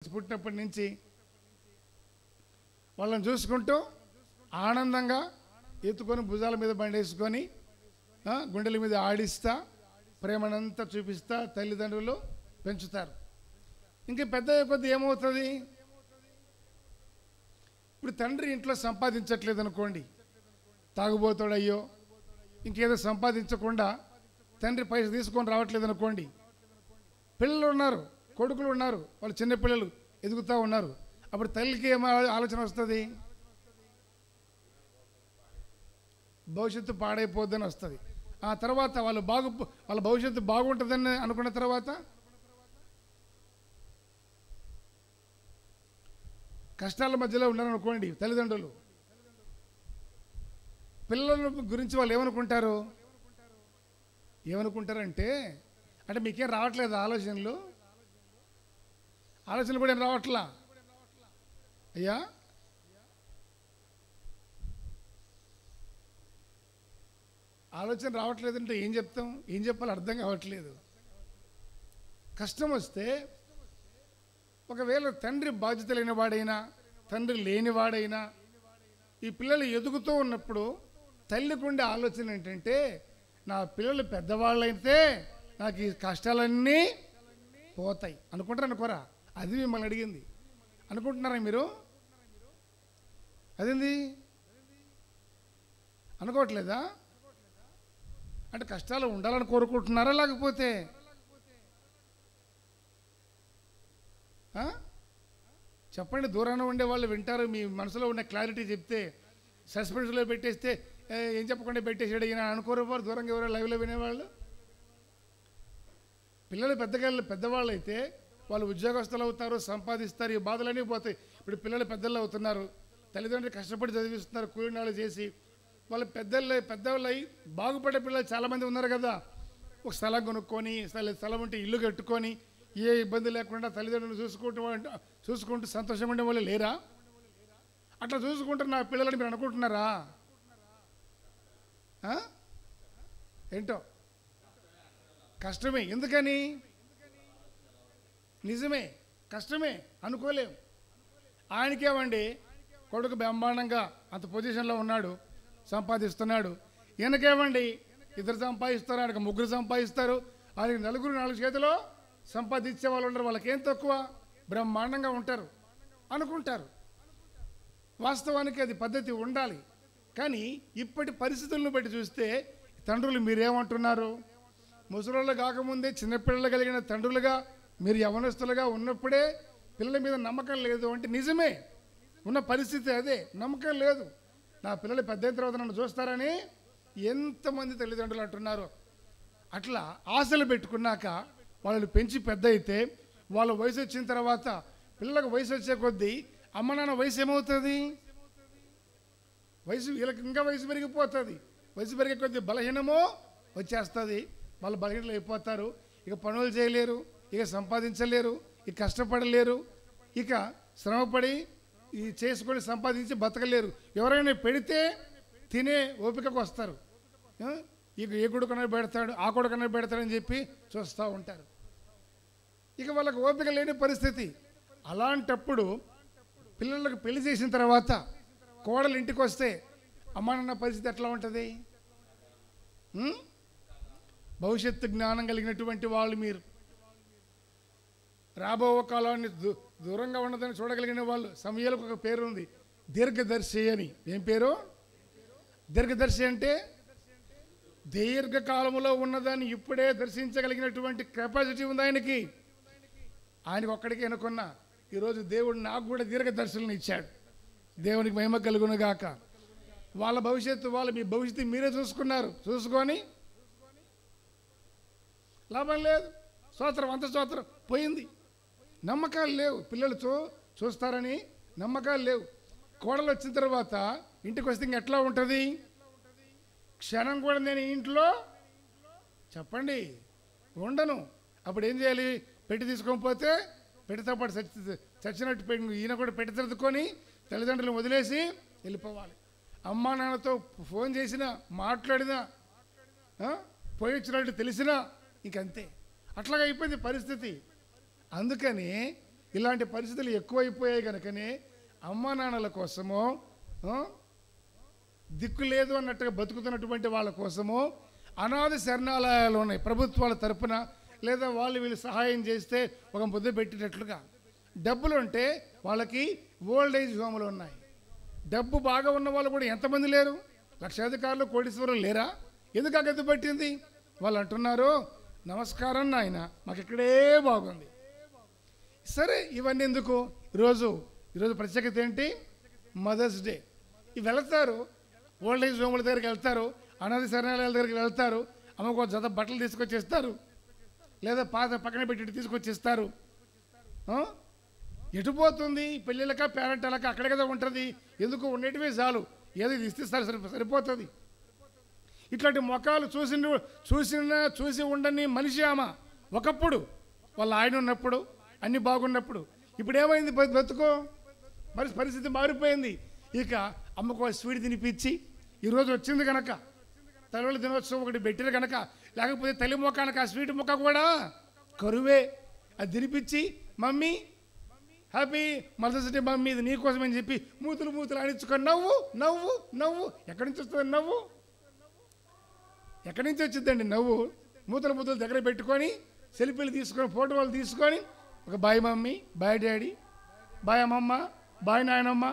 పుట్టినప్పటి నుంచి వాళ్ళని చూసుకుంటూ ఆనందంగా ఎత్తుకొని భుజాల మీద బండేసుకొని గుండెల మీద ఆడిస్తా ప్రేమనంతా చూపిస్తా తల్లిదండ్రులు పెంచుతారు. ఇంకా పెద్ద కొద్ది ఏమవుతుంది, ఇప్పుడు తండ్రి ఇంట్లో సంపాదించట్లేదు అనుకోండి, తాగుబోతాడయ్యో ఇంకేదో సంపాదించకుండా తండ్రి పైసలు తీసుకొని రావట్లేదు అనుకోండి, పిల్లలు ఉన్నారు, కొడుకులు ఉన్నారు, వాళ్ళు చిన్నపిల్లలు ఎదుగుతూ ఉన్నారు, అప్పుడు తల్లికి ఏం ఆలోచన వస్తుంది, భవిష్యత్తు పాడైపోద్దని వస్తుంది. ఆ తర్వాత వాళ్ళ భవిష్యత్తు బాగుంటుందని అనుకున్న తర్వాత కష్టాల మధ్యలో ఉన్నారనుకోండి తల్లిదండ్రులు, పిల్లల గురించి వాళ్ళు ఏమనుకుంటారంటే అంటే మీకేం రావట్లేదు ఆలోచనలు కూడా ఏం రావట్లా అయ్యా, ఆలోచన రావట్లేదంటే ఏం చెప్తాం, ఏం చెప్పాలో అర్థం కావట్లేదు. కష్టం వస్తే ఒకవేళ తండ్రి బాధ్యత లేనివాడైనా తండ్రి లేనివాడైనా ఈ పిల్లలు ఎదుగుతూ ఉన్నప్పుడు తల్లికి ఉండే ఆలోచన ఏంటంటే నా పిల్లలు పెద్దవాళ్ళైతే నాకు ఈ కష్టాలన్నీ పోతాయి అనుకోరా? అది మిమ్మల్ని అడిగింది. అనుకుంటున్నారా మీరు? అదేంది అనుకోవట్లేదా? అంటే కష్టాలు ఉండాలని కోరుకుంటున్నారా, లేకపోతే చెప్పండి. దూరాన ఉండే వాళ్ళు వింటారు, మీ మనసులో ఉన్న క్లారిటీ చెప్తే. సస్పెన్స్లో పెట్టేస్తే ఏం చెప్పకుండా పెట్టేసాడు ఈయన అనుకోరు వారు, దూరంగా ఎవరో లైవ్లో వినేవాళ్ళు. పిల్లలు పెద్దవాళ్ళు అయితే వాళ్ళు ఉద్యోగస్తులు అవుతారు, సంపాదిస్తారు, ఈ బాధలన్నీ పోతాయి. ఇప్పుడు పిల్లలు పెద్దలు అవుతున్నారు, తల్లిదండ్రులు కష్టపడి చదివిస్తున్నారు, కూలినాళ్ళు చేసి. వాళ్ళు పెద్దవాళ్ళు అయి బాగుపడే పిల్లలు చాలామంది ఉన్నారు కదా. ఒక స్థలం కొనుక్కొని, స్థలం ఉంటే ఇల్లు కట్టుకొని ఏ ఇబ్బంది లేకుండా తల్లిదండ్రులు చూసుకుంటూ సంతోషంగా ఉండే వాళ్ళు లేరా? అట్లా చూసుకుంటారు నా పిల్లలని మీరు అనుకుంటున్నారా? ఏంటో కష్టమే. ఎందుకని? నిజమే, కష్టమే, అనుకోలేం. ఆయనకేమండి కొడుకు బ్రహ్మాండంగా అంత పొజిషన్లో ఉన్నాడు, సంపాదిస్తున్నాడు. ఈయనకేమండి ఇద్దరు సంపాదిస్తారు, ఆయనకు ముగ్గురు సంపాదిస్తారు, ఆయనకి నలుగురు 4 చేతిలో సంపాదించే వాళ్ళు ఉండరు. వాళ్ళకేం తక్కువ, బ్రహ్మాండంగా ఉంటారు అనుకుంటారు. వాస్తవానికి అది పద్ధతి ఉండాలి. కానీ ఇప్పటి పరిస్థితులను బట్టి చూస్తే తండ్రులు మీరేమంటున్నారు? ముసలోళ్ళు కాకముందే చిన్నపిల్లలు కలిగిన తండ్రులుగా మీరు యవనస్తులుగా ఉన్నప్పుడే పిల్లల మీద నమ్మకం లేదు అంటే నిజమే, ఉన్న పరిస్థితి అదే. నమ్మకం లేదు. నా పిల్లలు పెద్ద అయిన తర్వాత నన్ను చూస్తారని ఎంతమంది తల్లిదండ్రులు అంటున్నారు. అట్లా ఆశలు పెట్టుకున్నాక వాళ్ళని పెంచి పెద్ద అయితే వాళ్ళ వయసు వచ్చిన తర్వాత పిల్లలకు వయసు వచ్చే కొద్దీ అమ్మ నాన్న వయసు ఏమవుతుంది? వీళ్ళకి ఇంకా వయసు పెరిగిపోతుంది. వయసు పెరిగే కొద్దీ బలహీనమో వచ్చేస్తుంది. వాళ్ళు బలహీనలు అయిపోతారు. ఇక పనులు చేయలేరు, ఇక సంపాదించలేరు, ఇక కష్టపడలేరు, ఇక శ్రమపడి చేసుకొని సంపాదించి బతకలేరు. ఎవరైనా పెడితే తినే ఓపికకు వస్తారు. ఇక ఏ కొడుకునే పెడతాడు, ఆ కొడుకునే పెడతాడని చెప్పి చూస్తూ ఉంటారు. ఇక వాళ్ళకు ఓపిక లేని పరిస్థితి. అలాంటప్పుడు పిల్లలకు పెళ్లి చేసిన తర్వాత కోడలు ఇంటికి వస్తే అమ్మా నాన్న పరిస్థితి ఎట్లా ఉంటుంది? భవిష్యత్తు జ్ఞానం కలిగినటువంటి వాళ్ళు మీరు, రాబో కాలాన్ని దూరంగా ఉన్నదని చూడగలిగిన వాళ్ళు. సమయాలకు ఒక పేరు ఉంది, దీర్ఘదర్శి అని. ఏం పేరు? దీర్ఘదర్శి అంటే దీర్ఘకాలంలో ఉన్నదాన్ని ఇప్పుడే దర్శించగలిగినటువంటి కెపాసిటీ ఉంది ఆయనకి. ఆయనకు ఒక్కడికి అనుకున్నా ఈరోజు దేవుడు నాకు కూడా దీర్ఘదర్శులను ఇచ్చాడు. దేవునికి మహిమ కలుగును గాక. వాళ్ళ భవిష్యత్తు మీ భవిష్యత్తు మీరే చూసుకొని లాభం లేదు. అంత స్తోత్రం పోయింది. నమ్మకాలు లేవు. పిల్లలు చూస్తారని నమ్మకాలు లేవు. కోడలు వచ్చిన తర్వాత ఇంటికి వస్తే ఎట్లా ఉంటుంది? క్షణం కూడా నేను ఇంట్లో చెప్పండి ఉండను. అప్పుడు ఏం చేయాలి? పెట్టి తీసుకొని పోతే పెట్టితో పాటు చచ్చినట్టు ఈయన కూడా పెట్టి సర్దుకొని తల్లిదండ్రులను వదిలేసి వెళ్ళిపోవాలి. అమ్మా నాన్నతో ఫోన్ చేసినా మాట్లాడినా పోయి వచ్చినట్టు తెలిసినా ఇంకంతే. అట్లాగా అయిపోయింది పరిస్థితి. అందుకని ఇలాంటి పరిస్థితులు ఎక్కువైపోయాయి కనుకనే అమ్మా నాన్నల కోసమో దిక్కు లేదు అన్నట్టుగా బతుకుతున్నటువంటి వాళ్ళ కోసమో అనాథ శరణాలయాలు ఉన్నాయి ప్రభుత్వాల తరపున, లేదా వాళ్ళు వీళ్ళు సహాయం చేస్తే ఒక ముద్ద పెట్టేటట్లుగా. డబ్బులు ఉంటే వాళ్ళకి ఓల్డ్ ఏజ్ హోమ్లు ఉన్నాయి. డబ్బు బాగా ఉన్న వాళ్ళు కూడా ఎంతమంది లేరు? లక్షాధికారులు కోటీశ్వరులు లేరా? ఎందుకు ఆ గతి పట్టింది? వాళ్ళు అంటున్నారు, నమస్కారం నాయన, మాకు ఇక్కడే బాగుంది. సరే, ఇవన్నీ ఎందుకు? ఈరోజు ప్రత్యేకత ఏంటి? Mother's day. ఇవి వెళ్తారు, ఓల్డ్ ఏజ్ హోమ్ల దగ్గరికి వెళ్తారు, అనాథ శరణాలయాల దగ్గరికి వెళ్తారు, అమ్మకు జత బట్టలు తీసుకొచ్చేస్తారు, లేదా పాత పక్కన పెట్టి తీసుకొచ్చేస్తారు. ఎటు పోతుంది? పెళ్ళిళ్ళక పేరెంటాలక అక్కడే కదా ఉంటుంది. ఎందుకు? ఉండేటివే చాలు, ఏదో ఇస్తే సరిపోతుంది. ఇట్లాంటి మొఖాలు చూసి ఉండని మనిషి ఆమె ఒకప్పుడు, వాళ్ళ ఆయన ఉన్నప్పుడు అన్నీ బాగున్నప్పుడు. ఇప్పుడు ఏమైంది? బతుకో పరిస్థితి మారిపోయింది. ఇక అమ్మకు స్వీట్ తినిపించి, ఈరోజు వచ్చింది కనుక తల్లుల దినోత్సవం ఒకటి పెట్టిన కనుక, లేకపోతే తల్లి మొక్కనక ఆ స్వీట్ మొక్క కూడా కరువే. అది తినిపించి, mummy happy mother's day mummy, ఇది నీకోసమని చెప్పి మూతులు ఆడించుకొని నవ్వు. ఎక్కడి నుంచి వస్తుంది నవ్వు? ఎక్కడి నుంచి వచ్చిందండి నవ్వు? మూతలు దగ్గర పెట్టుకొని సెల్ఫీలు తీసుకొని ఫోటోలు తీసుకొని, ఒక bye mummy, bye daddy, bye అమ్మమ్మ, బాయ్ నాయనమ్మ,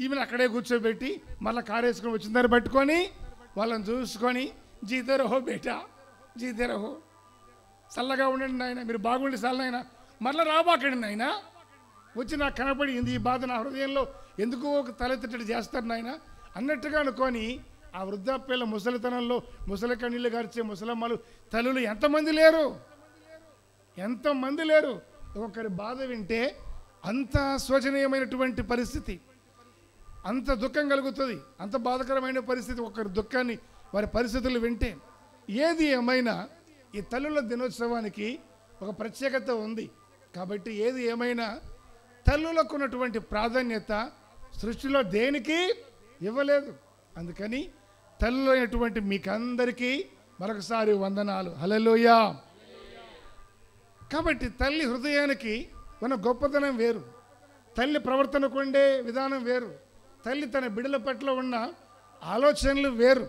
ఈమెను అక్కడే కూర్చోబెట్టి మళ్ళీ కారు వేసుకొని వచ్చిన దగ్గర పట్టుకొని వాళ్ళని చూసుకొని, జీతే రహో బేటా, జీతే రహో, చల్లగా ఉండండి నాయన, మీరు బాగుండి చల్లనైనా, మళ్ళీ రాబాకండి నాయన, వచ్చి నాకు కనపడింది ఈ బాధ నా హృదయంలో, ఎందుకు ఒక తలెత్తటి చేస్తారు నాయన అన్నట్టుగా అనుకొని, ఆ వృద్ధాప్యాల ముసలితనంలో ముసలి కన్నీళ్ళు గార్చే ముసలమ్మలు తల్లులు ఎంతమంది లేరు? ఒక్కొక్కరి బాధ వింటే అంత శోచనీయమైనటువంటి పరిస్థితి, అంత దుఃఖం కలుగుతుంది, అంత బాధకరమైన పరిస్థితి. ఒకరి దుఃఖాన్ని, వారి పరిస్థితులు వింటే. ఏది ఏమైనా ఈ తల్లుల దినోత్సవానికి ఒక ప్రత్యేకత ఉంది. కాబట్టి ఏది ఏమైనా తల్లులకు ఉన్నటువంటి ప్రాధాన్యత సృష్టిలో దేనికి ఇవ్వలేదు. అందుకని తల్లులైనటువంటి మీకందరికీ మరొకసారి వందనాలు. హల్లెలూయా. కాబట్టి తల్లి హృదయానికి ఉన్న గొప్పతనం వేరు, తల్లి ప్రవర్తనకు ఉండే విధానం వేరు, తల్లి తన బిడ్డల పట్ల ఉన్న ఆలోచనలు వేరు.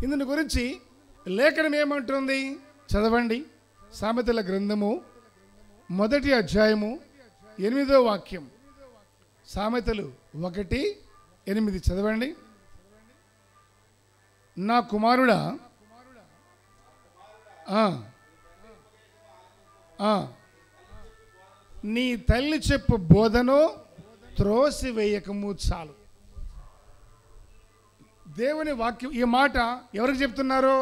ఇందుని గురించి లేఖనం ఏమంటుంది? చదవండి. సామెతల గ్రంథము 1వ అధ్యాయము 8వ వాక్యం. సామెతలు 1:8 చదవండి. నా కుమారుడా, నీ తల్లి చెప్పు బోధను త్రోసివేయకము చాలు. దేవుని వాక్యం. ఈ మాట ఎవరికి చెప్తున్నారు?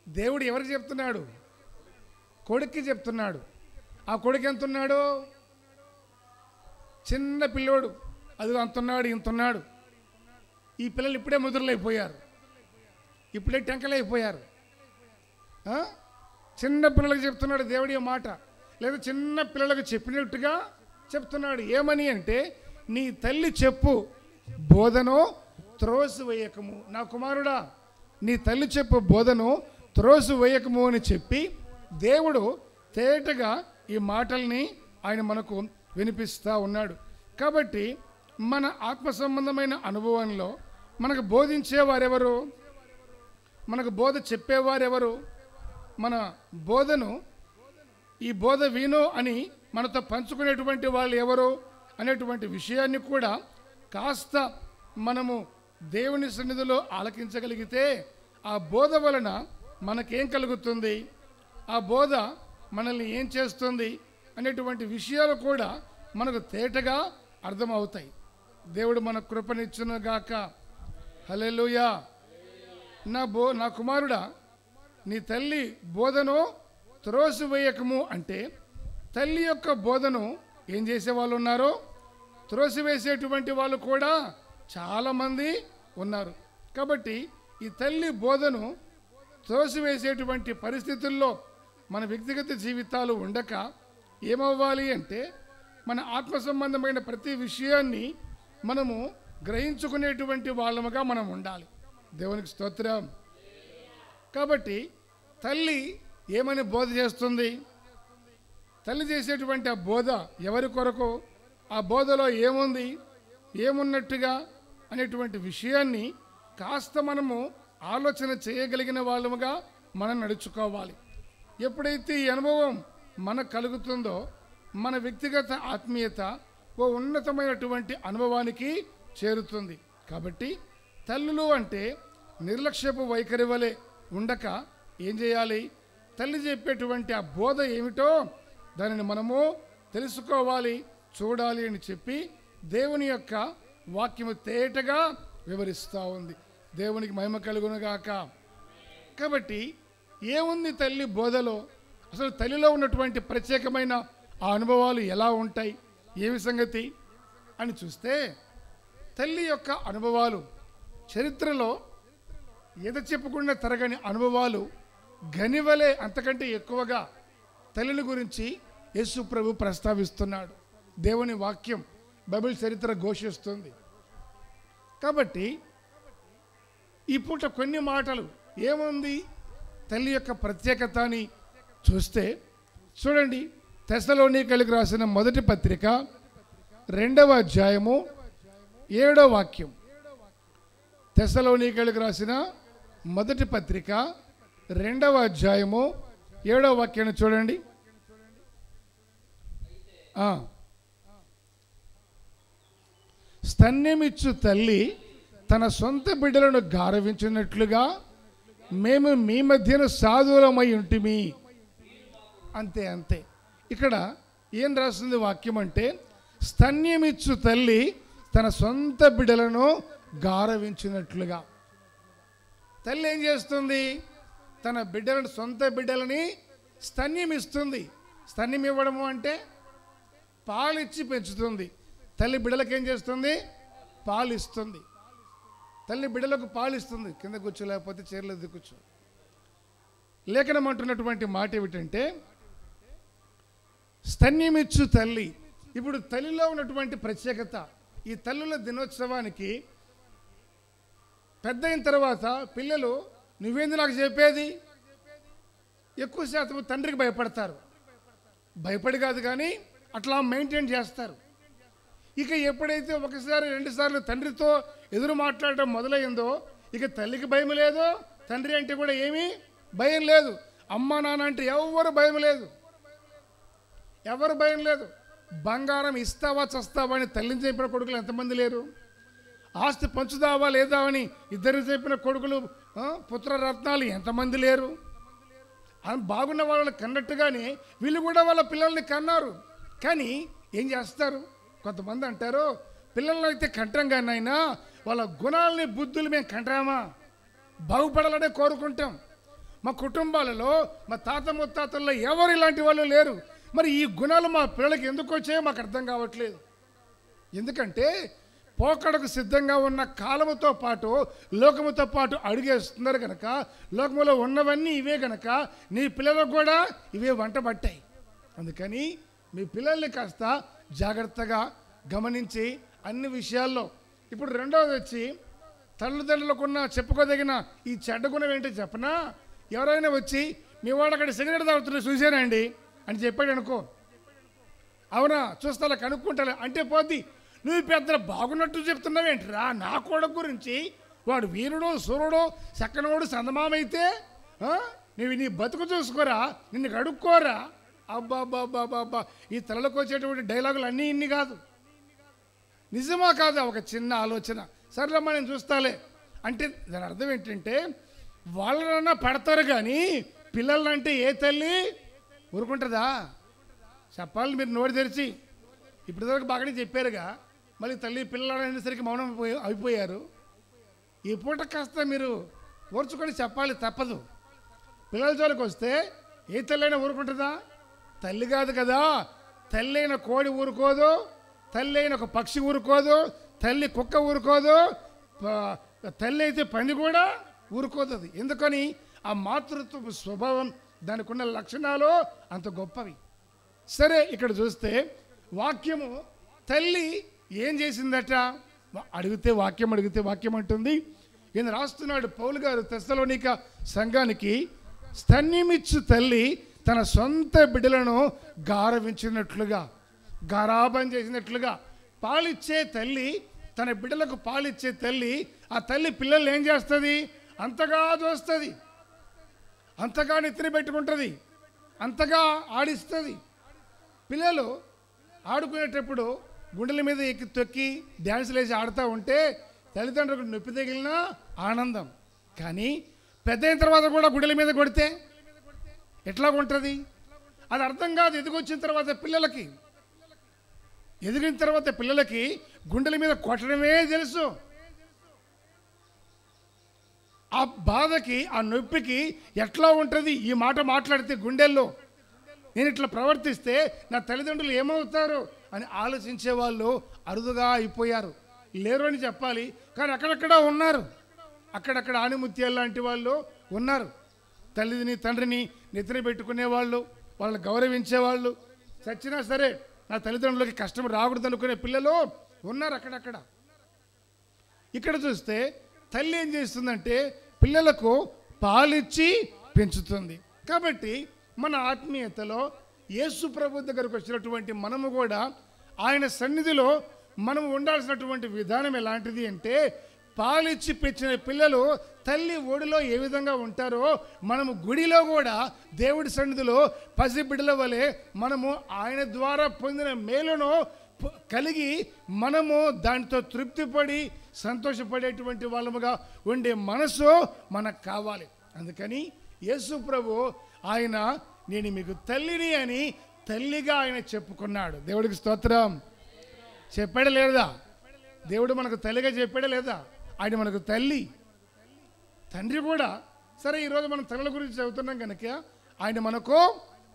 దేవుడు ఎవరికి చెప్తున్నాడు? కొడుక్కి చెప్తున్నాడు. ఆ కొడుకు ఎంతున్నాడు? చిన్న పిల్లోడు, అది అంతున్నాడు, ఇంతున్నాడు. ఈ పిల్లలు ఇప్పుడే ముద్రలైపోయారు, ఇప్పుడే టెంకలైపోయారు. చిన్న పిల్లలకు చెప్తున్నాడు దేవుడి మాట, లేదా చిన్న పిల్లలకు చెప్పినట్టుగా చెప్తున్నాడు. ఏమని అంటే, నీ తల్లి చెప్పు బోధను త్రోసివేయకము. నా కుమారుడా, నీ తల్లి చెప్పు బోధను త్రోసివేయకము అని చెప్పి దేవుడు తేటగా ఈ మాటల్ని ఆయన మనకు వినిపిస్తూ ఉన్నాడు. కాబట్టి మన ఆత్మ సంబంధమైన అనుభవంలో మనకు బోధించేవారెవరు? మనకు బోధ చెప్పేవారెవరు? మన బోధను, ఈ బోధ విను అని మనతో పంచుకునేటువంటి వాళ్ళు ఎవరు అనేటువంటి విషయాన్ని కూడా కాస్త మనము దేవుని సన్నిధిలో ఆలకించగలిగితే, ఆ బోధ వలన మనకేం కలుగుతుంది, ఆ బోధ మనల్ని ఏం చేస్తుంది అనేటువంటి విషయాలు కూడా మనకు తేటగా అర్థమవుతాయి. దేవుడు మన కృపనిచ్చునుగాక. హల్లెలూయా. నా కుమారుడా, నీ తల్లి బోధను త్రోసివేయకము అంటే, తల్లి యొక్క బోధను ఏం చేసేవాళ్ళు ఉన్నారో త్రోసివేసేటువంటి వాళ్ళు కూడా చాలామంది ఉన్నారు. కాబట్టి ఈ తల్లి బోధను త్రోసివేసేటువంటి పరిస్థితుల్లో మన వ్యక్తిగత జీవితాలు ఉండక ఏమవ్వాలి అంటే, మన ఆత్మ సంబంధమైన ప్రతి విషయాన్ని మనము గ్రహించుకునేటువంటి వాళ్ళముగా మనం ఉండాలి. దేవునికి స్తోత్రం. కాబట్టి తల్లి ఏమని బోధ చేస్తుంది? తల్లి చేసేటువంటి ఆ బోధ ఎవరి కొరకు, ఆ బోధలో ఏముంది, ఏమున్నట్టుగా అనేటువంటి విషయాన్ని కాస్త మనము ఆలోచన చేయగలిగిన వాళ్ళముగా మనం నడుచుకోవాలి. ఎప్పుడైతే ఈ అనుభవం మనకు కలుగుతుందో మన వ్యక్తిగత ఆత్మీయత ఓ ఉన్నతమైనటువంటి అనుభవానికి చేరుతుంది. కాబట్టి తల్లులు అంటే నిర్లక్ష్యపు వైఖరి వలె ఉండక ఏం చేయాలి? తల్లి చెప్పేటువంటి ఆ బోధ ఏమిటో దానిని మనము తెలుసుకోవాలి, చూడాలి అని చెప్పి దేవుని యొక్క వాక్యము తేటగా వివరిస్తూ ఉంది. దేవునికి మహిమ కలుగునుగాక. కాబట్టి ఏముంది తల్లి బోధలో? అసలు తల్లిలో ఉన్నటువంటి ప్రత్యేకమైన ఆ అనుభవాలు ఎలా ఉంటాయి, ఏమి సంగతి అని చూస్తే తల్లి యొక్క అనుభవాలు చరిత్రలో ఎద చెప్పుకున్న తరగని అనుభవాలు గనివలే అంతకంటే ఎక్కువగా తల్లిని గురించి యేసు ప్రభు ప్రస్తావిస్తున్నాడు. దేవుని వాక్యం బైబిల్ చరిత్ర ఘోషిస్తుంది. కాబట్టి ఈ పూట కొన్ని మాటలు ఏముంది తల్లి యొక్క ప్రత్యేకత అని చూస్తే చూడండి. తెస్సలోనికైలకు రాసిన మొదటి పత్రిక 2వ అధ్యాయము 7వ వాక్యం. తెస్సలోనికైలకు రాసిన మొదటి పత్రిక 2వ అధ్యాయము 7వ వాక్యాన్ని చూడండి. స్తన్యమిచ్చు తల్లి తన సొంత బిడ్డలను గారవించినట్లుగా మేము మీ మధ్యన సాధువులమై ఉంటిమి. అంతే అంతే. ఇక్కడ ఏం రాస్తుంది వాక్యం అంటే, స్తన్యమిచ్చు తల్లి తన సొంత బిడ్డలను గారవించినట్లుగా. తల్లి ఏం చేస్తుంది? తన బిడ్డలను, సొంత బిడ్డలని స్తన్యం ఇస్తుంది. స్తన్యం ఇవ్వడము అంటే పాలిచ్చి పెంచుతుంది. తల్లి బిడ్డలకు ఏం చేస్తుంది? పాలు ఇస్తుంది. తల్లి బిడ్డలకు పాలు ఇస్తుంది. కింద కూర్చో, లేకపోతే చీరలేదు కూర్చో. లేఖనం అంటున్నటువంటి మాట ఏమిటంటే, స్తన్యమిచ్చు తల్లి. ఇప్పుడు తల్లిలో ఉన్నటువంటి ప్రత్యేకత, ఈ తల్లుల దినోత్సవానికి పెద్ద అయిన తర్వాత పిల్లలు నువ్వేంది నాకు చెప్పేది, ఎక్కువ శాతం తండ్రికి భయపడతారు. భయపడి కాదు కానీ అట్లా మెయింటైన్ చేస్తారు. ఇక ఎప్పుడైతే ఒకసారి 2 సార్లు తండ్రితో ఎదురు మాట్లాడటం మొదలైందో ఇక తల్లికి భయం లేదు, తండ్రి అంటే కూడా ఏమీ భయం లేదు. అమ్మ నాన్న అంటే ఎవరు భయం లేదు, ఎవరు భయం లేదు. బంగారం ఇస్తావా చస్తావా అని తల్లిని చెప్పిన కొడుకులు ఎంతమంది లేరు? ఆస్తి పంచుదావా లేదా అని ఇద్దరు చెప్పిన కొడుకులు, పుత్రరత్నాలు ఎంతమంది లేరు? బాగున్న వాళ్ళని కన్నట్టుగానే వీళ్ళు కూడా వాళ్ళ పిల్లల్ని కన్నారు. కానీ ఏం చేస్తారు? కొంతమంది అంటారు, పిల్లలను అయితే కంటాం కానీ అయినా వాళ్ళ గుణాలని బుద్ధులు మేము కంటామా? బాగుపడాలనే కోరుకుంటాం. మా కుటుంబాలలో మా తాత ముత్తాతల్లో ఎవరు ఇలాంటి వాళ్ళు లేరు. మరి ఈ గుణాలు మా పిల్లలకి ఎందుకు వచ్చాయో మాకు అర్థం కావట్లేదు. ఎందుకంటే పోకడకు సిద్ధంగా ఉన్న కాలముతో పాటు లోకముతో పాటు అడుగేస్తున్నారు కనుక, లోకములో ఉన్నవన్నీ ఇవే కనుక నీ పిల్లలకు కూడా ఇవే వంట పట్టాయి. అందుకని మీ పిల్లల్ని కాస్త జాగ్రత్తగా గమనించి అన్ని విషయాల్లో. ఇప్పుడు రెండవది వచ్చి తల్లిదండ్రులకున్న చెప్పుకోదగిన ఈ చెడ్డ గుణం ఏంటో చెప్పనా? ఎవరైనా వచ్చి మీ వాడు అక్కడ సిగరెట్ తాగుతున్నా చూశానండి అని చెప్పాడు అనుకో, అవునా చూస్తా కనుక్కుంటా అంటే పోద్ది. నువ్వు పెద్ద బాగున్నట్టు చెప్తున్నావేంటిరా నా కొడుకు గురించి, వాడు వీరుడు సూర్యుడు చక్కనోడు సందమామైతే నువ్వు నీ బతుకు చూసుకోరా, నిన్ను కడుక్కోరా. అబ్బాబ్బాబ్బాబ్బా, ఈ తలలోకి వచ్చేటువంటి డైలాగులు అన్నీ ఇన్ని కాదు. నిజమా కాదా? ఒక చిన్న ఆలోచన. సర్లేమ్మా నేను చూస్తాలే అంటే దాని అర్థం ఏంటంటే వాళ్ళనన్నా పడతారు కానీ పిల్లలంటే ఏ తల్లి ఊరుకుంటుందా? చెప్పాలి మీరు నోరు తెరిచి. ఇప్పటివరకు బాగానే చెప్పారుగా, మళ్ళీ తల్లి పిల్లలు అనేసరికి మౌనం అయిపోయారు. ఈ పూట కాస్త మీరు ఓర్చుకొని చెప్పాలి, తప్పదు. పిల్లల జోలికి వస్తే ఏ తల్లి అయినా ఊరుకుంటుందా? తల్లి కాదు కదా. తల్లి అయిన కోడి ఊరుకోదు, తల్లి అయిన ఒక పక్షి ఊరుకోదు, తల్లి కుక్క ఊరుకోదు, తల్లి అయితే పంది కూడా ఊరుకోదు. ఎందుకని? ఆ మాతృత్వ స్వభావం, దానికి ఉన్న లక్షణాలు అంత గొప్పవి. సరే, ఇక్కడ చూస్తే వాక్యము తల్లి ఏం చేసిందట అడిగితే వాక్యం అంటుంది. ఈయన రాస్తున్నాడు పౌలు గారు తెస్సలోనిక సంఘానికి, స్తన్యమిచ్చు తల్లి తన సొంత బిడ్డలను గారవించినట్లుగా, గారాబం చేసినట్లుగా, పాలిచ్చే తల్లి, తన బిడ్డలకు పాలిచ్చే తల్లి, ఆ తల్లి పిల్లలు ఏం చేస్తుంది? అంతగా చూస్తుంది, అంతగా నెత్తిన పెట్టుకుంటుంది, అంతగా ఆడిస్తుంది. పిల్లలు ఆడుకునేటప్పుడు గుండెల మీద ఎక్కి తొక్కి డ్యాన్సులు వేసి ఆడుతూ ఉంటే తల్లిదండ్రులకు నొప్పి తగిలినా ఆనందం. కానీ పెద్ద అయిన తర్వాత కూడా గుండెల మీద కొడితే ఎట్లా ఉంటుంది? అది అర్థం కాదు. ఎదిగొచ్చిన తర్వాత పిల్లలకి, ఎదిగిన తర్వాత పిల్లలకి గుండెల మీద కొట్టడమే తెలుసు. ఆ బాధకి, ఆ నొప్పికి ఎట్లా ఉంటుంది ఈ మాట మాట్లాడితే గుండెల్లో, నేను ఇట్లా ప్రవర్తిస్తే నా తల్లిదండ్రులు ఏమవుతారు అని ఆలోచించే వాళ్ళు అరుదుగా అయిపోయారు. లేరు అని చెప్పాలి, కానీ అక్కడక్కడ ఉన్నారు. అక్కడక్కడ ఆణిముత్యాలు లాంటి వాళ్ళు ఉన్నారు. తల్లిని తండ్రిని నెత్తిన పెట్టుకునేవాళ్ళు, వాళ్ళని గౌరవించేవాళ్ళు. చచ్చినా సరే నా తల్లిదండ్రులకి కష్టం రాకూడదు అనుకునే పిల్లలు ఉన్నారు అక్కడక్కడ. ఇక్కడ చూస్తే తల్లి ఏం చేస్తుందంటే పిల్లలకు పాలిచ్చి పెంచుతుంది. కాబట్టి మన ఆత్మీయతలో యేసు ప్రభు దగ్గరకు వచ్చినటువంటి మనము కూడా ఆయన సన్నిధిలో మనము ఉండాల్సినటువంటి విధానం ఎలాంటిది అంటే, పాలిచ్చి పెంచిన పిల్లలు తల్లి ఒడిలో ఏ విధంగా ఉంటారో మనము గుడిలో కూడా దేవుడి సన్నిధిలో పసిబిడ్డల వలె మనము ఆయన ద్వారా పొందిన మేలును కలిగి మనము దాంతో తృప్తిపడి సంతోషపడేటువంటి వాళ్ళముగా ఉండే మనసు మనకు కావాలి. అందుకని యేసు ప్రభు ఆయన నేను మీకు తల్లిని అని తల్లిగా ఆయన చెప్పుకున్నాడు. దేవుడికి స్తోత్రం. చెప్పాడా లేదా? దేవుడు మనకు తల్లిగా చెప్పాడా లేదా? ఆయన మనకు తల్లి, తండ్రి కూడా. సరే, ఈరోజు మనం తల్లుల గురించి చదువుతున్నాం కనుక ఆయన మనకు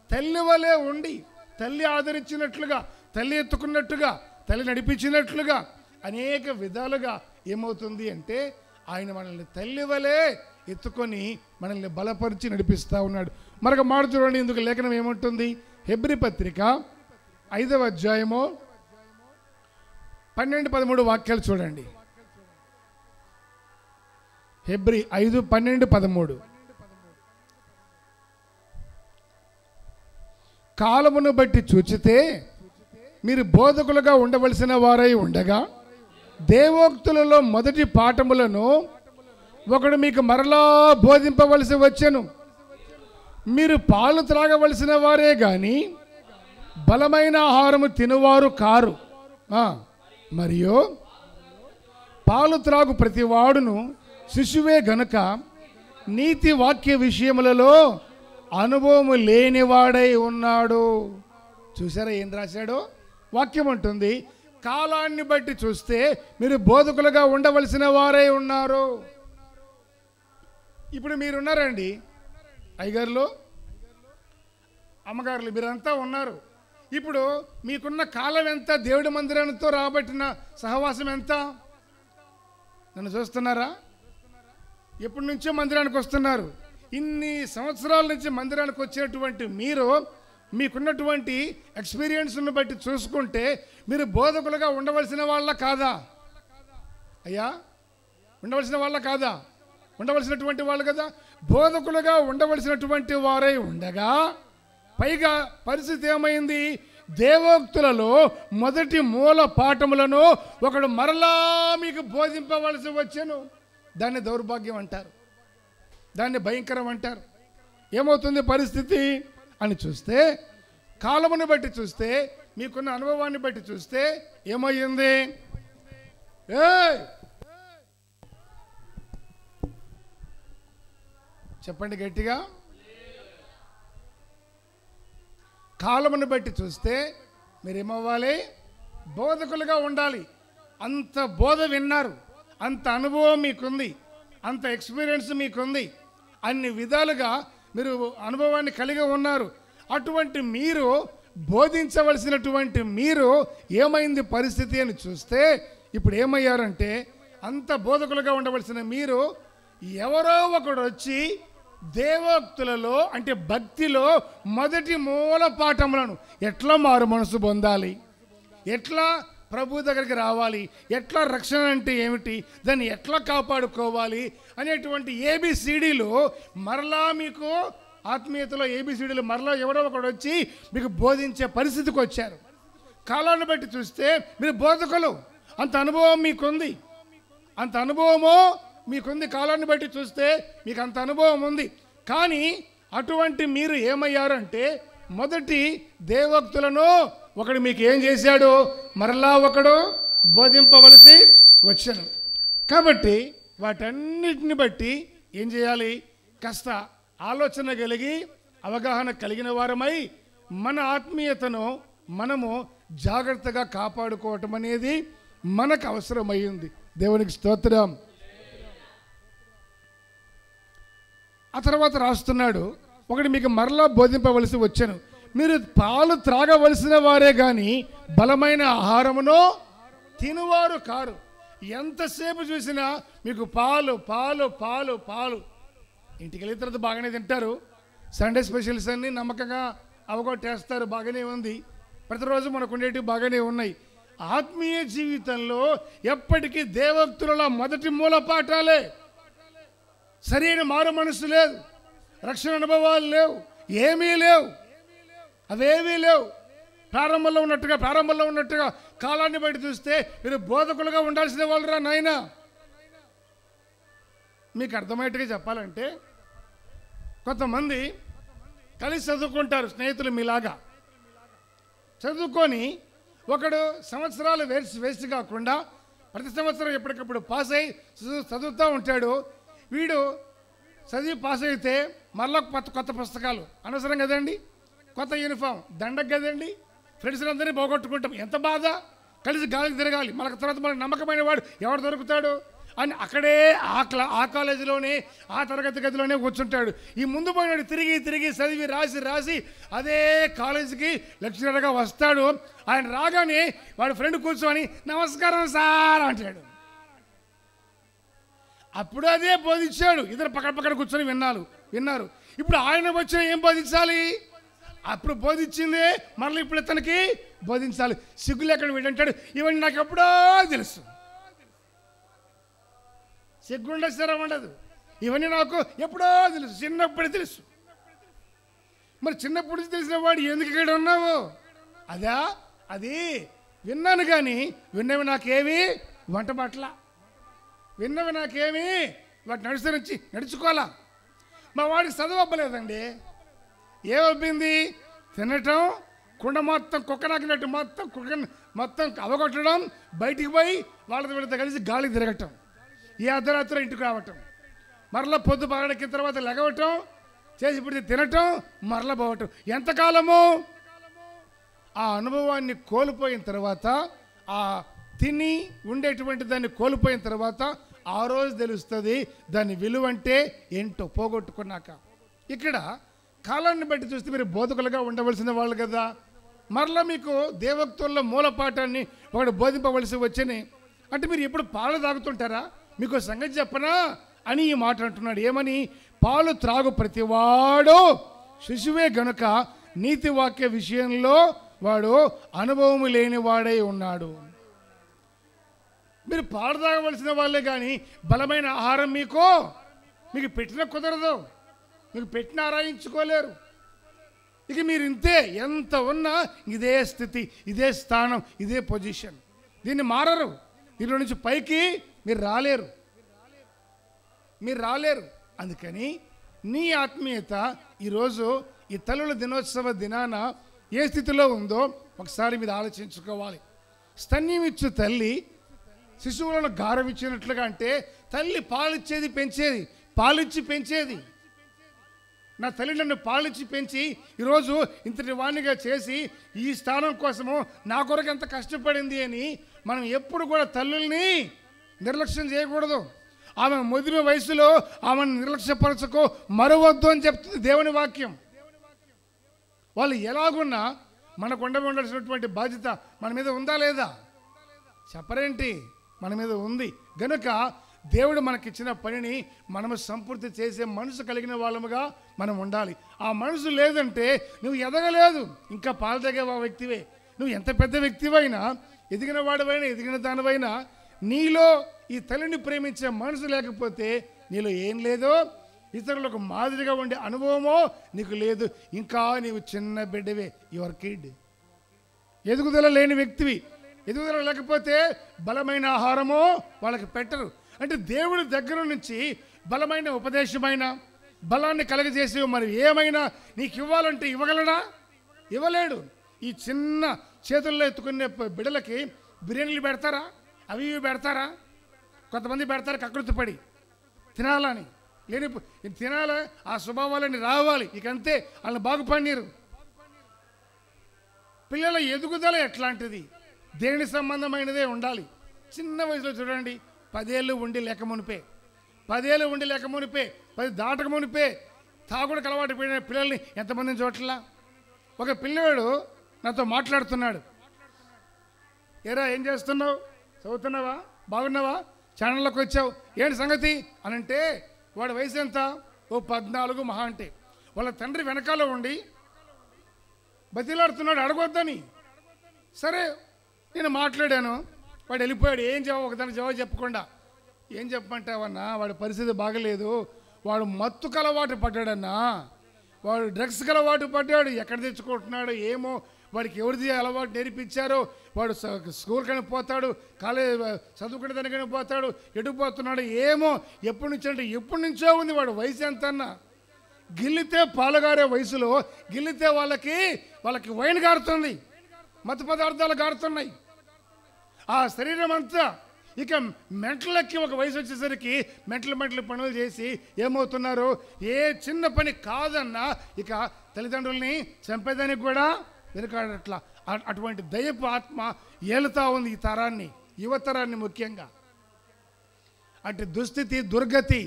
తల్లి వలె ఉండి, తల్లి ఆదరించినట్లుగా, తల్లి ఎత్తుకున్నట్టుగా, తల్లి నడిపించినట్లుగా అనేక విధాలుగా ఏమవుతుంది అంటే ఆయన మనల్ని తల్లి వలె ఎత్తుకొని మనల్ని బలపరిచి నడిపిస్తూ ఉన్నాడు. మరొక మాట చూడండి, ఇందుకు లేఖనం ఏముంటుంది? హెబ్రీ పత్రిక 5వ అధ్యాయము 12-13 వాక్యాలు చూడండి. హెబ్రీ 5:12-13. కాలమును బట్టి చూచితే మీరు బోధకులుగా ఉండవలసిన వారై ఉండగా దేవోక్తులలో మొదటి పాఠములను ఒకడు మీకు మరలా బోధింపవలసి వచ్చెను. మీరు పాలు త్రాగవలసిన వారే గాని బలమైన ఆహారము తినువారు కారు. మరియు పాలు త్రాగు ప్రతివాడును శిశువే గనుక నీతి వాక్య విషయములలో అనుభవము లేనివాడై ఉన్నాడు. చూసారా ఏం రాశాడో? వాక్యం ఉంటుంది, కాలాన్ని బట్టి చూస్తే మీరు బోధకులుగా ఉండవలసిన వారై ఉన్నారు. ఇప్పుడు మీరున్నారండి, అయ్యగారులు, అమ్మగారులు, మీరంతా ఉన్నారు. ఇప్పుడు మీకున్న కాలం ఎంత? దేవుడి మందిరంతో రాబట్టిన సహవాసం ఎంత? నన్ను చూస్తున్నారా? ఎప్పటి నుంచో మందిరానికి వస్తున్నారు. ఇన్ని సంవత్సరాల నుంచి మందిరానికి వచ్చినటువంటి మీరు మీకున్నటువంటి ఎక్స్పీరియన్స్ను బట్టి చూసుకుంటే మీరు బోధకులుగా ఉండవలసిన వాళ్ళ కాదా? అయ్యా, ఉండవలసిన వాళ్ళ కాదా? ఉండవలసినటువంటి వాళ్ళు కదా. బోధకులుగా ఉండవలసినటువంటి వారై ఉండగా పైగా పరిస్థితి ఏమైంది? దేవోక్తులలో మొదటి మూల పాఠములను ఒకడు మరలా మీకు బోధింపవలసి వచ్చెను. దాన్ని దౌర్భాగ్యం అంటారు, దాన్ని భయంకరం అంటారు. ఏమవుతుంది పరిస్థితి అని చూస్తే, కాలమును బట్టి చూస్తే, మీకున్న అనుభవాన్ని బట్టి చూస్తే ఏమయ్యింది? చెప్పండి గట్టిగా. కాలమును బట్టి చూస్తే మీరేమవ్వాలి? బోధకులుగా ఉండాలి. అంత బోధ విన్నారు, అంత అనుభవం మీకుంది, అంత ఎక్స్పీరియన్స్ మీకుంది, అన్ని విధాలుగా మీరు అనుభవాన్ని కలిగి ఉన్నారు. అటువంటి మీరు బోధించవలసినటువంటి మీరు ఏమైంది పరిస్థితి అని చూస్తే ఇప్పుడు ఏమయ్యారంటే, అంత బోధకులుగా ఉండవలసిన మీరు ఎవరో ఒకడు వచ్చి దేవోక్తులలో అంటే భక్తిలో మొదటి మూల పాఠములను ఎట్లా మారు మనసు పొందాలి, ఎట్లా ప్రభు దగ్గరికి రావాలి, ఎట్లా రక్షణ అంటే ఏమిటి, దాన్ని ఎట్లా కాపాడుకోవాలి అనేటువంటి ABCDలు మరలా మీకు ఆత్మీయతలో ఏబిసిడీలు మరలా ఎవరో ఒకడు వచ్చి మీకు బోధించే పరిస్థితికి వచ్చారు. కాలాన్ని బట్టి చూస్తే మీరు బోధకులు, అంత అనుభవం మీకుంది, అంత అనుభవమో మీకుంది. కాలాన్ని బట్టి చూస్తే మీకు అంత అనుభవం ఉంది. కానీ అటువంటి మీరు ఏమయ్యారంటే మొదటి దేవోక్తులను ఒకడు మీకు ఏం చేశాడు, మరలా ఒకడు బోధింపవలసి వచ్చాను. కాబట్టి వాటన్నిటిని బట్టి ఏం చేయాలి, కాస్త ఆలోచన కలిగి అవగాహన కలిగిన వారమై మన ఆత్మీయతను మనము జాగ్రత్తగా కాపాడుకోవటం అనేది మనకు అవసరమైంది. దేవునికి స్తోత్రం. ఆ తర్వాత రాస్తున్నాడు, ఒకటి మీకు మరలా బోధింపవలసి వచ్చాను, మీరు పాలు త్రాగవలసిన వారే కానీ బలమైన ఆహారమును తినువారు కారు. ఎంతసేపు చూసినా మీకు పాలు పాలు పాలు పాలు. ఇంటికి వెళ్ళిన తర్వాత బాగానే తింటారు, సండే స్పెషల్స్ అన్నీ నమ్మకంగా అవగొట్టేస్తారు, బాగానే ఉంది. ప్రతిరోజు మనకు ఉండేటివి బాగానే ఉన్నాయి. ఆత్మీయ జీవితంలో ఎప్పటికీ దేవోక్తుల మొదటి మూల పాఠాలే. సరైన మారు మనసు లేదు, రక్షణ అనుభవాలు లేవు, ఏమీ లేవు, అవేమీ లేవు. ప్రారంభంలో ఉన్నట్టుగా కాలాన్ని బట్టి చూస్తే మీరు బోధకులుగా ఉండాల్సిన వాళ్ళరా నాయనా. మీకు అర్థమయ్యేట్టుగా చెప్పాలంటే కొంతమంది కలిసి చదువుకుంటారు, స్నేహితులు మీలాగా చదువుకొని ఒకడు సంవత్సరాలు వేస్ట్ కాకుండా ప్రతి సంవత్సరం ఎప్పటికప్పుడు పాస్ అయ్యి చదువుతూ ఉంటాడు. వీడు చదివి పాస్ అయితే మళ్ళీ కొత్త పుస్తకాలు అనవసరం కదండి, కొత్త యూనిఫామ్ దండగ కదండి, ఫ్రెండ్స్ అందరినీ పోగొట్టుకుంటాం, ఎంత బాధ. కలిసి గాలికి తిరగాలి, మనకు తర్వాత మనకు నమ్మకమైన వాడు ఎవడు దొరుకుతాడు అని అక్కడే ఆ కాలేజీలోనే ఆ తరగతి గదిలోనే కూర్చుంటాడు. ఈ ముందు పోయినాడు తిరిగి చదివి రాసి అదే కాలేజీకి లెక్చరర్గా వస్తాడు. ఆయన రాగానే వాడు ఫ్రెండ్ కూర్చొని నమస్కారం సార్ అంటాడు. అప్పుడు అదే బోధించాడు, ఇద్దరు పక్కన కూర్చొని విన్నారు. ఇప్పుడు ఆయన వచ్చి ఏం బోధించాలి, అప్పుడు బోధించిందే మరలా ఇప్పుడు ఇతనికి బోధించాలి. సిగ్గులు ఎక్కడ వీడంటాడు, ఇవన్నీ నాకు ఎప్పుడో తెలుసు. సిగ్గుండ స్థిరం ఉండదు, ఇవన్నీ నాకు ఎప్పుడో తెలుసు, చిన్నప్పుడే తెలుసు. మరి చిన్నప్పుడు తెలిసిన వాడు ఎందుకు ఇక్కడ ఉన్నావు, అది విన్నాను కానీ విన్నవి నాకేమి వంట పట్ల, విన్నవి నాకేమి వాటి నడుచుకోవాలా. మా వాడికి చదువు అవ్వలేదండి, ఏమబ్బింది, తినటం, కుండ మొత్తం కుక్కనాకినట్టు మొత్తం అవగొట్టడం, బయటికి పోయి వీళ్ళతో కలిసి గాలికి తిరగటం, ఈ అర్ధరాత్రి ఇంటికి రావటం, మరలా పొద్దు బాగడెక్కిన తర్వాత లెగవటం, చేసి పెడితే తినటం, మరలా పోవటం. ఎంతకాలము? ఆ అనుభవాన్ని కోల్పోయిన తర్వాత, ఆ తిని ఉండేటువంటి దాన్ని కోల్పోయిన తర్వాత ఆ రోజు తెలుస్తుంది దాని విలువ అంటే ఏంటో పోగొట్టుకున్నాక. ఇక్కడ కాలాన్ని బట్టి చూస్తే మీరు బోధకులుగా ఉండవలసిన వాళ్ళు కదా. మరలా మీకు దేవోక్తుల్లో మూలపాఠాన్ని ఒకటి బోధింపవలసి వచ్చని అంటే మీరు ఎప్పుడు పాలు తాగుతుంటారా? మీకు సంగతి చెప్పనా అని ఈ మాట అంటున్నాడు. ఏమని? పాలు త్రాగు ప్రతివాడు శిశువే గనుక నీతివాక్య విషయంలో వాడు అనుభవం లేని వాడై ఉన్నాడు. మీరు పాలు తాగవలసిన వాళ్ళే కానీ బలమైన ఆహారం మీకు పెట్టిన కుదరదు, మీకు పెట్టిన ఆరాయించుకోలేరు. ఇక మీరు ఇంతే, ఎంత ఉన్నా ఇదే స్థితి, ఇదే స్థానం, ఇదే పొజిషన్. దీన్ని మారరు, దీనిలో నుంచి పైకి మీరు రాలేరు. అందుకని నీ ఆత్మీయత ఈరోజు ఈ తల్లుల దినోత్సవ దినాన ఏ స్థితిలో ఉందో ఒకసారి మీరు ఆలోచించుకోవాలి. స్తన్యం ఇచ్చు తల్లి శిశువులను గారవిచ్చినట్లుగా, అంటే తల్లి పాలిచ్చేది పాలిచ్చి పెంచేది. నా తల్లి నన్ను పాలిచ్చి పెంచి ఈరోజు ఇంతటి వాణిగా చేసి ఈ స్థానం కోసము నా కొరకు ఎంత కష్టపడింది అని మనం ఎప్పుడు కూడా తల్లుల్ని నిర్లక్ష్యం చేయకూడదు. ఆమె ముదిమ వయసులో ఆమెను నిర్లక్ష్యపరచకో, మరవద్దు అని చెప్తుంది దేవుని వాక్యం. వాళ్ళు ఎలాగున్నా మనకు ఉండాల్సినటువంటి బాధ్యత మన మీద ఉందా లేదా? చెప్పరేంటి? మన మీద ఉంది. గనుక దేవుడు మనకిచ్చిన పనిని మనము సంపూర్తి చేసే మనసు కలిగిన వాళ్ళముగా మనం ఉండాలి. ఆ మనసు లేదంటే నువ్వు ఎదగలేదు, ఇంకా పాలు తాగే వ్యక్తివే. నువ్వు ఎంత పెద్ద వ్యక్తివైనా, ఎదిగిన వాడివైనా, ఎదిగిన దానివైనా, నీలో ఈ తల్లిని ప్రేమించే మనసు లేకపోతే నీలో ఏం లేదో ఇతరులకు మాదిరిగా ఉండే అనుభవమో నీకు లేదు. ఇంకా నీవు చిన్న బిడ్డవే, యువర్ కిడ్. ఎదుగుదల లేని వ్యక్తివి. ఎదుగుదల లేకపోతే బలమైన ఆహారమో వాళ్ళకి పెట్టరు. అంటే దేవుడి దగ్గర నుంచి బలమైన ఉపదేశమైన బలాన్ని కలగజేసి మరి ఏమైనా నీకు ఇవ్వాలంటే ఇవ్వగలడా? ఇవ్వలేడు. ఈ చిన్న చేతుల్లో ఎత్తుకునే బిడ్డలకి బిర్యానీలు పెడతారా? అవి ఇవి పెడతారా? కొంతమంది పెడతారు కకృతి పడి తినాలని. లేని తినాలి, ఆ స్వభావాలని రావాలి, ఇక అంతే, వాళ్ళని బాగుపడినీరు. పిల్లల ఎదుగుదల ఎట్లాంటిది? దేవుని సంబంధమైనదే ఉండాలి. చిన్న వయసులో చూడండి, 10 ఏళ్ళు ఉండి లేక మునిపే, 10 ఏళ్ళు ఉండి లేక మునిపే, 10 దాటక మునిపే తాగుడుకు అలవాటు పడిన పిల్లల్ని ఎంతమందిని చోట్ల. ఒక పిల్లవాడు నాతో మాట్లాడుతున్నాడు. ఏరా ఏం చేస్తున్నావు? చదువుతున్నావా? బాగున్నావా? ఛానల్లోకి వచ్చావు, ఏంటి సంగతి అని అంటే, వాడి వయసు ఎంత? ఓ 14 మహా అంటే. వాళ్ళ తండ్రి వెనకాల ఉండి బతిలాడుతున్నాడు అడగొద్దని. సరే నేను మాట్లాడాను, వాడు వెళ్ళిపోయాడు. ఏం జవాబు? ఒకదాని జవాబు చెప్పకుండా. ఏం చెప్పమంటావన్నా, వాడి పరిస్థితి బాగలేదు, వాడు మత్తుకు అలవాటు పడ్డాడన్నా, వాడు డ్రగ్స్కి అలవాటు పడ్డాడు, ఎక్కడ తెచ్చుకుంటున్నాడో ఏమో, వాడికి ఎవరిది అలవాటు నేర్పించారో, వాడు స్కూల్ కని పోతాడు, కాలేజ్ చదువుకునే దానికని పోతాడు, ఎటు పోతున్నాడు ఏమో, ఎప్పటి నుంచి అంటే ఎప్పటి నుంచో ఉంది. వాడు వయసు ఎంత అన్నా, గిల్లితే పాలుగారే వయసులో గిల్లితే వాళ్ళకి వైన్ గారుతుంది, మత్తు పదార్థాలు గారుతున్నాయి ఆ శరీరం అంతా. ఇక మెంటలకి ఒక వయసు వచ్చేసరికి మెంటలు పనులు చేసి ఏమవుతున్నారు? ఏ చిన్న పని కాదన్నా ఇక తల్లిదండ్రుల్ని చంపేదానికి కూడా వెనుకాడట్లా. అటువంటి దయపు ఆత్మ ఏలుతా ఉంది ఈ తరాన్ని, యువతరాన్ని ముఖ్యంగా. అటు దుస్థితి దుర్గతి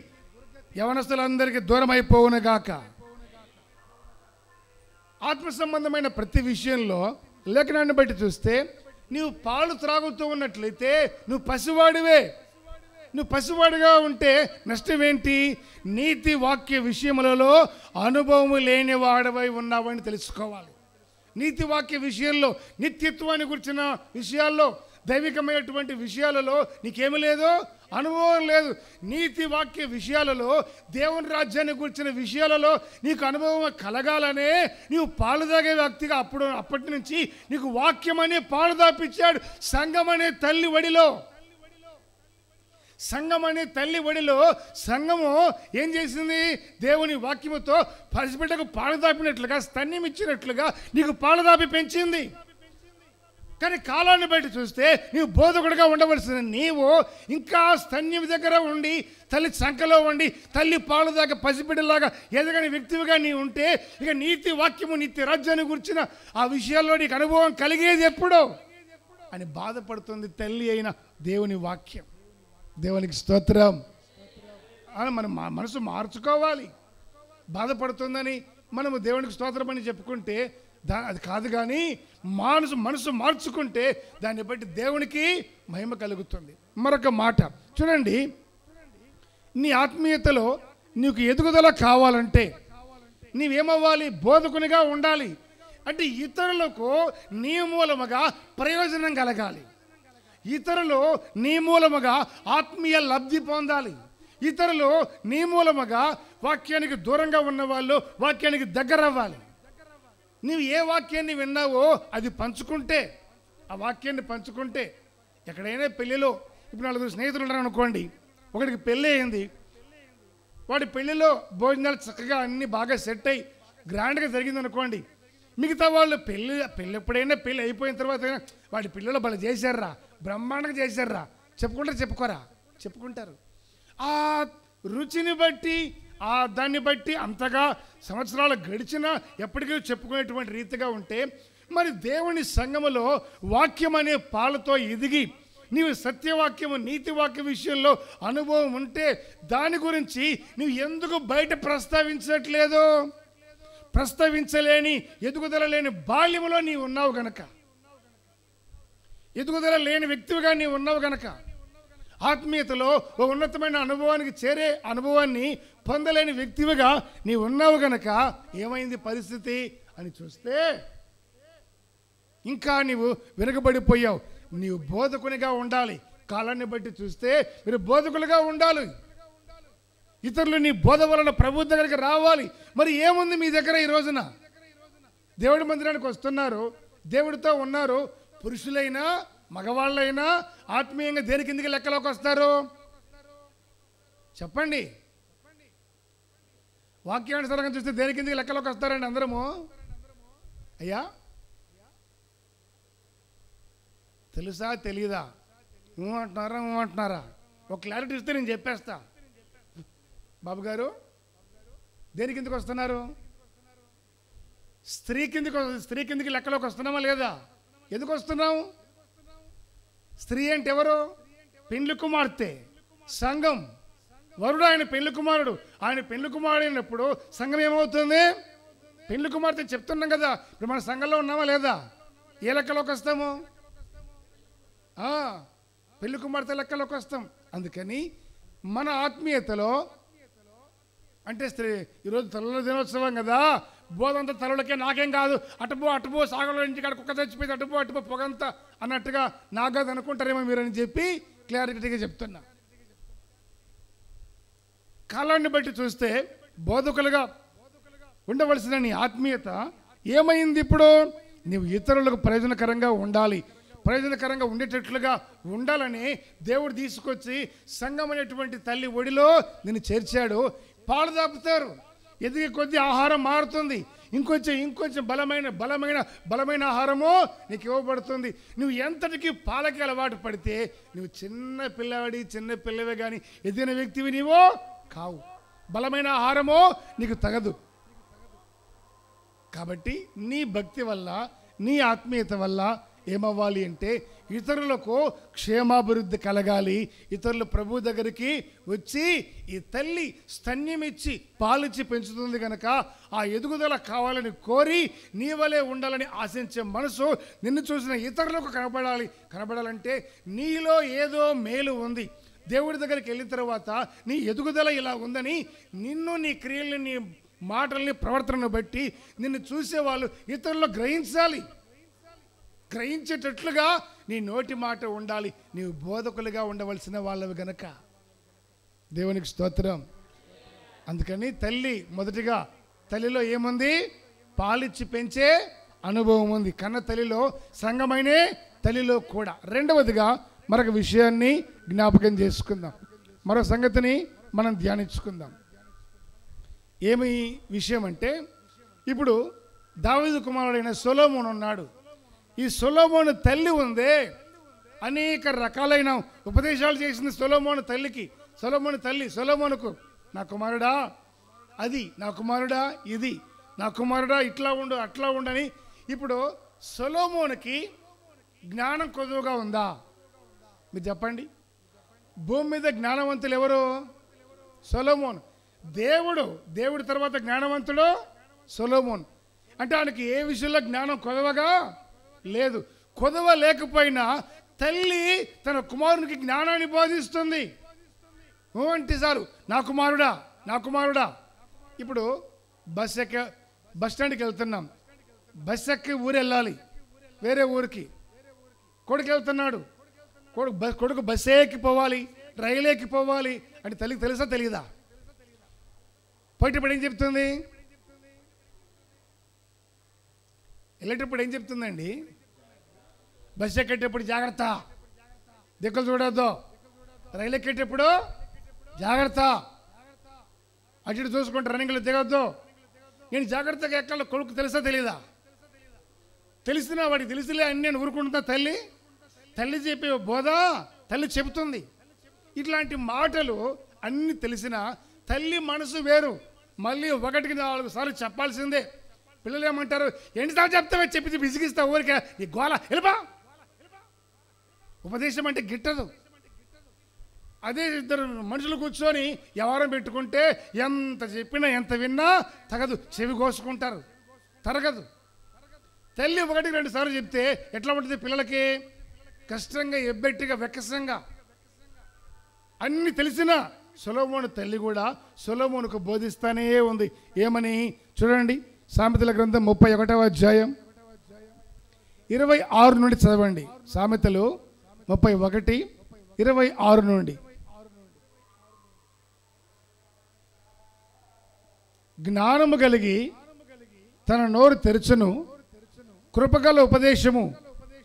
యవనస్తులందరికీ దూరం అయిపోవునుగాక. ఆత్మ సంబంధమైన ప్రతి విషయంలో లేఖనాన్ని బట్టి చూస్తే, నీవు పాలు త్రాగుతూ ఉన్నట్లయితే నువ్వు పసివాడివే. నువ్వు పసివాడిగా ఉంటే నష్టం ఏంటి? నీతి వాక్య విషయములలో అనుభవము లేని వాడవై ఉన్నావని తెలుసుకోవాలి. నీతి వాక్య విషయంలో, నిత్యత్వాన్ని గురించిన విషయాల్లో, దైవికమైనటువంటి విషయాలలో నీకేమీ లేదు, అనుభవం లేదు. నీతి వాక్య విషయాలలో, దేవుని రాజ్యాన్ని గురించిన విషయాలలో నీకు అనుభవం కలగాలనే నీవు పాలు తాగే వ్యక్తిగా అప్పటి నుంచి నీకు వాక్యం అనే పాలు దాపిచ్చాడు. సంఘం అనే తల్లి ఒడిలో, సంఘము ఏం చేసింది? దేవుని వాక్యముతో పసిబిడ్డకు పాలు దాపినట్లుగా, స్తన్యం ఇచ్చినట్లుగా నీకు పాలు దాపి పెంచింది. కానీ కాలాన్ని బట్టి చూస్తే నీవు బోధకుడిగా ఉండవలసిన నీవు ఇంకా స్తన్యం దగ్గర ఉండి, తల్లి సంకలో ఉండి, తల్లి పాలు దాకా పసిబిడ్డలాగా ఎదగని వ్యక్తివిగా నీవు ఉంటే ఇక నీతి వాక్యము, నీతి రాజ్యాన్ని గురించిన ఆ విషయాల్లో నీకు అనుభవం కలిగేది ఎప్పుడో అని బాధపడుతుంది తల్లి అయిన దేవుని వాక్యం. దేవునికి స్తోత్రం. మన మనసు మార్చుకోవాలి. బాధపడుతుందని మనము దేవునికి స్తోత్రం అని చెప్పుకుంటే అది కాదు, కానీ మనసు మార్చుకుంటే దాన్ని బట్టి దేవునికి మహిమ కలుగుతుంది. మరొక మాట చూడండి, నీ ఆత్మీయతలో నీకు ఎదుగుదల కావాలంటే నీవేమవ్వాలి? బోధకునిగా ఉండాలి. అంటే ఇతరులకు నీ మూలముగా ప్రయోజనం కలగాలి, ఇతరులు నీ మూలముగా ఆత్మీయ లబ్ధి పొందాలి, ఇతరులు నీ మూలముగా వాక్యానికి దూరంగా ఉన్న వాళ్ళు వాక్యానికి దగ్గర అవ్వాలి. నీవు ఏ వాక్యాన్ని విన్నావో అది పంచుకుంటే, ఆ వాక్యాన్ని పంచుకుంటే, ఎక్కడైనా పెళ్ళిలో ఇప్పుడు 4 స్నేహితులు ఉన్నారు అనుకోండి, ఒకడికి పెళ్ళి అయింది, వాడి పెళ్ళిలో భోజనాలు చక్కగా అన్నీ బాగా సెట్ అయ్యి గ్రాండ్గా జరిగింది అనుకోండి, మిగతా వాళ్ళు పెళ్ళి ఎప్పుడైనా పెళ్ళి అయిపోయిన తర్వాత వాడి పిల్లలు భలే చేశారా, బ్రహ్మాండంగా చేశారా చెప్పుకుంటారు. ఆ రుచిని బట్టి, ఆ దాన్ని బట్టి అంతగా సంవత్సరాలు గడిచినా ఎప్పటికీ చెప్పుకునేటువంటి రీతిగా ఉంటే, మరి దేవుని సంఘములో వాక్యం అనే పాలతో ఎదిగి నీవు సత్యవాక్యము, నీతి వాక్య విషయంలో అనుభవం ఉంటే దాని గురించి నువ్వు ఎందుకు బయట ప్రస్తావించట్లేదు? ప్రస్తావించలేని, ఎదుగుదల లేని బాల్యములో నీవు ఉన్నావు గనక, ఎదుగుదల లేని వ్యక్తిగా నీవు ఉన్నావు గనక, ఆత్మీయతలో ఒక ఉన్నతమైన అనుభవానికి చేరే అనుభవాన్ని పొందలేని వ్యక్తివిగా నీవు ఉన్నావు గనక ఏమైంది పరిస్థితి అని చూస్తే ఇంకా నీవు వెనుకబడిపోయావు. నీవు బోధకునిగా ఉండాలి. కాలాన్ని బట్టి చూస్తే మీరు బోధకులుగా ఉండాలి. ఇతరులు నీ బోధ వలన ప్రభు దగ్గరికి రావాలి. మరి ఏముంది మీ దగ్గర ఈ రోజున? దేవుడి మందిరానికి వస్తున్నారు, దేవుడితో ఉన్నారు. పురుషులైనా మగవాళ్ళైనా ఆత్మీయంగా దేని కిందికి లెక్కలోకి వస్తారు చెప్పండి? వాక్యానుసారంగా చూస్తే దేని కిందికి లెక్కలోకి వస్తారండి అందరము? అయ్యా తెలుసా తెలీదా? అంటున్నారా? ఒక క్లారిటీ ఇస్తే నేను చెప్పేస్తా. బాబు గారు దేని కిందకి వస్తున్నారు? స్త్రీ కిందికి లెక్కలోకి వస్తున్నామా లేదా? ఎందుకు వస్తున్నాం? స్త్రీ అంటే ఎవరు? పెండ్లి కుమార్తె, సంఘం. వరుడు ఆయన పెండ్లి కుమారుడు. ఆయన పెండ్లి కుమారుడు అయినప్పుడు సంఘం ఏమవుతుంది? పెండ్లి కుమార్తె చెప్తున్నాం కదా. ఇప్పుడు మన సంఘంలో ఉన్నామా లేదా? ఏ లెక్కలోకి వస్తాము? పెళ్లి కుమార్తె లెక్కలోకి వస్తాం. అందుకని మన ఆత్మీయతలో అంటే స్త్రీ ఈరోజు తల్లుల దినోత్సవం కదా, బోధంతా తల్లులకే, నాకేం కాదు, అటుపో సాగలో ఇంటికాడ కుక్క చచ్చిపోయింది, అటుపో పొగంతా అన్నట్టుగా నాకు కాదు అనుకుంటారేమో మీరని చెప్పి క్లారిటీగా చెప్తున్నా. కాలాన్ని బట్టి చూస్తే బోధకులుగా ఉండవలసిన నీ ఆత్మీయత ఏమైంది? ఇప్పుడు నీవు ఇతరులకు ప్రయోజనకరంగా ఉండాలి, ప్రయోజనకరంగా ఉండేటట్లుగా ఉండాలని దేవుడు తీసుకొచ్చి సంఘం అనేటువంటి తల్లి ఒడిలో నిన్ను చేర్చాడు. పాలు దాపుతారు, ఎదిగే కొద్ది ఆహారం మారుతుంది, ఇంకొంచెం బలమైన ఆహారము నీకు ఇవ్వబడుతుంది. నువ్వు ఎంతటికి పాలకి అలవాటు పడితే నువ్వు చిన్న పిల్లవే కానీ ఎదిగిన వ్యక్తివి నీవో కావు. బలమైన ఆహారమో నీకు తగదు. కాబట్టి నీ భక్తి వల్ల, నీ ఆత్మీయత వల్ల ఏమవ్వాలి అంటే ఇతరులకు క్షేమాభివృద్ధి కలగాలి. ఇతరులు ప్రభు దగ్గరికి వచ్చి ఈ తల్లి స్తన్యమిచ్చి పాలిచ్చి పెంచుతుంది కనుక ఆ ఎదుగుదల కావాలని కోరి నీ వలే ఉండాలని ఆశించే మనసు నిన్ను చూసిన ఇతరులకు కనబడాలంటే నీలో ఏదో మేలు ఉంది. దేవుడి దగ్గరికి వెళ్ళిన తర్వాత నీ ఎదుగుదల ఇలా ఉందని నిన్ను, నీ క్రియల్ని, నీ మాటల్ని, ప్రవర్తనను బట్టి నిన్ను చూసేవాళ్ళు ఇతరులు గ్రహించేటట్లుగా నీ నోటి మాట ఉండాలి. నీవు బోధకులుగా ఉండవలసిన వాళ్ళవి గనక దేవునికి స్తోత్రం. అందుకని మొదటిగా తల్లిలో ఏముంది? పాలిచ్చి పెంచే అనుభవం ఉంది. కన్న తల్లిలో, సంఘమైన తల్లిలో కూడా. రెండవదిగా మరొక విషయాన్ని జ్ఞాపకం చేసుకుందాం, మరో సంగతిని మనం ధ్యానించుకుందాం. ఏమి విషయం అంటే, ఇప్పుడు దావీదు కుమారుడైన సొలొమోను ఉన్నాడు. ఈ సొలొమోను తల్లి ఉందే, అనేక రకాలైన ఉపదేశాలు చేసింది సొలొమోను తల్లికి. సొలొమోనుకు నా కుమారుడా అది, నా కుమారుడా ఇది, నా కుమారుడా ఇట్లా ఉండు అట్లా ఉండని. ఇప్పుడు సొలొమోనుకి జ్ఞానం కొద్దుగా ఉందా? మీరు చెప్పండి. భూమి మీద జ్ఞానవంతులు ఎవరు? సొలొమోను. దేవుడి తర్వాత జ్ఞానవంతుడు సొలొమోను. అంటే ఆయనకి ఏ విషయంలో జ్ఞానం కొదవగా లేదు. కొదవ లేకపోయినా తల్లి తన కుమారునికి జ్ఞానాన్ని బోధిస్తుంది. అంటే సారు నా కుమారుడా. ఇప్పుడు బస్ స్టాండ్కి వెళ్తున్నాం, బస్ ఎక్కి ఊరు వెళ్ళాలి, వేరే ఊరికి. కొడుకు వెళ్తున్నాడు, కొడుకు బస్సే ఎక్కిపోవాలి, రైలు ఎక్కిపోవాలి అంటే తల్లికి తెలుసా తెలియదా? పోయేటప్పుడు ఏం చెప్తుంది? వెళ్ళేటప్పుడు ఏం చెప్తుందండి? బస్సు ఎక్కేటప్పుడు జాగ్రత్త, దిక్కులు చూడొద్దు. రైలు ఎక్కేటప్పుడు జాగ్రత్త, అటు ఇటు చూసుకుంటే రన్నింగ్లో దిగొద్దు. నేను జాగ్రత్తగా ఎక్కాలో కొడుకు తెలుసా తెలీదా? తెలిసినా వాడికి తెలిసిలే అని నేను ఊరుకుంటున్నా. తల్లి చెప్పే బోధ తల్లి చెబుతుంది. ఇట్లాంటి మాటలు అన్ని తెలిసిన తల్లి మనసు వేరు. మళ్ళీ 1-4 సార్లు చెప్పాల్సిందే. పిల్లలు ఏమంటారు? ఎన్నిసార్లు చెప్తావే, చెప్పి విసిగిస్తా ఊరికే, ఈ గోల వెళ్ళిపా. ఉపదేశం అంటే గిట్టదు. అదే ఇద్దరు మనుషులు కూర్చొని వ్యవహారం పెట్టుకుంటే ఎంత చెప్పినా ఎంత విన్నా తగదు, చెవి కోసుకుంటారు, తరగదు. తల్లి 1-2 సార్లు చెప్తే ఎట్లా ఉంటుంది పిల్లలకి? కష్టంగా, ఎబ్బెట్టిగా, వెక్కసంగా. అన్ని తెలిసినా సొలొమోను తల్లి కూడా సొలొమోనుకు బోధిస్తానే ఉంది. ఏమని చూడండి, సామెతల గ్రంథం 31వ అధ్యాయం 26 నుండి చదవండి. సామెతలు 31:26 నుండి. జ్ఞానము కలిగి తన నోరు తెరచును, కృపగల ఉపదేశము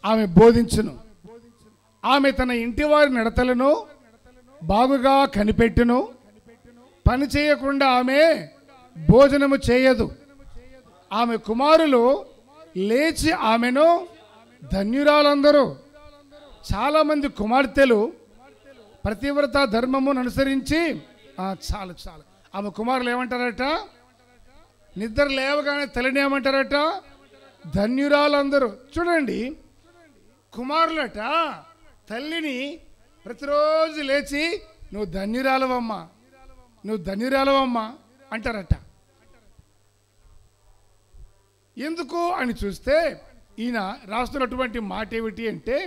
ఆమె బోధించును. ఆమె తన ఇంటి వారి నడతలను బాగుగా కనిపెట్టును. పని చేయకుండా ఆమె భోజనము చేయదు. ఆమె కుమారులు లేచి ఆమెను ధన్యురాలందరూ. చాలామంది కుమార్తెలు ప్రతివ్రత ధర్మమును అనుసరించి చాలు చాలు ఆమె కుమారులు ఏమంటారట? నిద్ర లేవగానే తల్లిని ఏమంటారట? ధన్యురాలందరూ. చూడండి, కుమారులట తల్లిని ప్రతిరోజు లేచి నువ్వు ధన్యురాలవమ్మా, నువ్వు ధన్యురాలవమ్మా అంటారట. ఎందుకు అని చూస్తే ఈయన రాస్తున్నటువంటి మాట ఏమిటి అంటే,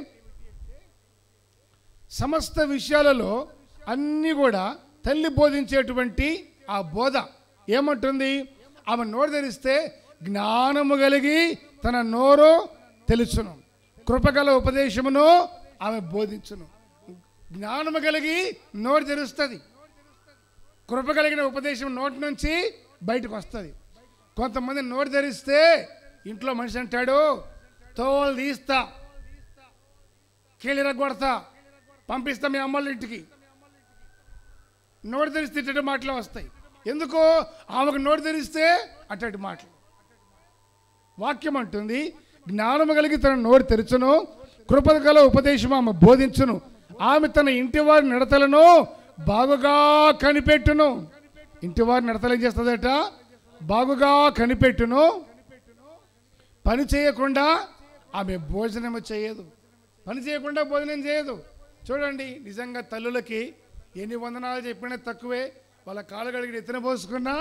సమస్త విషయాలలో అన్నీ కూడా తల్లి బోధించేటువంటి ఆ బోధ ఏమంటుంది? ఆమె నోరు తెరిస్తే జ్ఞానము కలిగి తన నోరు తెలుసును, కృపగల ఉపదేశమును ఆమె బోధించును. జ్ఞానము కలిగి నోరు తెరుస్తుంది, కృప కలిగిన ఉపదేశం నోటి నుంచి బయటకు వస్తుంది. కొంతమంది నోరు తెరిస్తే ఇంట్లో మనిషి అంటాడు, తోలు తీస్తా, కీళ్ళిరగొడతా, పంపిస్తా మీ అమ్మల ఇంటికి. నోరు తెరిస్తే ఇట్టటి మాటలు వస్తాయి. ఎందుకు? ఆమెకు నోరు తెరిస్తే అట్టటి మాటలు. వాక్యం అంటుంది, జ్ఞానము కలిగి తన నోరు తెరచును, కృపగల ఉపదేశం ఆమె బోధించును. ఆమె తన ఇంటి వారి నడతలను బాగుగా కనిపెట్టును. ఇంటి వారి నడతలు ఏం చేస్తుందట? బాగుగా కనిపెట్టును. పని చేయకుండా ఆమె భోజనము చేయదు. పని చేయకుండా భోజనం చేయదు. చూడండి, నిజంగా తల్లులకి ఎన్ని వందనాలు చెప్పినా తక్కువే, వాళ్ళ కాళ్ళు కడిగి ఎత్తున పోసుకున్నా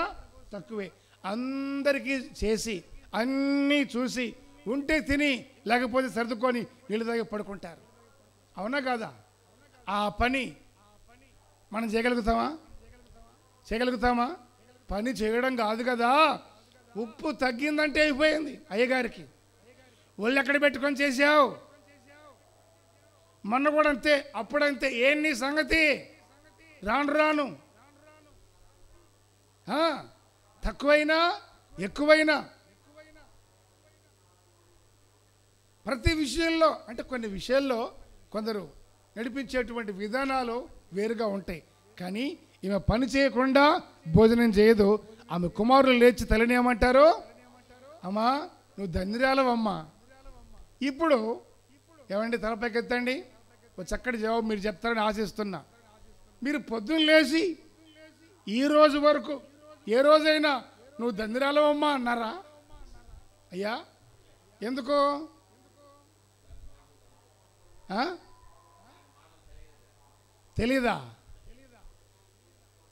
తక్కువే. అందరికీ చేసి అన్నీ చూసి ఉంటే తిని, లేకపోతే సర్దుకొని నీళ్ళు తాగి పడుకుంటారు. అవునా కాదా? ఆ పని మనం చేయగలుగుతామా? చేయగలుగుతామా? పని చేయడం కాదు కదా, ఉప్పు తగ్గిందంటే అయిపోయింది. అయ్యగారికి ఒళ్ళు ఎక్కడ పెట్టుకొని చేసావు? మొన్న కూడా అంతే, అప్పుడంతే. ఏం నీ సంగతి? రాను రాను తక్కువైనా ఎక్కువైనా ప్రతి విషయంలో, అంటే కొన్ని విషయాల్లో కొందరు నడిపించేటువంటి విధానాలు వేరుగా ఉంటాయి. కానీ ఈమె పని చేయకుండా భోజనం చేయదు. ఆమె కుమారులు లేచి తల్లిని ఏమంటారు? అమ్మా, నువ్వు ధన్యురాలవమ్మా. ఇప్పుడు ఏమండి, తలపైకెత్తండి, ఒక చక్కటి జవాబు మీరు చెప్తారని ఆశిస్తున్నా. మీరు పొద్దున్న లేచి ఈ రోజు వరకు ఏ రోజైనా నువ్వు ధన్యురాలవమ్మా అన్నారా? అయ్యా, ఎందుకు? తెలీదా?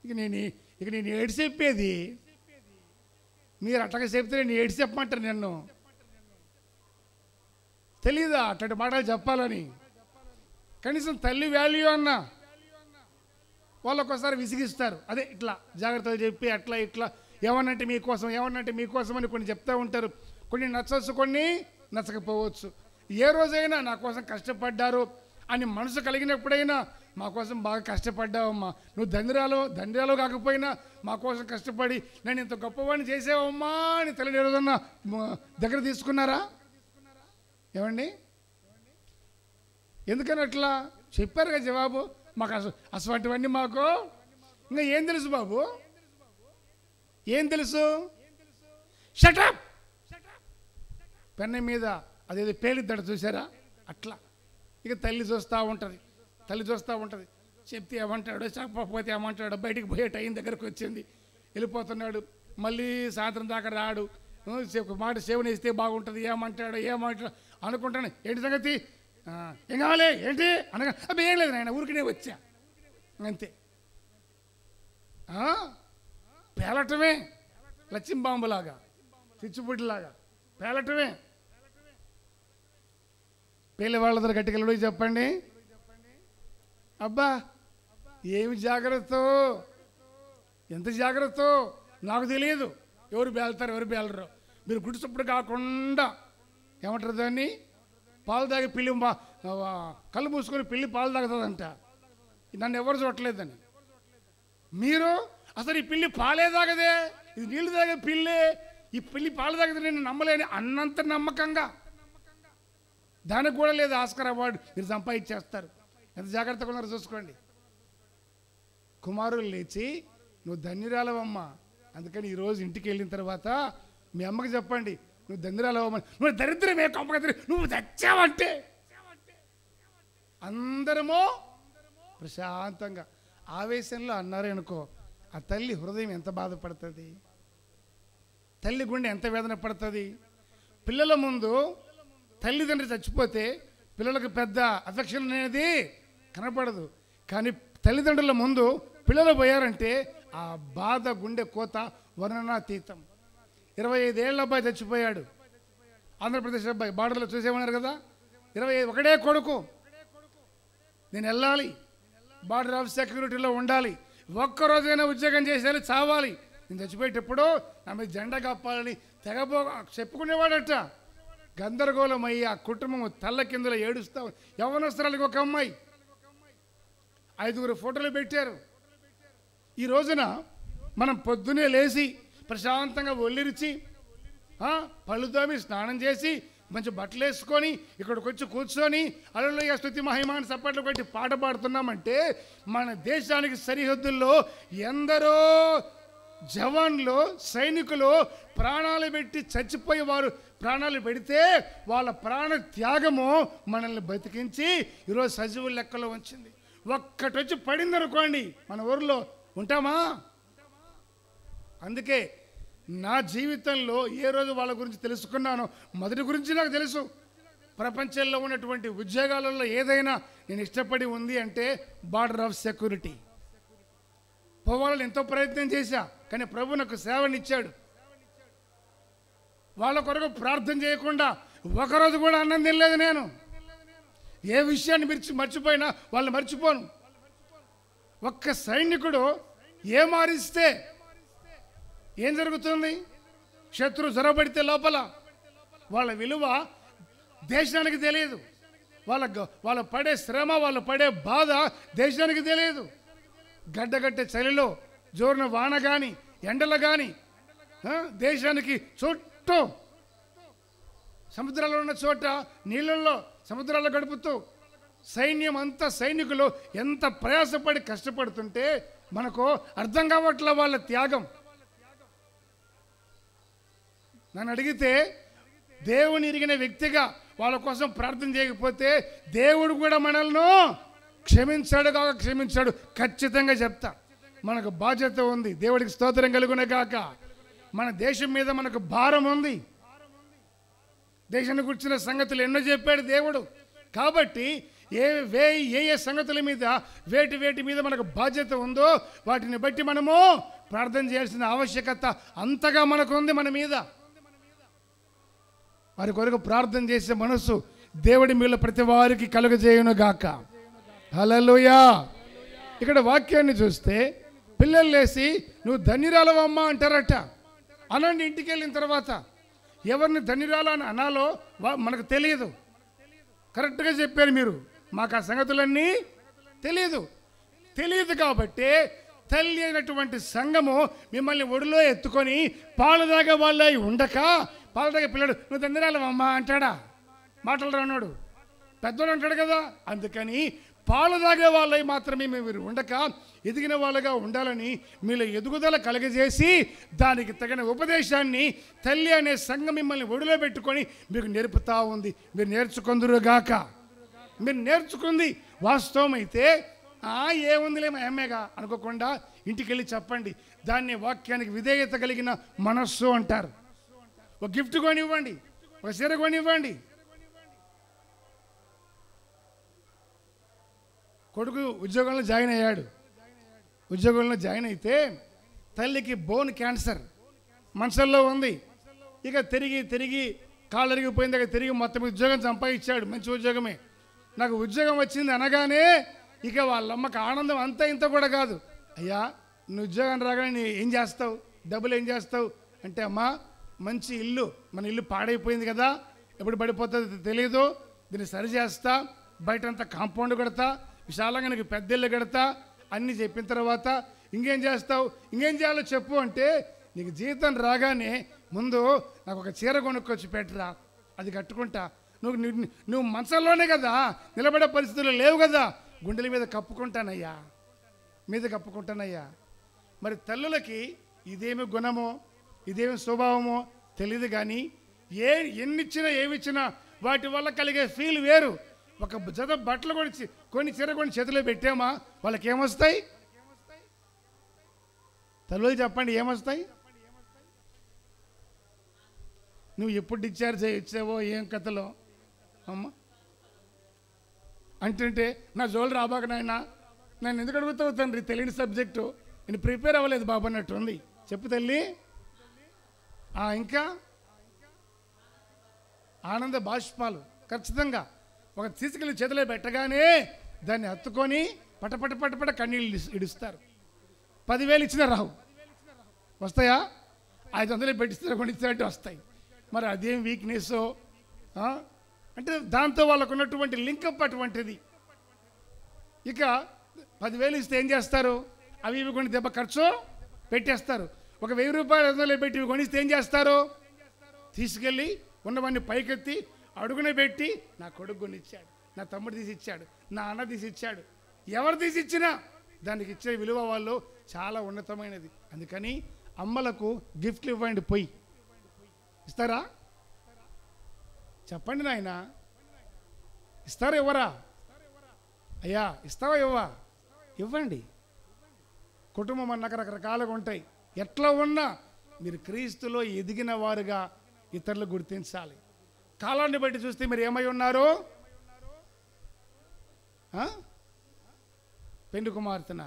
ఇక నేను ఏడు చెప్పేది, మీరు అట్టగా చెప్తే నేను ఏడు చెప్పమంటారు. నన్ను తెలీదా అట్లాంటి మాటలు చెప్పాలని? కనీసం తల్లి వాల్యూ అన్నా వాళ్ళు ఒక్కోసారి విసిగిస్తారు. అదే ఇట్లా జాగ్రత్తగా చెప్పి అట్లా ఇట్లా ఏమన్నంటే మీకోసం, ఏమన్నంటే మీకోసం అని కొన్ని చెప్తూ ఉంటారు. కొన్ని నచ్చవచ్చు, కొన్ని నచ్చకపోవచ్చు. ఏ రోజైనా నా కోసం కష్టపడ్డారు అని మనసు కలిగినప్పుడైనా మా కోసం బాగా కష్టపడ్డావమ్మా, నువ్వు ధన్యురాలు కాకపోయినా మా కోసం కష్టపడి నేను ఇంత గొప్పవాడిని చేసావమ్మా అని తల్లిని ఏదన్నా దగ్గర తీసుకున్నారా? ఏమండి, ఎందుకని అట్లా చెప్పారు కదా జవాబు. మాకు అటువంటివన్నీ మాకు ఇంకా ఏం తెలుసు బాబు? ఏం తెలుసు? షటప్. పెన్న మీద అదేదో పేలిద్దడు చూసారా? అట్లా ఇక తల్లి చూస్తూ ఉంటుంది. చెప్తే ఏమంటాడో, చెప్పకపోతే ఏమంటాడో, బయటికి పోయే టైం దగ్గరకు వచ్చింది, వెళ్ళిపోతున్నాడు. మళ్ళీ సాయంత్రం దాకా రాడు. మాట సేవనిస్తే బాగుంటుంది, ఏమంటాడో అనుకుంటాను. ఏంటి సంగతి? ఏం కావాలి ఏంటి అనగా, అబ్బా ఏం లేదు నాయన, ఊరికినే వచ్చా అంతే. పేలటమే, లచ్చింబాంబులాగా, చిచ్చుబుడ్డిలాగా పేలటమే. పేలే వాళ్ళ దగ్గర గట్టికెళ్ళడు చెప్పండి. అబ్బా ఏమి జాగ్రత్త, ఎంత జాగ్రత్త నాకు తెలియదు. ఎవరు పేలుతారు ఎవరు పేలరు. మీరు గుడిసప్పుడు కాకుండా ఏమంటారు దాన్ని? పాలు తాగి పిల్లి కళ్ళు మూసుకొని పిల్లి పాలు తాగుతుందంట. నన్ను ఎవరు చూడలేదని. మీరు అసలు ఈ పిల్లి పాలే తాగదే, ఇది నీళ్లు తాగే పిల్లే, ఈ పిల్లి పాలు తాగితే నేను నమ్మలేని అన్నంత నమ్మకంగా. దానికి కూడా లేదు ఆస్కార్ అవార్డు, మీరు సంపాదించేస్తారు. ఎంత జాగ్రత్తగా ఉన్నారో చూసుకోండి. కుమారులు లేచి నువ్వు ధన్యురాలవమ్మా, అందుకని ఈరోజు ఇంటికి వెళ్ళిన తర్వాత మీ అమ్మకి చెప్పండి నువ్వు ధన్యురాలవమ్మా, నువ్వు దరిద్రమే కంపగద్రి, నువ్వు తెచ్చావంటే అందరమో ప్రశాంతంగా. ఆవేశంలో అన్నారనుకో, ఆ తల్లి హృదయం ఎంత బాధపడుతుంది, తల్లి గుండె ఎంత వేదన పడుతుంది. పిల్లల ముందు తల్లిదండ్రి చచ్చిపోతే పిల్లలకు పెద్ద అఫెక్షన్ అనేది కనపడదు, కానీ తల్లిదండ్రుల ముందు పిల్లలు పోయారంటే ఆ బాధ గుండె కోత వర్ణనాతీతం. 25 ఏళ్ళ అబ్బాయి చచ్చిపోయాడు, ఆంధ్రప్రదేశ్ అబ్బాయి, బార్డర్లో చూసేమన్నారు కదా. 25 ఒకడే కొడుకు, నేను వెళ్ళాలి, బార్డర్ ఆఫ్ సెక్యూరిటీలో ఉండాలి, ఒక్కరోజైనా ఉద్యోగం చేసేయాలి, చావాలి, నేను చచ్చిపోయేటప్పుడు నా మీద జెండా కప్పాలని తెగబో చెప్పుకునేవాడట. గందరగోళం అయ్యి ఆ కుటుంబం తల్ల కిందలో ఏడుస్తాం. యవ్వనస్తురాలకి ఒక అమ్మాయి, 5 ఫోటోలు పెట్టారు. ఈ రోజున మనం పొద్దునే లేచి ప్రశాంతంగా ఒళ్ళిరిచి పళ్ళు తోమి స్నానం చేసి మంచి బట్టలు వేసుకొని ఇక్కడికి వచ్చి కూర్చొని హల్లెలూయా స్తుతి మహిమాని చప్పట్లు కొట్టి పాట పాడుతున్నామంటే మన దేశానికి సరిహద్దుల్లో ఎందరో జవాన్లు సైనికులు ప్రాణాలు పెట్టి చచ్చిపోయి వారు ప్రాణాలు పెడితే వాళ్ళ ప్రాణ త్యాగము మనల్ని బతికించి ఈరోజు సజీవుల లెక్కలో ఉంచింది. ఒక్కటి వచ్చి పడింది అనుకోండి మన ఊరిలో ఉంటామా? అందుకే నా జీవితంలో ఏ రోజు వాళ్ళ గురించి తెలుసుకున్నానో, మొదటి గురించి నాకు తెలుసు. ప్రపంచంలో ఉన్నటువంటి ఉద్యోగాలలో ఏదైనా నేను ఇష్టపడి ఉంది అంటే బార్డర్ ఆఫ్ సెక్యూరిటీ. పోవాలని ఎంతో ప్రయత్నం చేశా, కానీ ప్రభు నాకు సేవనిచ్చాడు. వాళ్ళ కొరకు ప్రార్థన చేయకుండా ఒకరోజు కూడా అన్నం తినలేదు నేను. ఏ విషయాన్ని మర్చిపోయినా వాళ్ళని మర్చిపోను. ఒక్క సైనికుడు ఏ మారిస్తే ఏం జరుగుతుంది? శత్రు జొరబడితే లోపల వాళ్ళ విలువ దేశానికి తెలియదు, వాళ్ళ పడే శ్రమ, వాళ్ళు పడే బాధ దేశానికి తెలియదు. గడ్డగట్టే చలిలో జోరున వాన కానీ ఎండలు కానీ దేశానికి చుట్టూ సముద్రాల్లో ఉన్న చోట నీళ్ళల్లో సముద్రాల్లో గడుపుతూ సైన్యం అంతా సైనికులు ఎంత ప్రయాసపడి కష్టపడుతుంటే మనకు అర్థం కావట్లే వాళ్ళ త్యాగం. నన్ను అడిగితే దేవుని ఎరిగిన వ్యక్తిగా వాళ్ళ కోసం ప్రార్థన చేయకపోతే దేవుడు కూడా మనల్ని క్షమించాడు కాక క్షమించాడు ఖచ్చితంగా చెప్తా. మనకు బాధ్యత ఉంది, దేవుడికి స్తోత్రం కలుగునే కాక. మన దేశం మీద మనకు భారం ఉంది. దేశాన్ని గురించిన సంగతులు ఎన్నో చెప్పాడు దేవుడు. కాబట్టి ఏ సంగతుల మీద వేటి మీద మనకు బాధ్యత ఉందో వాటిని బట్టి మనము ప్రార్థన చేయాల్సిన ఆవశ్యకత అంతగా మనకు ఉంది మన మీద. వారి కొరకు ప్రార్థన చేసే మనసు దేవుడి మీద ప్రతి వారికి కలుగజేయును గాక. హల్లెలూయా. ఇక్కడ వాక్యాన్ని చూస్తే పిల్లలు లేసి నువ్వు ధన్యురాలవమ్మా అంటారట. అనండి ఇంటికి వెళ్ళిన తర్వాత. ఎవరిని ధన్యురాలని అనాలో మనకు తెలియదు. కరెక్ట్గా చెప్పారు మీరు, మాకు ఆ సంగతులన్నీ తెలియదు కాబట్టి తల్లి అయినటువంటి సంఘము మిమ్మల్ని ఒడిలో ఎత్తుకొని పాలు తాగే వాళ్ళ ఉండక, పాలు తాగే పిల్లడు నువ్వు ధన్యురాలవమ్మా అంటాడా? మాటలు రానోడు పెద్దోడు అంటాడు కదా. అందుకని పాలు తాగే వాళ్ళవి మాత్రమే మీరు ఉండక ఎదిగిన వాళ్ళగా ఉండాలని మీలో ఎదుగుదల కలగజేసి దానికి తగిన ఉపదేశాన్ని తల్లి అనే సంఘం మిమ్మల్ని ఒడిలో పెట్టుకొని మీకు నేర్పుతా ఉంది. మీరు నేర్చుకుందురుగాక. మీరు నేర్చుకుంది వాస్తవం అయితే ఏముందిలే మా అమ్మేగా అనుకోకుండా ఇంటికి వెళ్ళి చెప్పండి. దాన్ని వాక్యానికి విధేయత కలిగిన మనస్సు అంటారు. ఒక గిఫ్ట్ కొనివ్వండి, ఒక చీర కొనివ్వండి. కొడుకు ఉద్యోగంలో జాయిన్ అయ్యాడు. ఉద్యోగంలో జాయిన్ అయితే తల్లికి బోన్ క్యాన్సర్ మనసులో ఉంది. ఇక తిరిగి కాళ్ళు అరిగిపోయింది. ఇక తిరిగి మొత్తం ఉద్యోగం సంపాదించాడు, మంచి ఉద్యోగమే. నాకు ఉద్యోగం వచ్చింది అనగానే ఇక వాళ్ళమ్మకి ఆనందం అంతా ఇంత కూడా కాదు. అయ్యా నువ్వు ఉద్యోగం రాగానే ఏం చేస్తావు, డబ్బులు ఏం చేస్తావు అంటే, అమ్మా మంచి ఇల్లు, మన ఇల్లు పాడైపోయింది కదా, ఎప్పుడు పడిపోతుందో తెలియదు, దీన్ని సరి చేస్తా, బయటంతా కాంపౌండ్ కడతా, విశాలంగా నీకు పెద్ద ఇల్లు కడతా అన్నీ చెప్పిన తర్వాత ఇంకేం చేస్తావు, ఇంకేం చేయాలో చెప్పు అంటే నీకు జీతం రాగానే ముందు నాకు ఒక చీర కొనుక్కొచ్చి పెట్టరా, అది కట్టుకుంటా. నువ్వు మంచంలోనే కదా, నిలబడే పరిస్థితుల్లో లేవు కదా, గుండెల మీద కప్పుకుంటానయ్యా, మీద కప్పుకుంటానయ్యా. మరి తల్లులకి ఇదేమి గుణమో ఇదేమి స్వభావమో తెలియదు, కానీ ఎన్నిచ్చినా ఏమిచ్చినా వాటి వల్ల కలిగే ఫీల్ వేరు. ఒక జత బట్టలు కొన్ని చీర కొన్ని చేతిలో పెట్టామా, వాళ్ళకి ఏమొస్తాయి? తల్లులు చెప్పండి, ఏమొస్తాయి? నువ్వు ఎప్పుడు డిశ్చార్జ్ ఇచ్చావో ఏం కథలో అమ్మ అంటుంటే, నా జోలు రాబాక నాయన, నన్ను ఎందుకు అడుగుతావు తండ్రి, తెలియని సబ్జెక్టు, నేను ప్రిపేర్ అవ్వలేదు బాబు అన్నట్టు ఉంది. చెప్పు తల్లి. ఇంకా ఆనంద బాష్పాలు ఖచ్చితంగా ఒక తీసుకెళ్ళి చేతిలో పెట్టగానే దాన్ని హత్తుకొని పటపట కన్నీళ్ళు ఇడుస్తారు. 10,000 ఇచ్చినా రావు, వస్తాయా? 500 పెట్టిస్తే కొనిచ్చినట్టు వస్తాయి. మరి అదేం వీక్నెస్ అంటే దాంతో వాళ్ళకు ఉన్నటువంటి లింకప్ అటువంటిది. ఇక 10,000 ఇస్తే ఏం చేస్తారు? అవి ఇవి కొని దెబ్బ ఖర్చు పెట్టేస్తారు. ఒక 1,000 రూపాయలు 500 పెట్టి ఇవి కొనిస్తే ఏం చేస్తారు? తీసుకెళ్ళి ఉన్నవన్నీ పైకెత్తి అడుగునే పెట్టి, నా కొడుకు కొనిచ్చాడు, నా తమ్ముడు తీసి ఇచ్చాడు, నా అన్న తీసి ఇచ్చాడు, ఎవరు తీసి ఇచ్చినా దానికి ఇచ్చే విలువ వాళ్ళు చాలా ఉన్నతమైనది. అందుకని అమ్మలకు గిఫ్ట్లు ఇవ్వండి. పోయి ఇస్తారా? చెప్పండి నాయన, ఇస్తారా ఇవ్వరా? అయ్యా ఇస్తావా ఇవ్వా? ఇవ్వండి. కుటుంబం అన్నాక రకరకాలుగా ఉంటాయి. ఎట్లా ఉన్నా మీరు క్రీస్తులో ఎదిగిన వారుగా ఇతరులు గుర్తించాలి. కాలాన్ని బట్టి చూస్తే మీరు ఏమై ఉన్నారు? పెండు కుమార్తెన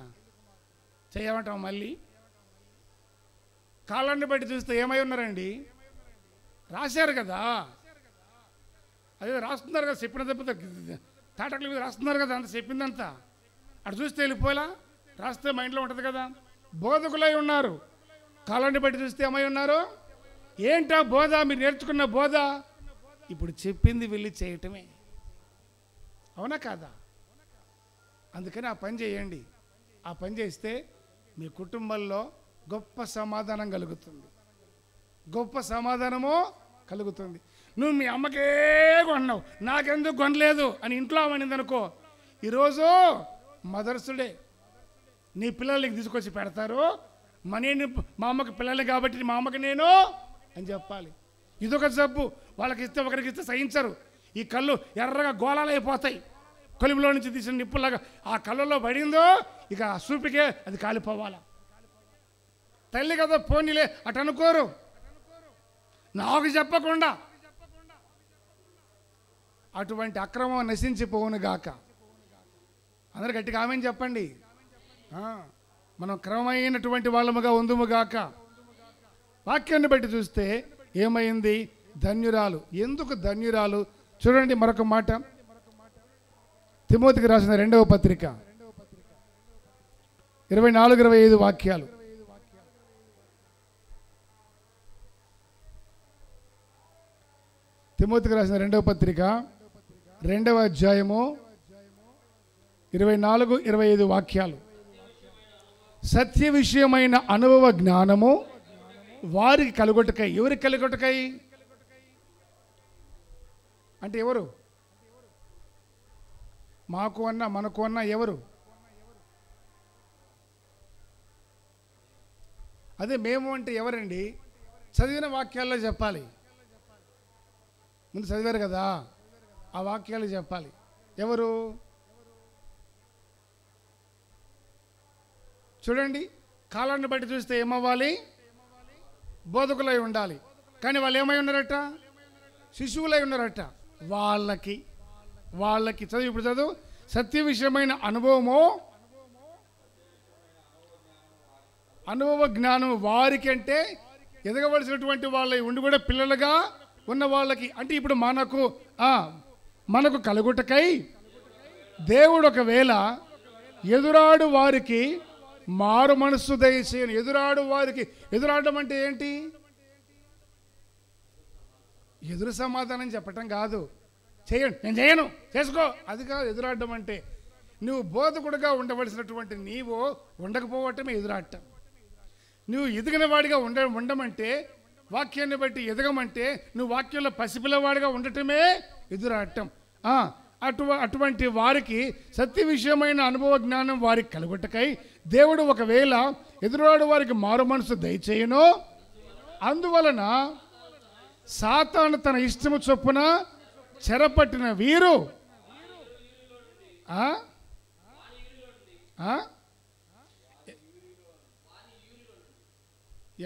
చేయమంటాం. మళ్ళీ కాలాన్ని బట్టి చూస్తే ఏమై ఉన్నారండి? రాశారు కదా, అదే రాస్తున్నారు కదా, చెప్పిన తప్పితే తాటకుల మీద రాస్తున్నారు కదా, అంత చెప్పిందంతా అటు చూస్తే వెళ్ళిపోయేలా రాస్తే మైండ్లో ఉంటుంది కదా. బోధకులై ఉన్నారు, కాలాన్ని బట్టి చూస్తే ఏమై ఉన్నారు? ఏంటా బోధ? మీరు నేర్చుకున్న బోధ ఇప్పుడు చెప్పింది వెళ్ళి చేయటమే, అవునా కాదా? అందుకని ఆ పని చేయండి. ఆ పని చేస్తే మీ కుటుంబంలో గొప్ప సమాధానం కలుగుతుంది, గొప్ప సమాధానము కలుగుతుంది. నువ్వు మీ అమ్మకే కొన్నావు, నాకెందుకు కొనలేదు అని ఇంట్లో అనింది అనుకో, ఈరోజు మదర్స్ డే, నీ పిల్లలకి తీసుకొచ్చి పెడతారు. మా అమ్మకి పిల్లలు కాబట్టి మా అమ్మకి నేను అని చెప్పాలి. ఇదొక జబ్బు. వాళ్ళకి ఇస్తే ఒకరికి ఇస్తే సహించరు. ఈ కళ్ళు ఎర్రగా గోళాలు అయిపోతాయి, కొలుములో నుంచి తీసిన నిప్పులాగా. ఆ కళ్ళలో పడిందో ఇక ఆ సూపికే అది కాలిపోవాలా. తల్లి కదా పోనీలే అటు అనుకోరు. నాకు చెప్పకుండా అటువంటి అక్రమం నశించిపోవును గాక. అందరు గట్టిగా ఆమెని చెప్పండి. మనం క్రమమైనటువంటి వాళ్ళముగా ఉందుము గాక. వాక్యాన్ని బట్టి చూస్తే ఏమైంది? ధన్యురాలు. ఎందుకు ధన్యురాలు? చూడండి మరొక మాట, తిమోతికి రాసిన 2వ పత్రిక 24-25 వాక్యాలు. తిమోతికి రాసిన 2వ పత్రిక 2వ అధ్యాయము 24-25 వాక్యాలు. సత్య విషయమైన అనుభవ జ్ఞానము వారికి కలుగొట్టకై. ఎవరికి కలుగొట్టకై అంటే ఎవరు? మాకు అన్నా మనకు అన్నా ఎవరు? అదే మేము అంటే ఎవరండి? చదివిన వాక్యాల్లో చెప్పాలి. ముందు చదివారు కదా, ఆ వాక్యాలు చెప్పాలి. ఎవరు? చూడండి, కాలాన్ని బట్టి చూస్తే ఏమవ్వాలి? బోధకులై ఉండాలి. కానీ వాళ్ళు ఏమై ఉన్నారట? శిశువులై ఉన్నారట. వాళ్ళకి చదువు, ఇప్పుడు చదువు. సత్య విషయమైన అనుభవము, అనుభవ జ్ఞానం వారికి అంటే ఎదగవలసినటువంటి వాళ్ళ ఉండి కూడా పిల్లలుగా ఉన్న వాళ్ళకి. అంటే ఇప్పుడు మనకు కలుగుటకై దేవుడు ఒకవేళ ఎదురాడు వారికి మారు మనస్సు దయచేయను. ఎదురాడు వారికి, ఎదురాడడం అంటే ఏంటి? ఎదురు సమాధానం చెప్పటం కాదు. చేయండి, నేను చేయను, చేసుకో, అది కాదు ఎదురాడడం అంటే. నువ్వు బోధకుడుగా ఉండవలసినటువంటి నీవు ఉండకపోవటమే ఎదురాడటం. నువ్వు ఎదిగిన వాడిగా ఉండమంటే, వాక్యాన్ని బట్టి ఎదగమంటే నువ్వు వాక్యంలో పసిపిల్లవాడిగా ఉండటమే ఎదురాటం. అటువంటి వారికి సత్య విషయమైన అనుభవ జ్ఞానం వారికి కలుగుటకై దేవుడు ఒకవేళ ఎదురాడు వారికి మారు మనసు దయచేయను. అందువలన సాతాను తన ఇష్టము చొప్పున చెరపట్టిన వీరు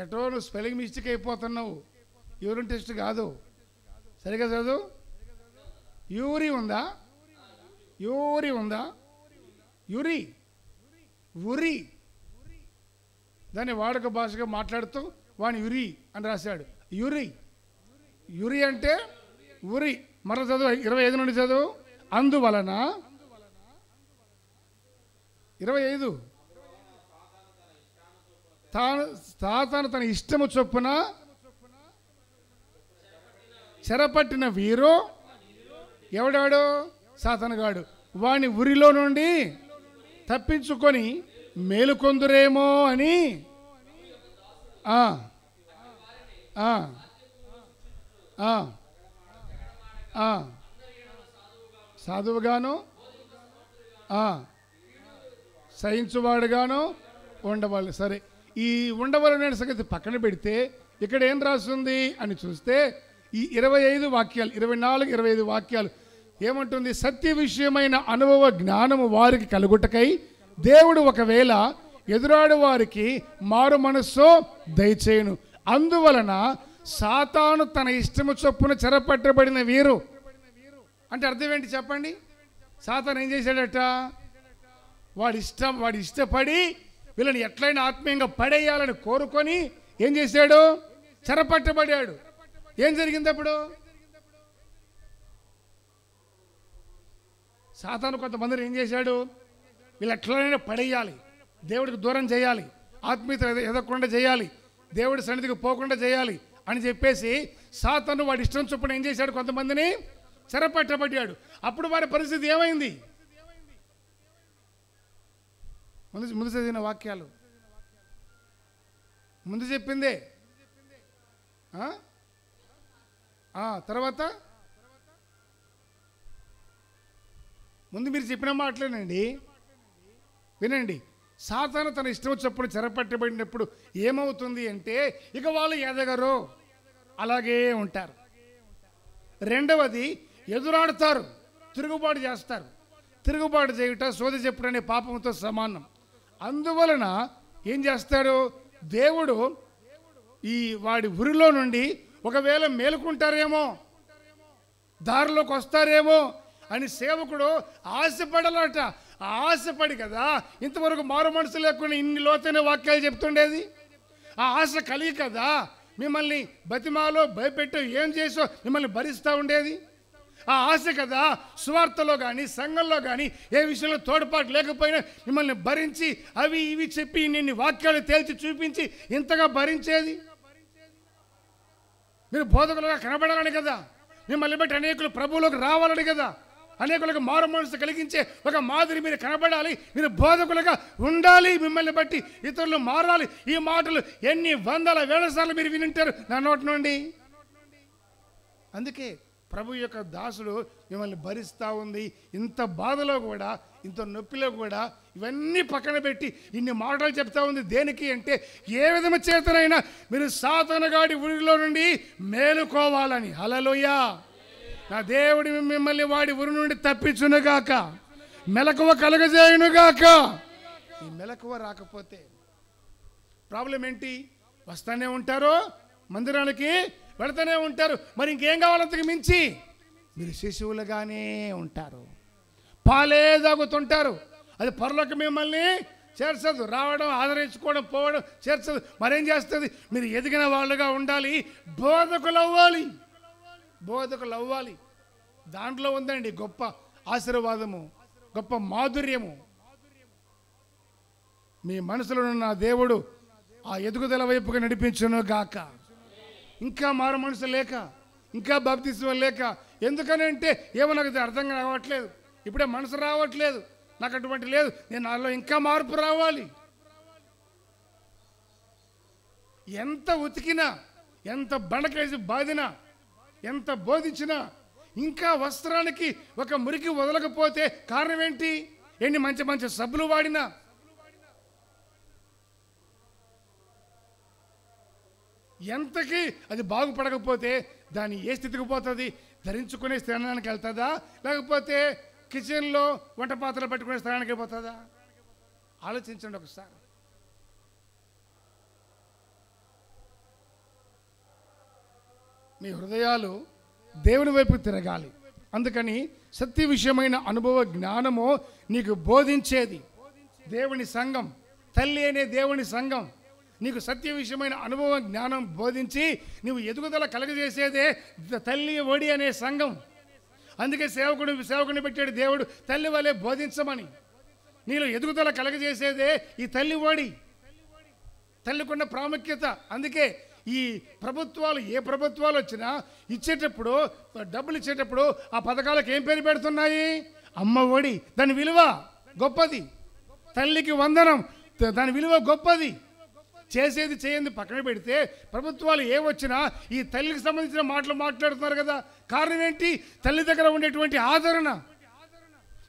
ఎటో నువ్వు స్పెల్లింగ్ మిస్టేక్ అయిపోతున్నావు. యూరిన్ టెస్ట్ కాదు, సరిగా చదువు. యూరి ఉందా? యూరి ఉందా? యురి, ఉరి. దాన్ని వాడుక భాషగా మాట్లాడుతూ వాడిని యురి అని రాశాడు. యురి, యురి అంటే ఉరి. మరల చదువు, 25 నుండి చదువు. అందువలన 25 సాతాను తన ఇష్టము చొప్పున చెరపట్టిన వీరు ఎవడాడు? సాతానుగాడు. వాని ఉరిలో నుండి తప్పించుకొని మేలుకొందురేమో అని సాధువుగాను సహించువాడుగాను ఉండవాలి. సరే, ఈ ఉండవలనే సంగతి పక్కన పెడితే ఇక్కడ ఏం రాస్తుంది అని చూస్తే ఈ 25 వాక్యాలు, 24, 25 వాక్యాలు ఏమంటుంది? సత్య విషయమైన అనుభవ జ్ఞానము వారికి కలుగుటకై దేవుడు ఒకవేళ ఎదురాడు వారికి మారు మనస్సు దయచేయును. అందువలన సాతాను తన ఇష్టము చొప్పున చెరపట్టబడిన వీరు అంటే అర్థం ఏంటి చెప్పండి? సాతాను ఏం చేశాడట? వాడి ఇష్టపడి వీళ్ళని ఎట్లయినా ఆత్మీయంగా పడేయాలని కోరుకొని ఏం చేశాడు? చెరపట్టబడాడు. ఏం జరిగింది అప్పుడు? సాతాను కొంతమందిని ఏం చేశాడు? వీళ్ళు ఎట్లయినా పడేయాలి, దేవుడికి దూరం చేయాలి, ఆత్మీయత ఎదగకుండా చేయాలి, దేవుడి సన్నిధికి పోకుండా చేయాలి అని చెప్పేసి సాతాను వాడి ఇష్టం చొప్పున ఏం చేశాడు? కొంతమందిని చెరపట్టబడ్డాడు. అప్పుడు వారి పరిస్థితి ఏమైంది? ముందు చదివిన వాక్యాలు ముందు చెప్పిందే. తర్వాత ముందు మీరు చెప్పిన మాటలేనండి, వినండి. సాతాను తన ఇష్టం చొప్పున చెరపట్టబడినప్పుడు ఏమవుతుంది అంటే ఇక వాళ్ళు ఎదగరు, అలాగే ఉంటారు. రెండవది, ఎదురాడుతారు, తిరుగుబాటు చేస్తారు. తిరుగుబాటు చేయుట సోది చెప్పుడు అనే పాపంతో సమానం. అందువలన ఏం చేస్తాడు? దేవుడు ఈ వాడి ఉరిలో నుండి ఒకవేళ మేలుకుంటారేమో, దారిలోకి వస్తారేమో అని సేవకుడు ఆశపడాలట. ఆశపడి కదా ఇంతవరకు మారు మనసు లేకుండా ఇన్ని లోతైన వాక్యాలు చెప్తుండేది. ఆ ఆశ కలిగి కదా మిమ్మల్ని బతిమాలో భయపెట్టో ఏం చేసో మిమ్మల్ని భరిస్తూ ఉండేది. ఆ ఆశ కదా సువార్తలో కానీ సంఘంలో కానీ ఏ విషయంలో తోడ్పాటు లేకపోయినా మిమ్మల్ని భరించి అవి ఇవి చెప్పి నిన్ను వాక్యాలు తేల్చి చూపించి ఇంతగా భరించేది. మీరు బోధకులుగా కనబడాలని కదా, మిమ్మల్ని బట్టి అనేకులు ప్రభువులోకి రావాలని కదా, అనేకులకు మారు మనసు కలిగించే ఒక మాదిరి మీరు కనబడాలి, మీరు బోధకులుగా ఉండాలి, మిమ్మల్ని బట్టి ఇతరులు మారాలి. ఈ మాటలు ఎన్ని వందల వేల సార్లు మీరు వినింటారు నా నోటి నుండి. అందుకే ప్రభు యొక్క దాసుడు మిమ్మల్ని భరిస్తూ ఉంది. ఇంత బాధలో కూడా, ఇంత నొప్పిలో కూడా ఇవన్నీ పక్కన పెట్టి ఇన్ని మాటలు చెప్తా ఉంది. దేనికి అంటే ఏ విధము చేతనైనా మీరు సాతానుగాడి ఉరిలో నుండి మేలుకోవాలని. హల్లెలూయా. నా దేవుడి మిమ్మల్ని వాడి ఉరి నుండి తప్పించునుగాక, మెలకువ కలగజేయునుగాక. ఈ మెలకువ రాకపోతే ప్రాబ్లం ఏంటి? వస్తూనే ఉంటారు, మందిరానికి వెళుతూనే ఉంటారు, మరి ఇంకేం కావాలంతకు మించి మీరు శిశువులుగానే ఉంటారు, పాలే తాగుతుంటారు. అది పరలోకి మిమ్మల్ని చేర్చదు. రావడం, ఆదరించుకోవడం, పోవడం చేర్చదు. మరేం చేస్తుంది? మీరు ఎదిగిన వాళ్ళుగా ఉండాలి, బోధకులు అవ్వాలి, బోధకులు అవ్వాలి. దాంట్లో ఉందండి గొప్ప ఆశీర్వాదము, గొప్ప మాధుర్యము. మీ మనసులో ఉన్న దేవుడు ఆ ఎదుగుదల వైపుగా నడిపించును గాక. ఇంకా మారు మనసు లేక, ఇంకా బాప్తిస్మం లేక, ఎందుకనంటే ఏమో నాకు అర్థం కావట్లేదు, ఇప్పుడే మనసు రావట్లేదు, నాకు అటువంటి లేదు, నేను నాలో ఇంకా మార్పు రావాలి. ఎంత ఉతికినా, ఎంత బండకేసి బాదినా, ఎంత బోధించినా ఇంకా వస్త్రానికి ఒక మురికి వదలకపోతే కారణం ఏంటి? ఎన్ని మంచి మంచి సబ్బులు వాడినా ఎంతకి అది బాగుపడకపోతే దాన్ని ఏ స్థితికి పోతుంది? ధరించుకునే స్థానానికి వెళ్తుందా, లేకపోతే కిచెన్లో వంట పాత్రలు పట్టుకునే స్థానానికి పోతుందా? ఆలోచించండి ఒకసారి. మీ హృదయాలు దేవుని వైపు తిరగాలి. అందుకని సత్య విషయమైన అనుభవ జ్ఞానము నీకు బోధించేది దేవుని సంఘం, తల్లి అనే దేవుని సంఘం నీకు సత్య విషయమైన అనుభవ జ్ఞానం బోధించి నువ్వు ఎదుగుదల కలగజేసేదే తల్లి ఒడి అనే సంఘం. అందుకే సేవకుని పెట్టాడు దేవుడు తల్లి వలె బోధించమని. నీలో ఎదుగుదల కలగజేసేదే ఈ తల్లి ఒడి, తల్లికున్న ప్రాముఖ్యత. అందుకే ఈ ప్రభుత్వాలు, ఏ ప్రభుత్వాలు వచ్చినా ఇచ్చేటప్పుడు, డబ్బులు ఇచ్చేటప్పుడు ఆ పథకాలకు ఏం పేరు పెడుతున్నాయి? అమ్మ ఒడి. దాని విలువ గొప్పది. తల్లికి వందనం, దాని విలువ గొప్పది. చేసేది చేయండి పక్కన పెడితే ప్రభుత్వాలు ఏ వచ్చినా ఈ తల్లికి సంబంధించిన మాటలు మాట్లాడుతున్నారు కదా. కారణం ఏంటి? తల్లి దగ్గర ఉండేటువంటి ఆదరణ.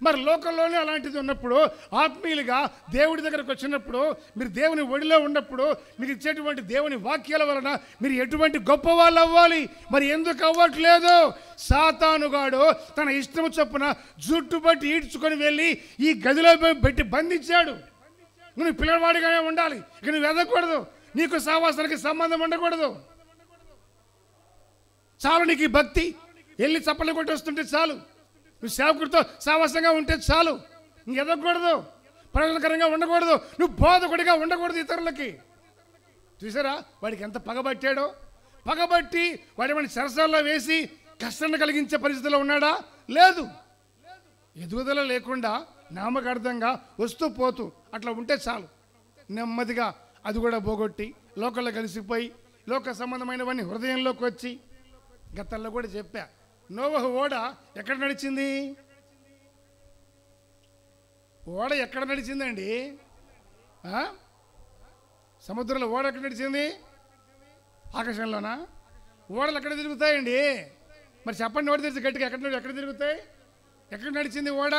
మరి లోకంలోనే అలాంటిది ఉన్నప్పుడు, ఆత్మీయులుగా దేవుడి దగ్గరకు వచ్చినప్పుడు, మీరు దేవుని ఒడిలో ఉన్నప్పుడు మీకు ఇచ్చేటువంటి దేవుని వాక్యాల వలన మీరు ఎటువంటి గొప్ప వాళ్ళు అవ్వాలి. మరి ఎందుకు అవ్వట్లేదు? సాతానుగాడు తన ఇష్టము చొప్పున జుట్టు బట్టి ఈడ్చుకొని వెళ్ళి ఈ గదిలో పెట్టి బంధించాడు. నువ్వు పిల్లవాడిగానే ఉండాలి, ఇక నువ్వు ఎదగకూడదు, నీకు సావాసానికి సంబంధం ఉండకూడదు. చాలు నీకు ఈ భక్తి, వెళ్ళి చప్పలు కొట్టి వస్తుంటే చాలు, నువ్వు సేవకుడితో సావాసంగా ఉంటే చాలు, నువ్వు ఎదగకూడదు, ప్రయోజనకరంగా ఉండకూడదు, నువ్వు బోధకుడిగా ఉండకూడదు ఇతరులకి. చూసారా వాడికి ఎంత పగబట్టాడో? పగబట్టి వాడి మన సరసాల్లో వేసి కష్టాన్ని కలిగించే పరిస్థితిలో ఉన్నాడా? లేదు. ఎదుగుదల లేకుండా నామకార్థంగా వస్తూ పోతూ అట్లా ఉంటే చాలు. నెమ్మదిగా అది కూడా పోగొట్టి లోకల్లో కలిసిపోయి లోక సంబంధమైనవన్నీ హృదయంలోకి వచ్చి, గతంలో కూడా చెప్పా, నోవహు ఓడ ఎక్కడ నడిచింది? ఓడ ఎక్కడ నడిచిందండి? సముద్రంలో ఓడ ఎక్కడ నడిచింది? ఆకాశంలోనా? ఓడలు ఎక్కడ తిరుగుతాయండి? మరి చెప్పండి, ఓడ తెరిచి గట్టిగా ఎక్కడ తిరుగుతాయి? ఎక్కడ నడిచింది ఓడ?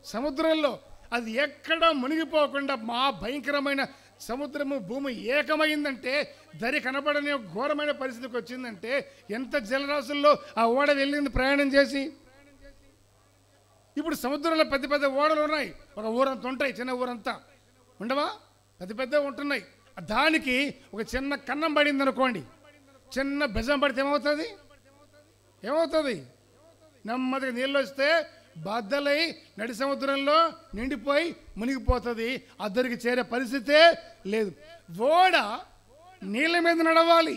సముద్రంలో. అది ఎక్కడ మునిగిపోకుండా మా భయంకరమైన సముద్రము భూమి ఏకమైందంటే, దరి కనపడని ఘోరమైన పరిస్థితికి వచ్చిందంటే, ఎంత జలరాశుల్లో ఆ ఓడ వెళ్ళింది ప్రయాణం చేసి. ఇప్పుడు సముద్రంలో పెద్ద పెద్ద ఓడలు ఉన్నాయి, ఒక ఊరంతా ఉంటాయి, చిన్న ఊరంతా ఉండవా? పెద్ద పెద్ద ఉంటున్నాయి. దానికి ఒక చిన్న కన్నం పడింది అనుకోండి, చిన్న బెజం పడితే ఏమవుతుంది? నెమ్మదిగా నీళ్ళు వస్తే బద్దలై నడి సముద్రంలో నిండిపోయి మునిగిపోతుంది. అద్దరికి చేరే పరిస్థితే లేదు. ఓడ నీళ్ళ మీద నడవాలి,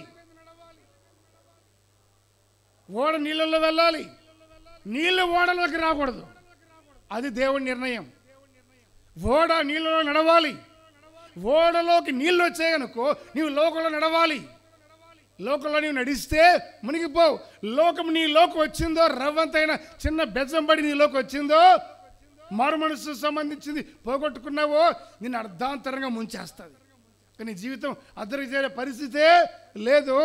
ఓడ నీళ్ళల్లో వెళ్ళాలి, నీళ్ళు ఓడలోకి రాకూడదు. అది దేవుడి నిర్ణయం. ఓడ నీళ్ళలో నడవాలి. ఓడలోకి నీళ్ళు వచ్చాయనుకో, నీవు లోకంలో నడవాలి. లోకంలో నీవు నడిస్తే మునిగిపోవు. లోకం నీలోకి వచ్చిందో, రవ్వంతైన చిన్న బెజ్జం పడి నీలోకి వచ్చిందో, మారు మనసు సంబంధించింది పోగొట్టుకున్నావో, నిన్ను అర్ధాంతరంగా ముంచేస్తుంది. కానీ జీవితం అద్దరికి చేరే పరిస్థితే లేదు,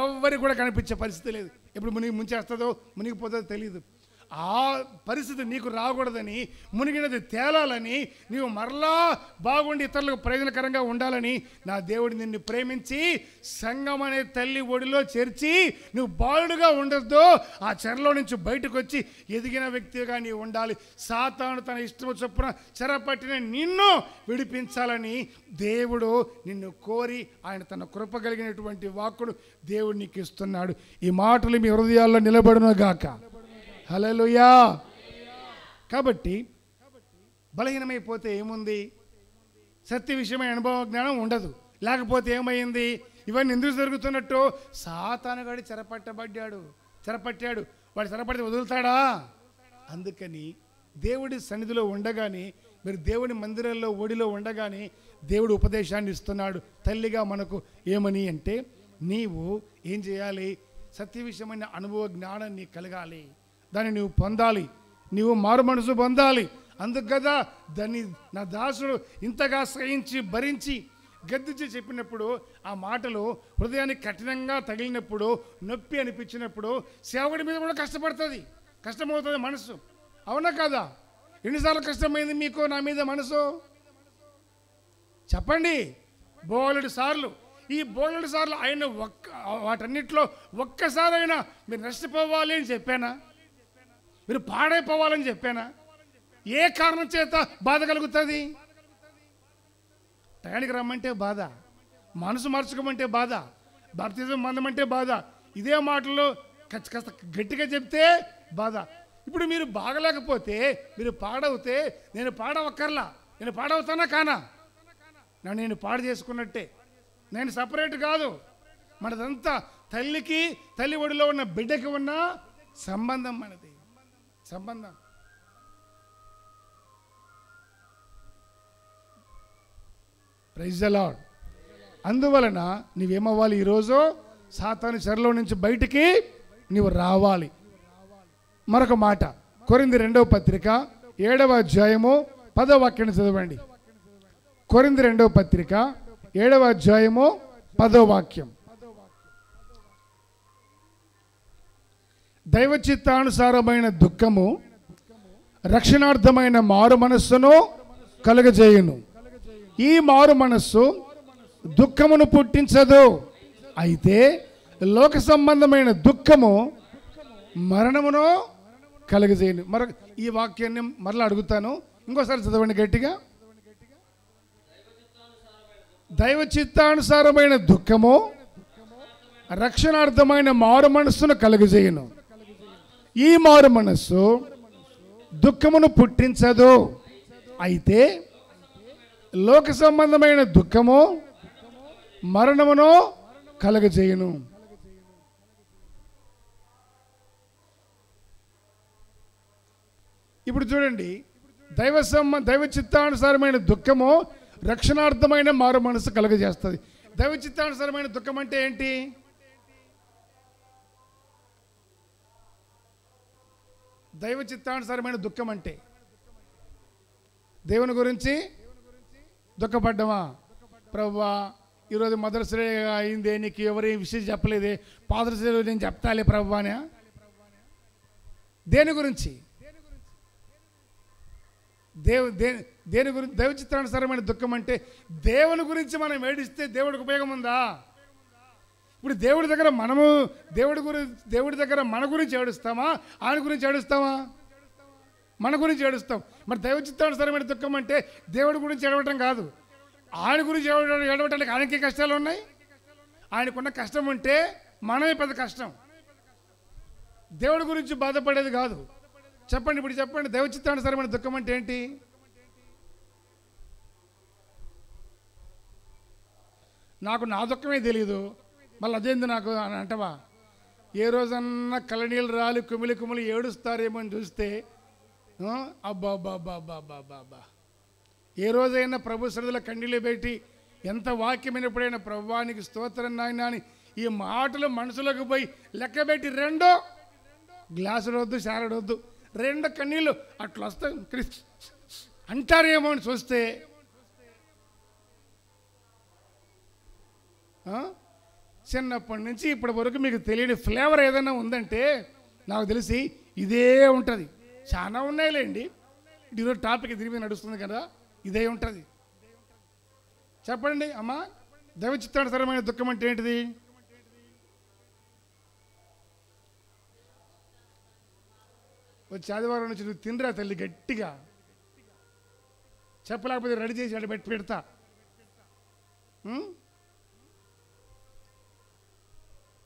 ఎవరికి కూడా కనిపించే పరిస్థితి లేదు. ఎప్పుడు ముంచేస్తుందో మునిగిపోతుందో తెలియదు. ఆ పరిస్థితి నీకు రాకూడదని, మునిగినది తేలాలని, నీవు మరలా బాగుండి ఇతరులకు ప్రయోజనకరంగా ఉండాలని నా దేవుడు నిన్ను ప్రేమించి సంఘం అనే తల్లి ఒడిలో చేర్చి నువ్వు బాలుడుగా ఉండొద్దు, ఆ చెరలో నుంచి బయటకు వచ్చి ఎదిగిన వ్యక్తిగా నీవు ఉండాలి. సాతాను తన ఇష్టం చొప్పున చెరపట్టిన నిన్ను విడిపించాలని దేవుడు నిన్ను కోరి ఆయన తన కృప కలిగినటువంటి వాక్కుడు దేవుడు నీకు ఇస్తున్నాడు. ఈ మాటలు మీ హృదయాల్లో నిలబడును గాక. హల్లెలూయా. కాబట్టి బలహీనమైపోతే ఏముంది? సత్య విషయమైన అనుభవ జ్ఞానం ఉండదు. లేకపోతే ఏమైంది? ఇవన్నీ ఎందుకు జరుగుతున్నట్టు? సాతానుగాడు చెరపట్టాడు. వాడు చెరపడితే వదులుతాడా? అందుకని దేవుడి సన్నిధిలో ఉండగానే, మీరు దేవుని మందిరంలో ఒడిలో ఉండగానే దేవుడు ఉపదేశాన్ని ఇస్తున్నాడు. తల్లిగా మనకు ఏమని అంటే, నీవు ఏం చేయాలి? సత్య విషయమైన అనుభవ జ్ఞానం నీకు కలగాలి, దాన్ని నువ్వు పొందాలి, నీవు మారు మనసు పొందాలి. అందుకు కదా దాన్ని నా దాసుడు ఇంతగా సహించి భరించి గద్దించి చెప్పినప్పుడు ఆ మాటలు హృదయానికి కఠినంగా తగిలినప్పుడు, నొప్పి అనిపించినప్పుడు సేవకుడి మీద కూడా కష్టమవుతుంది మనసు. అవునా కాదా? ఎన్నిసార్లు కష్టమైంది మీకు నా మీద మనసు? చెప్పండి. బోలెడు సార్లు. ఈ బోలెడు సార్లు ఆయన వాటన్నిటిలో ఒక్కసారైనా మీరు నష్టపోవాలి అని చెప్పానా? మీరు పాడైపోవాలని చెప్పానా? ఏ కారణం చేత బాధ కలుగుతుంది? టయానికి రమ్మంటే బాధ, మనసు మార్చుకోమంటే బాధ, బాప్తిజం మందమంటే బాధ. ఇదే మాటల్లో కాస్త గట్టిగా చెప్తే బాధ. ఇప్పుడు మీరు బాగలేకపోతే, మీరు పాడవుతే నేను పాడవక్కర్లా. నేను పాడవుతానా కానా? నేను పాడు చేసుకున్నట్టే. నేను సపరేట్ కాదు. మనదంతా తల్లి ఒడిలో ఉన్న బిడ్డకి ఉన్న సంబంధం, మనది సంబంధం. Praise the lord. అందువలన నీవేమవ్వాలి? ఈరోజు సాతాను చెరలో నుంచి బయటికి నీవు రావాలి. మరొక మాట, కొరింథీ 2వ పత్రిక 7వ అధ్యాయము 10వ వాక్యాన్ని చదవండి. కొరింథీ 2వ పత్రిక 7వ అధ్యాయము 10వ వాక్యం. దైవ చిత్తానుసారమైన దుఃఖము రక్షణార్థమైన మారు మనస్సును కలుగజేయును. ఈ మారు మనస్సు దుఃఖమును పుట్టించదు. అయితే లోక సంబంధమైన దుఃఖము మరణమును కలుగజేయును. ఈ వాక్యాన్ని మరలా అడుగుతాను, ఇంకోసారి చదవండి గట్టిగా. దైవ చిత్తానుసారమైన దుఃఖము రక్షణార్థమైన మారు మనస్సును కలుగజేయును. ఈ మారు మనస్సు దుఃఖమును పుట్టించదు. అయితే లోక సంబంధమైన దుఃఖము మరణమును కలుగజేయును. ఇప్పుడు చూడండి, దైవ చిత్తానుసారమైన దుఃఖము రక్షణార్థమైన మారు మనసు కలుగజేస్తుంది. దైవ చిత్తానుసారమైన దుఃఖం అంటే ఏంటి? దైవ చిత్తానుసారమైన దుఃఖం అంటే దేవుని గురించి దుఃఖపడ్డమా? ప్రభువా, ఈరోజు మదర్స్ డే అయిందే, నీకు ఎవరి విషయం చెప్పలేదే, ఫాదర్స్ డే నేను చెప్తాలే ప్రభువా అని. దేని గురించి? దేని గురించి? దైవ చిత్తానుసారమైన దుఃఖం అంటే దేవుని గురించి మనం ఏడిస్తే దేవుడికి ఉపయోగం ఉందా? ఇప్పుడు దేవుడి దగ్గర దేవుడి దగ్గర మన గురించి ఏడుస్తామా, ఆయన గురించి ఏడుస్తామా? మన గురించి ఏడుస్తాం. మరి దైవ చిత్తానుసారమైన దుఃఖం అంటే దేవుడి గురించి ఏడవటం కాదు, ఆయన గురించి ఏడవటానికి ఆయనకే కష్టాలు ఉన్నాయి. ఆయనకున్న కష్టం ఉంటే మనమే పెద్ద కష్టం. దేవుడి గురించి బాధపడేది కాదు. చెప్పండి, ఇప్పుడు చెప్పండి, దైవ చిత్తానుసారమైన దుఃఖం అంటే ఏంటి? నాకు నా దుఃఖమే తెలియదు, మళ్ళీ అదేంది నాకు అని అంటవా? ఏ రోజన్నా కళ్ళనీళ్ళు రాలి కుమిలి ఏడుస్తారేమో అని చూస్తే అబ్బా, ఏ రోజైనా ప్రభు సన్నిధిలో కన్నీళ్ళు పెట్టి ఎంత వాక్యమైనప్పుడైనా ప్రభువానికి స్తోత్రం నాయనా అని ఈ మాటలు మనసులోకి పోయి లెక్కబెట్టి 2 గ్లాసులు వద్దు, శారడు వద్దు, 2 కన్నీళ్ళు అట్లా వస్తాయి అంటారేమో అని చూస్తే చిన్నప్పటి నుంచి ఇప్పటి వరకు మీకు తెలియని ఫ్లేవర్ ఏదైనా ఉందంటే నాకు తెలిసి ఇదే ఉంటుంది. చాలా ఉన్నాయిలేండి, ఈరోజు టాపిక్ దీని మీద నడుస్తుంది కదా, ఇదే ఉంటుంది. చెప్పండి అమ్మా, దైవ చిత్తానుసారమైన దుఃఖం అంటే ఏంటిది? వచ్చి ఆదివారం నుంచి నువ్వు తినరా తల్లి గట్టిగా, చెప్పలేకపోతే రెడీ చేసి అక్కడ పెడతా.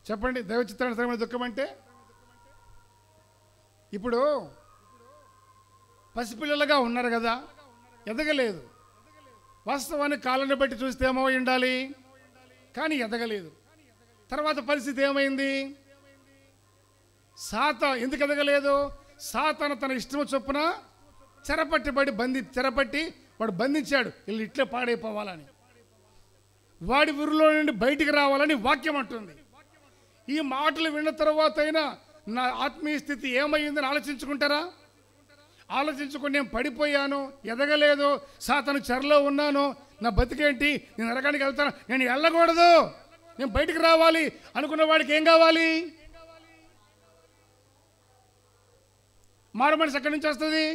చెప్పండి, దైవ చిత్తానుసారమైన దుఃఖం అంటే ఇప్పుడు పసిపిల్లలుగా ఉన్నారు కదా, ఎదగలేదు. వాస్తవానికి కాళ్ళని బట్టి చూస్తే ఏమో ఉండాలి, కానీ ఎదగలేదు. తర్వాత పరిస్థితి ఏమైంది? ఎందుకు ఎదగలేదు? సాతాను తన ఇష్టం చొప్పున చెరపట్టి వాడు బంధించాడు, వీళ్ళు ఇట్లే పాడైపోవాలని, వాడి ఊరిలో నుండి బయటికి రావాలని వాక్యం అంటుంది. ఈ మాటలు విన్న తర్వాత అయినా నా ఆత్మీయ స్థితి ఏమైందని ఆలోచించుకుంటారా? ఆలోచించుకుని నేను పడిపోయాను, ఎదగలేదు, సాతాను చెరలో ఉన్నాను, నా బతికేంటి, నేను నరకానికి వెళ్తాను, నేను వెళ్ళకూడదు, నేను బయటికి రావాలి అనుకున్న వాడికి ఏం కావాలి? మారు మనసు ఎక్కడి నుంచి వస్తుంది?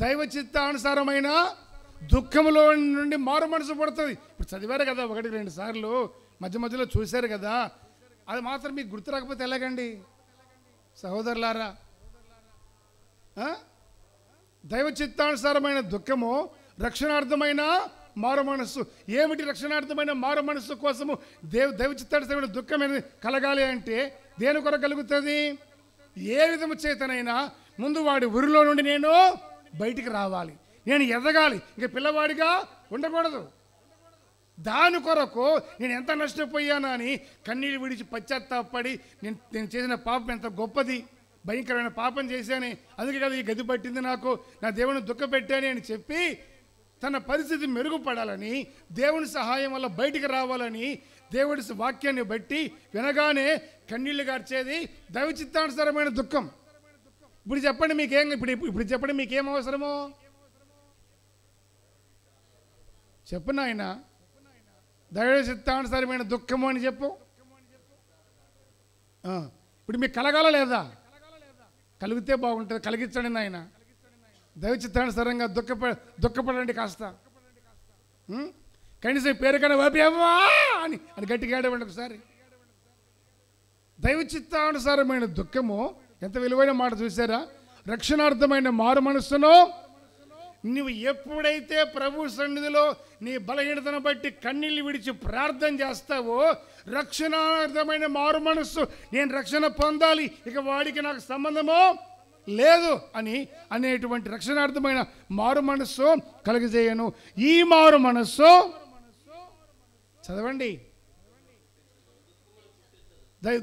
దైవ చిత్తానుసారమైన దుఃఖంలో నుండి మారు మనసు పడుతుంది. ఇప్పుడు చదివారు కదా 1-2 సార్లు, మధ్య మధ్యలో చూశారు కదా, అది మాత్రం మీకు గుర్తు రాకపోతే ఎలాగండి సహోదరులారా? దైవ చిత్తానుసారమైన దుఃఖము, రక్షణార్థమైన మారు మనస్సు. ఏమిటి రక్షణార్థమైన మారు మనస్సు కోసము దైవ చిత్తానుసారమైన దుఃఖం అనేది కలగాలి అంటే దేని కొరకు కలుగుతుంది? ఏ విధము చేతనైనా ముందు వాడి ఊరిలో నుండి నేను బయటికి రావాలి, నేను ఎదగాలి, ఇంకా పిల్లవాడిగా ఉండకూడదు. దాని కొరకు నేను ఎంత నష్టపోయాను అని కన్నీళ్ళు విడిచి పశ్చాత్తాపడి నేను చేసిన పాపం ఎంత గొప్పది, భయంకరమైన పాపం చేశాను, అందుకే కదా ఈ గది పట్టింది నాకు, నా దేవుని దుఃఖపెట్టాను అని చెప్పి తన పరిస్థితి మెరుగుపడాలని, దేవుని సహాయం వల్ల బయటికి రావాలని దేవుడి వాక్యాన్ని బట్టి వినగానే కన్నీళ్లు గార్చేది దైవ చిత్తానుసారమైన దుఃఖం. ఇప్పుడు చెప్పండి మీకేం, ఇప్పుడు చెప్పండి మీకేం అవసరమో చెప్పు నాయన. దైవ చిత్తానుసారమైన దుఃఖము అని చెప్పు. ఇప్పుడు మీకు కలగాల లేదా? కలిగితే బాగుంటుంది, కలిగించండి నాయన. దైవ చిత్తానుసారంగా దుఃఖపడండి కాస్త. కనీసం పేరు కన్నా వాపేవా అని గట్టిగా ఆడవండి ఒకసారి. దైవ చిత్తానుసారమైన దుఃఖము ఎంత విలువైన మాట చూసారా? రక్షణార్థమైన మారు మనస్సును నువ్వు ఎప్పుడైతే ప్రభు సన్నిధిలో నీ బలహీనతను బట్టి కన్నీళ్ళు విడిచి ప్రార్థన చేస్తావో, రక్షణార్థమైన మారు మనస్సు, నేను రక్షణ పొందాలి, ఇక వాడికి నాకు సంబంధమో లేదు అనేటువంటి రక్షణార్థమైన మారు మనస్సు కలుగజేయను. ఈ మారు మనస్సు చదవండి,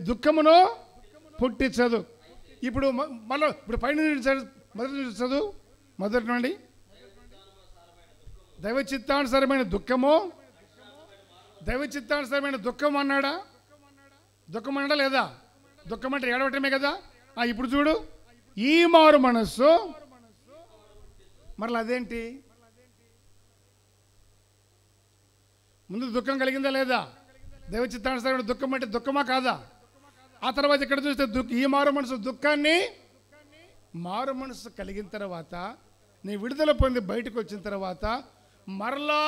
దుఃఖమును పుట్టించదు. ఇప్పుడు మళ్ళీ ఇప్పుడు పైన చదువు, మొదటి నుండి. దైవ చిత్తానుసారమైన దుఃఖము, దైవ చిత్తానుసారమైన దుఃఖం అన్నాడా? దుఃఖం అన్నాడా లేదా? దుఃఖం అంటే ఏడవటమే కదా. ఇప్పుడు చూడు, ఈ మారు మనస్సు, మరలా అదేంటి? ముందు దుఃఖం కలిగిందా లేదా? దైవ చిత్తానుసారమైన దుఃఖం అంటే దుఃఖమా కాదా? ఆ తర్వాత ఇక్కడ చూస్తే ఈ మారు మనసు దుఃఖాన్ని, మారు మనసు కలిగిన తర్వాత నీ విడుదల పొంది బయటకు వచ్చిన తర్వాత మరలా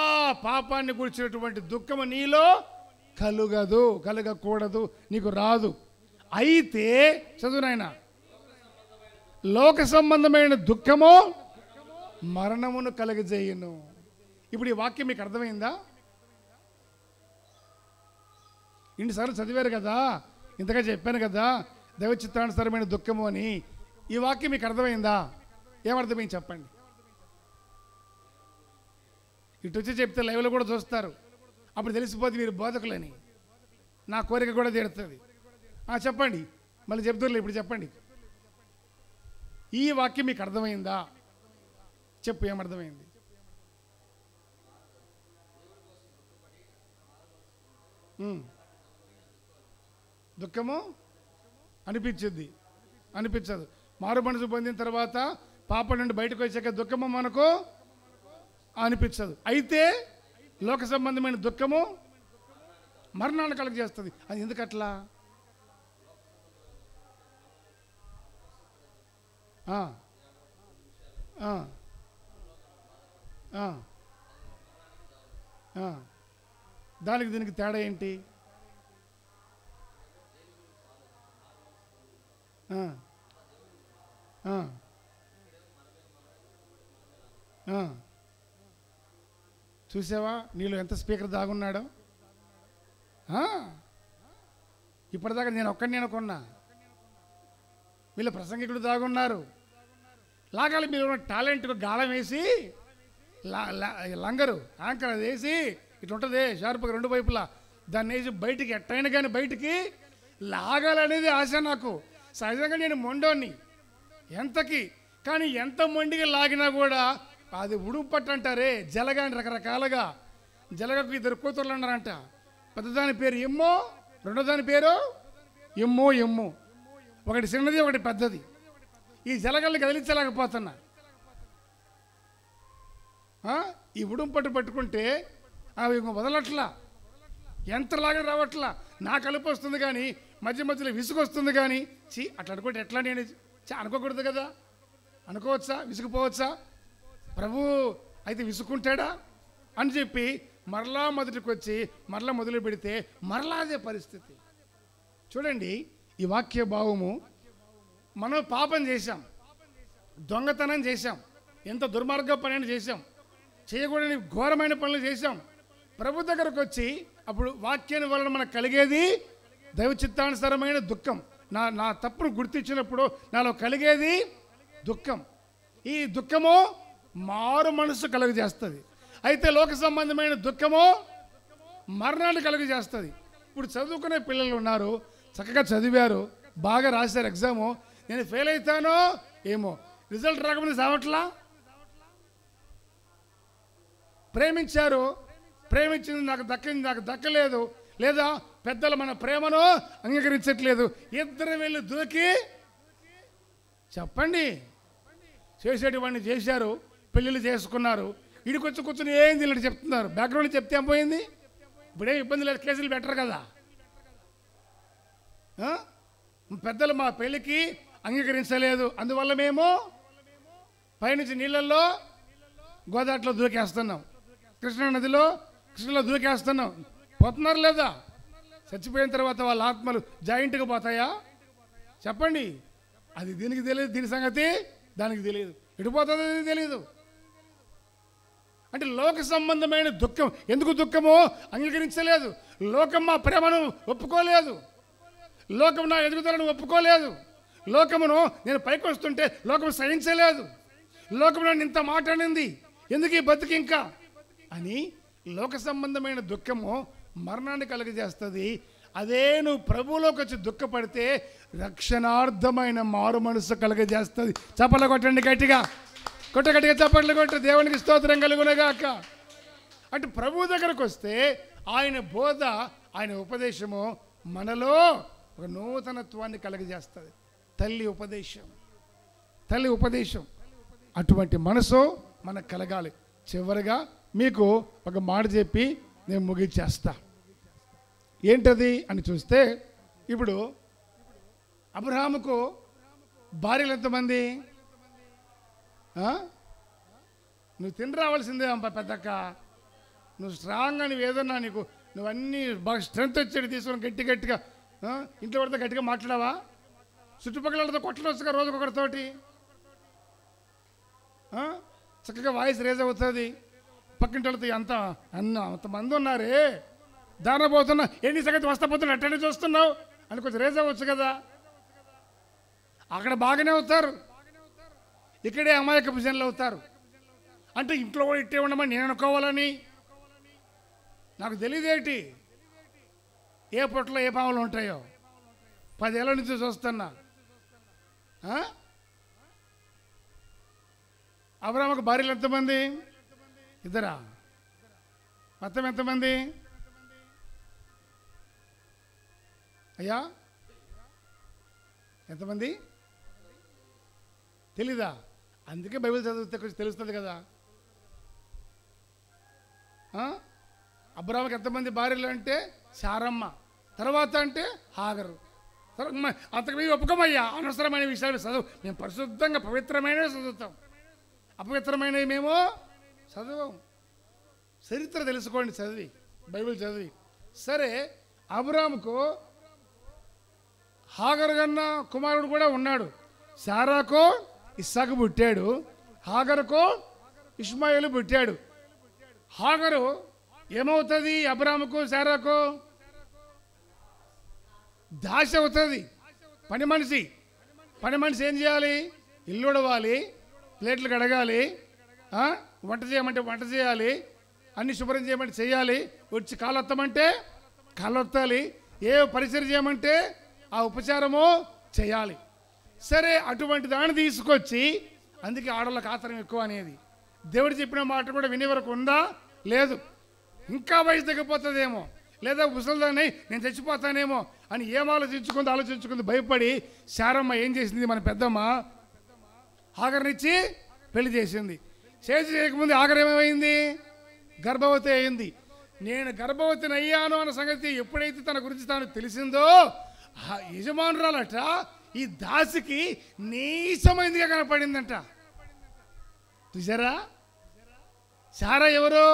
పాపాన్ని గురించినటువంటి దుఃఖము నీలో కలగకూడదు, నీకు రాదు. అయితే చదువు నాయన, లోక సంబంధమైన దుఃఖము మరణమును కలగజేయును. ఇప్పుడు ఈ వాక్యం మీకు అర్థమైందా? ఇన్నిసార్లు చదివారు కదా, ఇంతగా చెప్పాను కదా దైవ చిత్తానుసారమైన దుఃఖము అని. ఈ వాక్యం మీకు అర్థమైందా? ఏమర్థమైంది చెప్పండి. ఇటు వచ్చి చెప్తే లైవ్లో కూడా చూస్తారు, అప్పుడు తెలిసిపోతుంది మీరు బోధకులని. నా కోరిక కూడా తీరుతుంది. చెప్పండి, మళ్ళీ చెప్తారు, ఇప్పుడు చెప్పండి. ఈ వాక్యం మీకు అర్థమైందా? చెప్పు, ఏమర్థమైంది? దుఃఖము అనిపించదు. మారు మనసు పొందిన తర్వాత పాపం నుండి బయటకు వచ్చాక దుఃఖము మనకు అనిపించదు. అయితే లోక సంబంధమైన దుఃఖము మరణాన్ని కలుగజేస్తుంది. అది ఎందుకట్లా? దానికి దీనికి తేడా ఏంటి? చూసావా నీలో ఎంత స్పీకర్ దాగున్నాడో? ఇప్పటిదాకా నేను ఒక్కడిని అనుకున్నా, వీళ్ళ ప్రసంగికుడు దాగున్నారు. లాగాలి మీరు టాలెంట్ గాలం వేసి లంగరు యాంకర్ అది వేసి ఇటు ఉంటుంది షార్ప్గా రెండు వైపులా, దాన్ని వేసి బయటికి ఎట్టయినా కానీ బయటికి లాగాలనేది ఆశ నాకు. సహజంగా నేను మొండోని ఎంతకి, కానీ ఎంత మొండిగా లాగినా కూడా అది ఉడుపు పట్టు అంటారే, జలగా అని రకరకాలుగా. జలగకు 2 కూతుర్లు అన్నారంట. పెద్దదాని పేరు ఎమ్మో, రెండో దాని పేరు ఎమ్మో. ఒకటి చిన్నది, ఒకటి పెద్దది. ఈ జలగల్ని కదిలించలేకపోతున్నా. ఈ ఉడుంపట్టు పట్టుకుంటే అవి వదలట్లా, ఎంతలాగా రావట్లా. నాకు కలుపు వస్తుంది కానీ మధ్య మధ్యలో విసుగు వస్తుంది కానీ అట్లా అనుకుంటే ఎట్లా నేను అనుకోకూడదు కదా. అనుకోవచ్చా? విసుగుపోవచ్చా? ప్రభు అయితే విసుక్కుంటాడా అని చెప్పి మరలా మొదటికి వచ్చి మరలా మొదలు పెడితే మరలా అదే పరిస్థితి. చూడండి ఈ వాక్య భావము. మనం పాపం చేశాం, దొంగతనం చేశాం, ఎంత దుర్మార్గ పని చేశాం, చేయకూడని ఘోరమైన పనులు చేశాం. ప్రభు దగ్గరకు వచ్చి అప్పుడు వాక్యాన్ని వలన మనకు కలిగేది దైవ చిత్తానుసారమైన దుఃఖం. నా తప్పును గుర్తించినప్పుడు నాలో కలిగేది దుఃఖం. ఈ దుఃఖము మారు మనసు కలుగజేస్తుంది. అయితే లోక సంబంధమైన దుఃఖము మరణాన్ని కలుగజేస్తుంది. ఇప్పుడు చదువుకునే పిల్లలు ఉన్నారు, చక్కగా చదివారు, బాగా రాశారు ఎగ్జాము, నేను ఫెయిల్ అవుతానో ఏమో, రిజల్ట్ రాకముందు సావట్లా. ప్రేమించారు, ప్రేమించింది నాకు దక్కింది నాకు దక్కలేదు, లేదా పెద్దలు మన ప్రేమను అంగీకరించట్లేదు, ఇద్దరు వెళ్ళి దూకి చెప్పండి చేసేటివన్నీ చేశారు, పెళ్ళిళ్ళు చేసుకున్నారు, ఇడికొచ్చి కూర్చొని ఏం తెలియదు చెప్తున్నారు. బ్యాక్గ్రౌండ్ చెప్తే ఏం పోయింది? ఇప్పుడేం ఇబ్బంది లేదు, కేసులు బెటర్ కదా. పెద్దలు మా పెళ్ళికి అంగీకరించలేదు, అందువల్ల మేము పైనుంచి నీళ్ళల్లో గోదాట్లో దూకేస్తున్నాం, కృష్ణలో దూకేస్తున్నాం. పోతున్నారు లేదా? చచ్చిపోయిన తర్వాత వాళ్ళ ఆత్మలు జాయింట్గా పోతాయా? చెప్పండి. అది దీనికి తెలియదు, దీని సంగతి దానికి తెలియదు, ఎడిపోతుందో తెలియదు. అంటే లోక సంబంధమైన దుఃఖం. ఎందుకు దుఃఖమో అంగీకరించలేదు. లోకం మా ప్రేమను ఒప్పుకోలేదు, లోకం నా ఎదుగుదలను ఒప్పుకోలేదు, లోకమును నేను పైకి వస్తుంటే లోకం సహించలేదు, లోకం నన్ను ఇంత మాట్లాడింది, ఎందుకు ఈ బతుకు ఇంకా అని లోక సంబంధమైన దుఃఖము మరణాన్ని కలుగజేస్తుంది. అదే నువ్వు ప్రభువులోకి వచ్చి దుఃఖపడితే రక్షణార్థమైన మారు మనసు కలుగజేస్తుంది. చప్పట్లు కొట్టండి గట్టిగా, గట్టిగా చప్పట్లు కొట్టు, దేవునికి స్తోత్రం కలుగునగాక. అంటే ప్రభువు దగ్గరకు వస్తే ఆయన బోధ, ఆయన ఉపదేశము మనలో ఒక నూతనత్వాన్ని కలుగజేస్తుంది. తల్లి ఉపదేశం అటువంటి మనసు మనకు కలగాలి. చివరిగా మీకు ఒక మాట చెప్పి నేను ముగించేస్తా. ఏంటది అని చూస్తే, ఇప్పుడు అబ్రహాముకు భార్యలు ఎంతమంది? నువ్వు తిని రావాల్సిందే అమ్మ పెద్దక్క, నువ్వు స్ట్రాంగ్గా నువ్వు ఏదన్నా నువ్వు అన్నీ బాగా స్ట్రెంత్ వచ్చేది తీసుకొని గట్టిగా ఇంట్లో పడితే గట్టిగా మాట్లాడావా? చుట్టుపక్కలతో కొట్టలొచ్చుగా రోజుకొకరితోటి, చక్కగా వాయిస్ రేజ్ అవుతుంది. పక్కింటి వాళ్ళతో అంతమంది ఉన్నారే, దాన పోతున్నా ఎన్ని సంగతి వస్తా పోతున్నా అట్టనే చూస్తున్నావు అని కొంచెం రేజ్ అవ్వచ్చు కదా. అక్కడ బాగానే అవుతారు, ఇక్కడే అమాయకపు జనులు అవుతారు. అంటే ఇంట్లో కూడా ఇట్టే ఉండమని నేను అనుకోవాలని నాకు తెలియదేంటి? ఏ పొట్టలో ఏ పాములు ఉంటాయో 10 ఏళ్ళ నుంచి చూస్తున్నా. అబ్రహాముకు భార్యలు ఎంతమంది? ఇద్దరా? మొత్తం ఎంతమంది అయ్యా? ఎంతమంది తెలీదా? అందుకే బైబిల్ చదివితే కొంచెం తెలుస్తుంది కదా. అబ్రహాముకి ఎంతమంది భార్యలు అంటే శారమ్మ, తర్వాత అంటే హాగరు, అంతకు మేము ఒప్పుకోమయ్యా. అనవసరమైన విషయాలు చదువు, మేము పరిశుద్ధంగా పవిత్రమైనవి చదువుతాం, అపవిత్రమైనవి మేము చదవం. చరిత్ర తెలుసుకోండి చదివి, బైబిల్ చదివి. సరే, అబ్రహాముకు హాగరు కన్నా కుమారుడు కూడా ఉన్నాడు. శారాకు ఇస్సాకు పుట్టాడు, హాగరుకు ఇష్మాయేలు పుట్టాడు. హాగరు ఏమవుతుంది? అబ్రహాముకు శారాకు దాసి అవుతుంది, పని మనిషి. పని మనిషి ఏం చేయాలి? ఇల్లు ఉడవాలి, ప్లేట్లు కడగాలి, వంట చేయమంటే వంట చేయాలి, అన్ని శుభ్రం చేయమంటే చేయాలి, వచ్చి కాలొత్తమంటే కాలొత్తాలి, ఏ పరిచయం చేయమంటే ఆ ఉపచారము చేయాలి. సరే, అటువంటి దాన్ని తీసుకొచ్చి, అందుకే ఆడవాళ్ళకి ఆతరం ఎక్కువ అనేది. దేవుడు చెప్పిన మాట కూడా వినే వరకు ఉందా? లేదు. ఇంకా వయసు తగ్గిపోతుందేమో, లేదా ముసలిదాన్ని నేను చచ్చిపోతానేమో అని ఏం ఆలోచించుకుంది భయపడి శారమ్మ ఏం చేసింది? మన పెద్దమ్మ హాగర్నిచ్చి పెళ్లి చేసింది. చేయకముందు ఆఖరి ఏమైంది? గర్భవతి అయింది. నేను గర్భవతిని అయ్యాను అన్న సంగతి ఎప్పుడైతే తన గురించి తాను తెలిసిందో యజమానురాలట ఈ దాసికి నీచమైందిగా కనపడిందంట. చూసారా? సారా ఎవరు?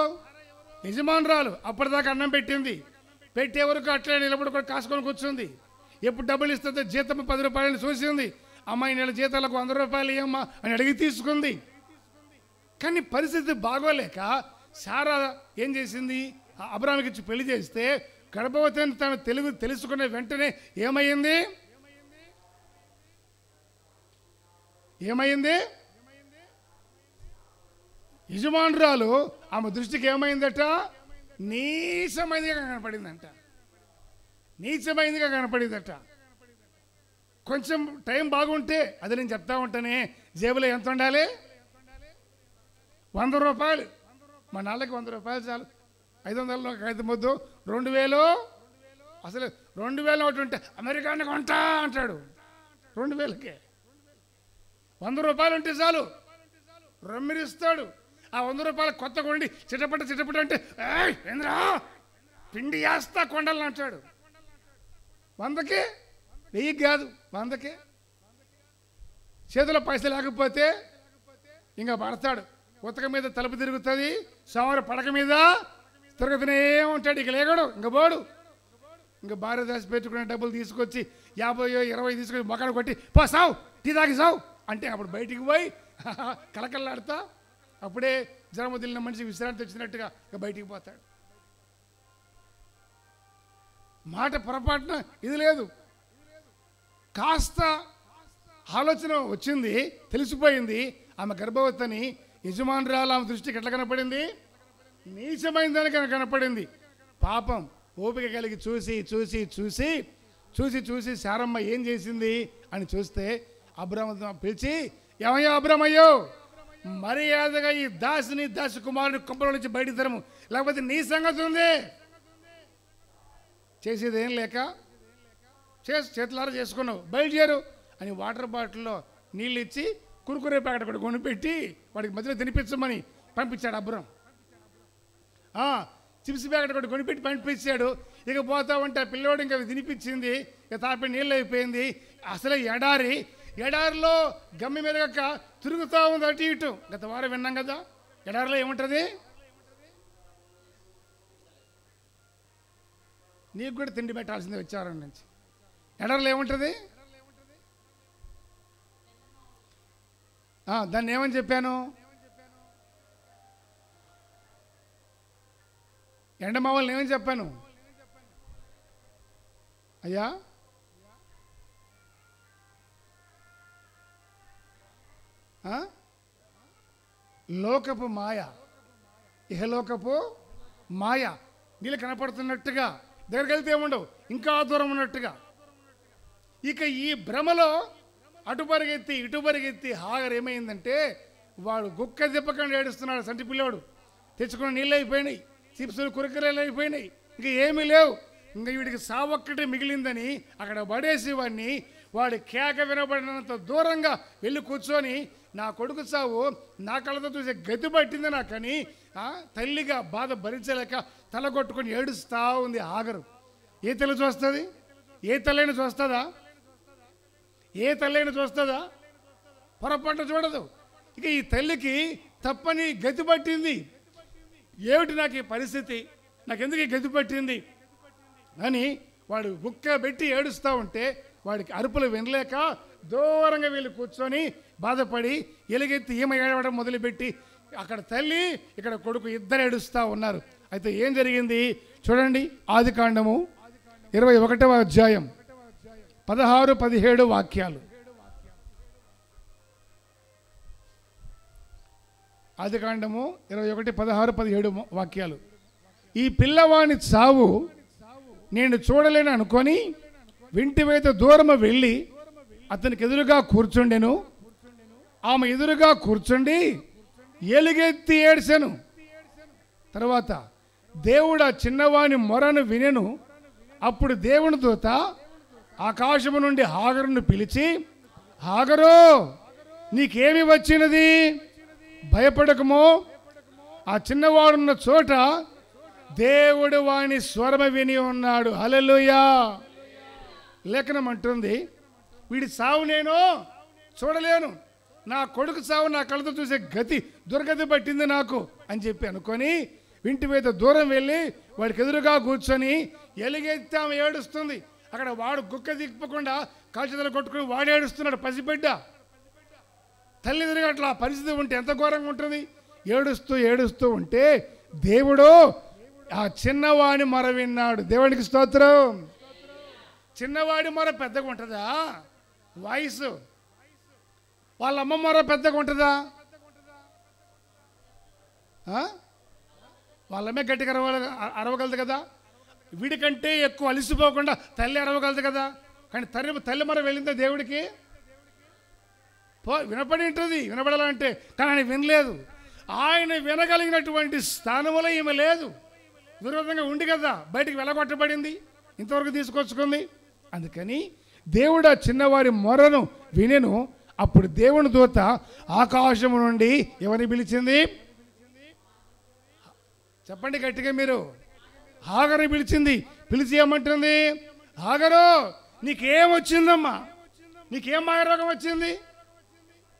యజమానురాలు. అప్పటిదాకా అన్నం పెట్టింది, పెట్టే వరకు అట్లే నిలబడి కూడా కాసుకొని కూర్చుంది. ఎప్పుడు డబ్బులు ఇస్తుందో జీతం 10 రూపాయలని చూసింది. అమ్మాయి నెల జీతాలకు 100 రూపాయలు ఇవ్వమ్మా అని అడిగి తీసుకుంది. కానీ పరిస్థితి బాగోలేక సారా ఏం చేసింది? అబ్రాహాముకి ఇచ్చి పెళ్లి చేస్తే గర్భవతి అని తను తెలుసుకునే వెంటనే ఏమైంది? యజమానురాలు ఆమె దృష్టికి ఏమైందట? నీచమైనదిగా కనపడిందట. కొంచెం టైం బాగుంటే అది నేను చెప్తా ఉంటానే, జేబులో ఎంత ఉండాలి? 100 రూపాయలు. మా నాన్నకి 100 రూపాయలు చాలు. 500లో అయితే ముద్దు 2000. అసలు 2000 ఒకటి ఉంటే అమెరికాని కొంటా అంటాడు. 2000కే 100 రూపాయలు ఉంటే చాలు రమ్మిరిస్తాడు. ఆ 100 రూపాయలు కొత్త కొండి చిటపట అంటే ఏంద్రా పిండి వేస్తా కొండలు అంటాడు. 100కే 1000 కాదు, 100కే. చేతిలో పైసలు లేకపోతే ఇంకా పడతాడు. ఉతక మీద తలుపు తిరుగుతుంది, సోమవారం పడక మీద తిరుగుతూనే ఉంటాడు. ఇక లేగడు, ఇంక పోడు. ఇంకా భార్య దాచి పెట్టుకునే డబ్బులు తీసుకొచ్చి 50 20 తీసుకొచ్చి మొక్కను కొట్టి పో సావు, టీ తాగి సావు అంటే అప్పుడు బయటికి పోయి కలకల్లాడుతా అప్పుడే జ్వరం వదిలిన మనిషి విశ్రాంతి వచ్చినట్టుగా ఇక బయటికి పోతాడు. మాట పొరపాటున ఇది లేదు. కాస్త ఆలోచన వచ్చింది, తెలిసిపోయింది ఆమె గర్భవతిని. యజమానురాలు ఆమె దృష్టికి ఎట్లా కనపడింది? నీచమైందని కనపడింది. పాపం ఓపిక కలిగి చూసి శారమ్మ ఏం చేసింది అని చూస్తే అబ్రాహాము పిలిచి, ఏమయ్యో అబ్రామయ్యో, మర్యాదగా ఈ దాసి కుమారుని కొంపల నుంచి బయటికి తరము, లేకపోతే నీ సంగతి ఉంది. చేసేది ఏం లేక చేతులారా చేసుకున్నావు, బయలుదేరు అని వాటర్ బాటిల్లో నీళ్ళు ఇచ్చి కురుకురే ప్యాకెట్ కూడా కొనిపెట్టి వాడికి మధ్యలో తినిపించమని పంపించాడు అబ్రాం. చిప్స్ ప్యాకెట్ కూడా కొనిపెట్టి పంపించాడు. ఇక పోతా ఉంటే పిల్లోడు ఇంకా తినిపించింది, ఇక తాపి నీళ్ళు అయిపోయింది. అసలే ఎడారిలో గమ్మి మెరగక తిరుగుతూ ఉంది అటు ఇటు. గత వారం విన్నాం కదా, ఎడారిలో ఏముంటుంది? నీకు కూడా తిండి పెట్టాల్సిందే వచ్చారం నుంచి. ఎడారిలో ఏముంటుంది? దాన్ని ఏమని చెప్పాను? ఎండమావల్ని ఏమని చెప్పాను? అయ్యా లోకపు మాయ, ఇహలోకపు మాయ. నీళ్ళు కనపడుతున్నట్టుగా దగ్గరికి వెళ్తే ఏముండవు, ఇంకా దూరం ఉన్నట్టుగా. ఇక ఈ భ్రమలో అటు పరిగెత్తి ఇటు పరిగెత్తి హాగర్ ఏమైందంటే వాడు గుక్క దిప్పకుండా ఏడుస్తున్నాడు. సంటి పిల్లోడు తెచ్చుకున్న నీళ్ళు అయిపోయినాయి, చిప్సులు కురకరేలు అయిపోయినాయి, ఇంకా ఏమీ లేవు. ఇంకా వీడికి సావొక్కటే మిగిలిందని అక్కడ పడేసి వాడి కేక వినబడినంత దూరంగా వెళ్ళి కూర్చొని, నా కొడుకు సావు నా కళ్ళతో చూసే గతి పట్టింది నాకని తల్లిగా బాధ భరించలేక తల కొట్టుకొని ఏడుస్తూ ఉంది హాగరు. ఏ తల్లి చూస్తుంది? ఏ తల్లైనా చూస్తుందా? పొరపాటు చూడదు. ఇక ఈ తల్లికి తప్పని గతి పట్టింది. ఏమిటి నాకు ఈ పరిస్థితి, నాకెందుకు ఈ గతి పట్టింది అని వాడు గుక్క పెట్టి ఏడుస్తూ ఉంటే వాడికి అరుపులు వినలేక దూరంగా వెళ్ళి కూర్చొని బాధపడి ఎలుగెత్తి ఈమె ఏడవడం మొదలుపెట్టి అక్కడ తల్లి ఇక్కడ కొడుకు ఇద్దరు ఏడుస్తూ ఉన్నారు. అయితే ఏం జరిగింది చూడండి. ఆదికాండము 21వ అధ్యాయం 16-17 వాక్యాలు. ఆదికాండము 21:16-17 వాక్యాలు. ఈ పిల్లవాని చావు నేను చూడలేను అనుకొని వింటివేత దూరము వెళ్ళి అతనికి ఎదురుగా కూర్చుండెను. ఆమె ఎదురుగా కూర్చుండి ఎలుగెత్తి ఏడ్చెను. తర్వాత దేవుడు ఆ చిన్నవాని మొరను వినెను. అప్పుడు దేవుని దూత ఆకాశము నుండి హాగరును పిలిచి, హాగరో నీకేమి వచ్చినది భయపడకము, ఆ చిన్నవాడున్న చోట దేవుడు వాని స్వరము విని ఉన్నాడు. హల్లెలూయా. లేఖనం అంటుంది, వీడి సావు నేను చూడలేను, నా కొడుకు సావు నా కళ్ళతో చూసే దుర్గతి పట్టింది నాకు అని చెప్పి అనుకొని ఇంటి మీద దూరం వెళ్ళి వాడికి ఎదురుగా కూర్చొని ఎలుగెత్తి ఆమె ఏడుస్తుంది. అక్కడ వాడు గుక్క దిప్పకుండా కాల్చేతలు కొట్టుకుని వాడు ఏడుస్తున్నాడు, పసిబిడ్డ. తల్లి ఎదురుగా అట్లా పరిస్థితి ఉంటే ఎంత ఘోరంగా ఉంటుంది. ఏడుస్తూ ఏడుస్తూ ఉంటే దేవుడు ఆ చిన్నవాడి మొర విన్నాడు. దేవునికి స్తోత్రం. చిన్నవాడి మొర పెద్దగా ఉంటుందా? వాయిస్ వాళ్ళ అమ్మ మొర పెద్దగా ఉంటుందా? వాళ్ళమే గట్టిగా అరవగలదు కదా. వీడికంటే ఎక్కువ అలిసిపోకుండా తల్లి అరవగలదు కదా. కానీ తల్లి మొర వెళ్ళిందా దేవుడికి? వినపడి ఉంటుంది, వినపడాలంటే. కానీ ఆయన వినలేదు. ఆయన వినగలిగినటువంటి స్థానంలో ఈమె లేదు. విరోధంగా ఉండి కదా బయటికి వెళ్ళగొట్టబడింది, ఇంతవరకు తీసుకొచ్చుకుంది. అందుకని దేవుడు ఆ చిన్నవారి మొరను వినెను. అప్పుడు దేవుని దూత ఆకాశము నుండి ఎవరిని పిలిచింది? చెప్పండి గట్టిగా మీరు. హాగరు పిలిచింది. పిలిచి ఏమంటుంది? హాగరు, నీకేం వచ్చిందమ్మా? నీకేం మాయరోగం వచ్చింది?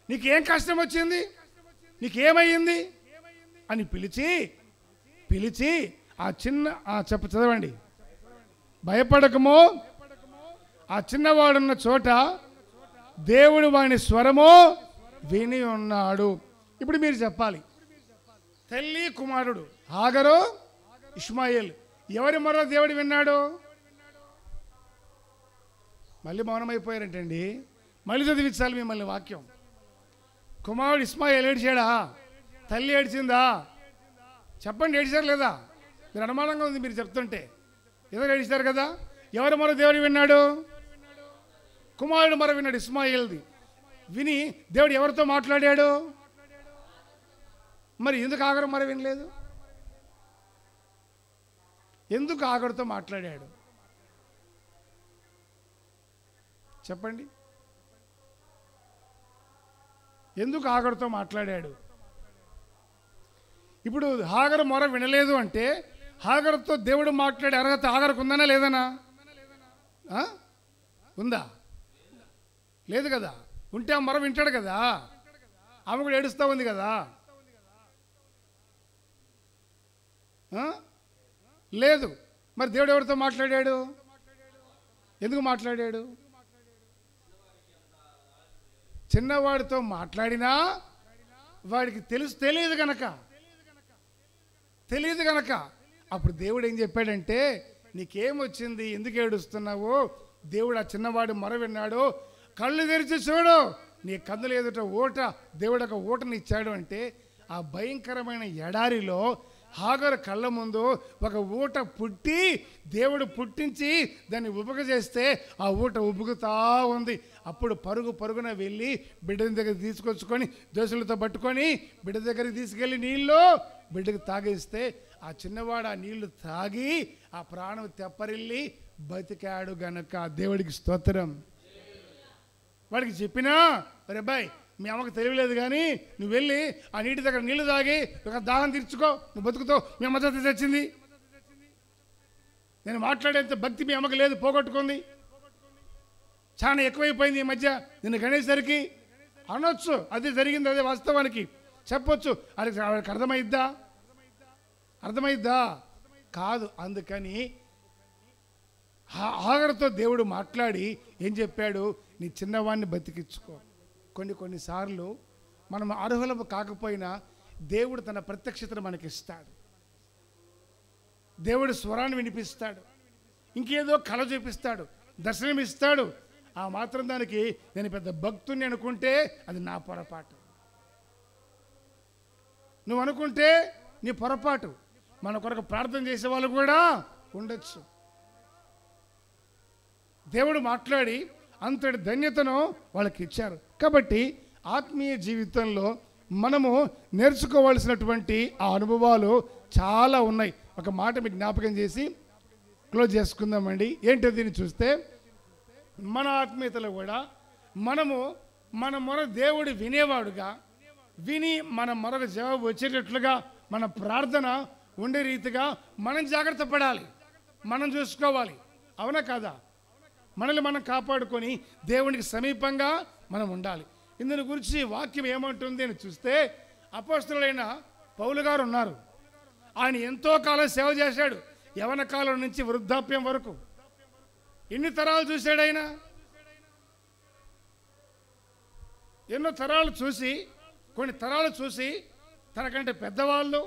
నీకేం కష్టం వచ్చింది? నీకేమయ్యింది అని పిలిచి చదవండి. భయపడకము, ఆ చిన్నవాడున్న చోట దేవుడు వాని స్వరము విని ఉన్నాడు. ఇప్పుడు మీరు చెప్పాలి, తల్లి కుమారుడు హాగరు, ఇష్మాయేల్, ఎవరి మొర దేవుడు విన్నాడు? మళ్ళీ మౌనమైపోయారంటండి. మళ్ళీ చదివించాలి మిమ్మల్ని వాక్యం. కుమారుడు ఇస్మాయిల్ ఏడ్చాడా? తల్లి ఏడ్చిందా? చెప్పండి, ఏడ్చారు లేదా? మీరు అనుమానంగా ఉంది మీరు చెప్తుంటే. ఏదో ఏడ్చారు కదా. ఎవరి మొర దేవుడు విన్నాడు? కుమారుడు మొర విన్నాడు, ఇస్మాయిల్ది. విని దేవుడు ఎవరితో మాట్లాడాడు? మరి ఎందుకు ఆగరు మొర వినలేదు? ఎందుకు ఆగరుతో మాట్లాడాడు? చెప్పండి, ఎందుకు హాగరుతో మాట్లాడాడు? ఇప్పుడు హాగరు మొర వినలేదు అంటే హాగరుతో దేవుడు మాట్లాడే అర్హత హాగరుకు ఉందనా లేదనా? ఉందా? లేదు కదా. ఉంటే ఆ మొర వింటాడు కదా. ఆమె కూడా ఏడుస్తూ ఉంది కదా. లేదు. మరి దేవుడు ఎవరితో మాట్లాడాడు? ఎందుకు మాట్లాడాడు? చిన్నవాడితో మాట్లాడినా వాడికి తెలియదు గనక అప్పుడు దేవుడు ఏం చెప్పాడంటే, నీకేమొచ్చింది, ఎందుకు ఏడుస్తున్నావు? దేవుడు ఆ చిన్నవాడు మొర విన్నాడు. కళ్ళు తెరిచి చూడు, నీ కన్నులు ఎదుట దేవుడు ఒక ఊటని ఇచ్చాడు అంటే, ఆ భయంకరమైన ఎడారిలో హాగరు కళ్ళ ముందు ఒక ఊట పుట్టి, దేవుడు పుట్టించి దాన్ని చేస్తే ఆ ఊట ఉబ్బుకుతా ఉంది. అప్పుడు పరుగున వెళ్ళి బిడ్డని దగ్గర తీసుకొచ్చుకొని దోశలతో పట్టుకొని బిడ్డ దగ్గరికి తీసుకెళ్ళి బిడ్డకి తాగిస్తే ఆ చిన్నవాడు ఆ నీళ్లు తాగి ఆ ప్రాణం తెప్పరిల్లి బతికాడు గనక. దేవుడికి స్తోత్రం. వాడికి చెప్పినా, రే బాయ్, మీ అమ్మకు తెలియలేదు కానీ నువ్వు వెళ్ళి ఆ నీటి దగ్గర నీళ్లు తాగి ఒక దాహం తీర్చుకో, నువ్వు బతుకుతావు. మీ అమ్మ చేత తెచ్చింది. నేను మాట్లాడేంత భక్తి మీ అమ్మకి లేదు, పోగొట్టుకుంది. చాలా ఎక్కువైపోయింది ఈ మధ్య. నిన్ను గణేసరికి అనొచ్చు, అది జరిగింది, అదే వాస్తవానికి చెప్పొచ్చు. వాడికి అర్థమైద్దా? కాదు. అందుకని హాగరుతో దేవుడు మాట్లాడి ఏం చెప్పాడు? నీ చిన్నవాడిని బతికించుకో. కొన్నిసార్లు మనం అర్హులము కాకపోయినా దేవుడు తన ప్రత్యక్షతను మనకిస్తాడు. దేవుడు స్వరాన్ని వినిపిస్తాడు, ఇంకేదో కళ చూపిస్తాడు, దర్శనమిస్తాడు. ఆ మాత్రం దానికి నేను పెద్ద భక్తుని అనుకుంటే అది నా పొరపాటు. నువ్వు అనుకుంటే నీ పొరపాటు. మన కొరకు ప్రార్థన చేసే వాళ్ళు కూడా ఉండొచ్చు. దేవుడు మాట్లాడి అంతటి ధన్యతను వాళ్ళకి ఇచ్చారు. కాబట్టి ఆత్మీయ జీవితంలో మనము నేర్చుకోవాల్సినటువంటి ఆ అనుభవాలు చాలా ఉన్నాయి. ఒక మాట మీకు జ్ఞాపకం చేసి క్లోజ్ చేసుకుందామండి. ఏంటో దీన్ని చూస్తే, మన ఆత్మీయతలో కూడా మన మొర దేవుడు విని మనం మరొక జవాబు వచ్చేటట్లుగా మన ప్రార్థన ఉండే రీతిగా మనం జాగ్రత్త పడాలి, మనం చూసుకోవాలి. అవునా కాదా? మనల్ని మనం కాపాడుకొని దేవునికి సమీపంగా మనం ఉండాలి. ఇందుని గురించి వాక్యం ఏమంటుంది అని చూస్తే, అపోస్తలుడైన పౌలు గారు ఉన్నారు. ఆయన ఎంతో కాలం సేవ చేశాడు, యవన కాలం నుంచి వృద్ధాప్యం వరకు. ఎన్ని తరాలు చూశాడు ఆయన? ఎన్నో తరాలు చూసి, కొన్ని తరాలు చూసి తనకంటే పెద్దవాళ్ళు,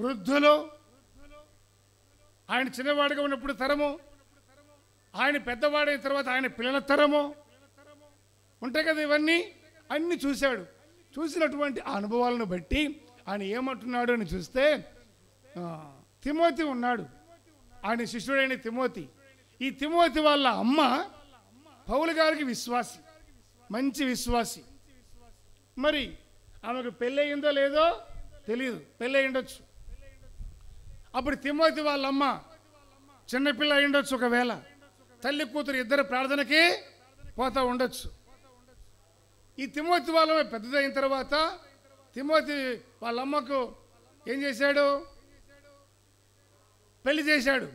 వృద్ధులు, ఆయన చిన్నవాడిగా ఉన్నప్పుడు తరము, ఆయన పెద్దవాడైన తర్వాత ఆయన పిల్లల తరము ఉంటాయి కదా, ఇవన్నీ అన్నీ చూశాడు. చూసినటువంటి ఆ అనుభవాలను బట్టి ఆయన ఏమంటున్నాడు అని చూస్తే, తిమోతి ఉన్నాడు, ఆయన శిష్యుడైన తిమోతి. ఈ తిమోతి వాళ్ళ అమ్మ పౌలు గారికి విశ్వాసి, మంచి విశ్వాసి. మరి ఆమెకు పెళ్ళి అయిందో లేదో తెలియదు, పెళ్ళి అయ్యుండొచ్చు. అప్పుడు తిమోతి వాళ్ళమ్మ చిన్నపిల్ల అయ్యుండొచ్చు, ఒకవేళ తల్లి కూతురు ఇద్దరు ప్రార్థనకి పోతా ఉండొచ్చు. ఈ తిమోతి వాళ్ళ పెద్దదైన తర్వాత తిమోతి వాళ్ళ అమ్మకు ఏం చేశాడు? పెళ్లి చేశాడు.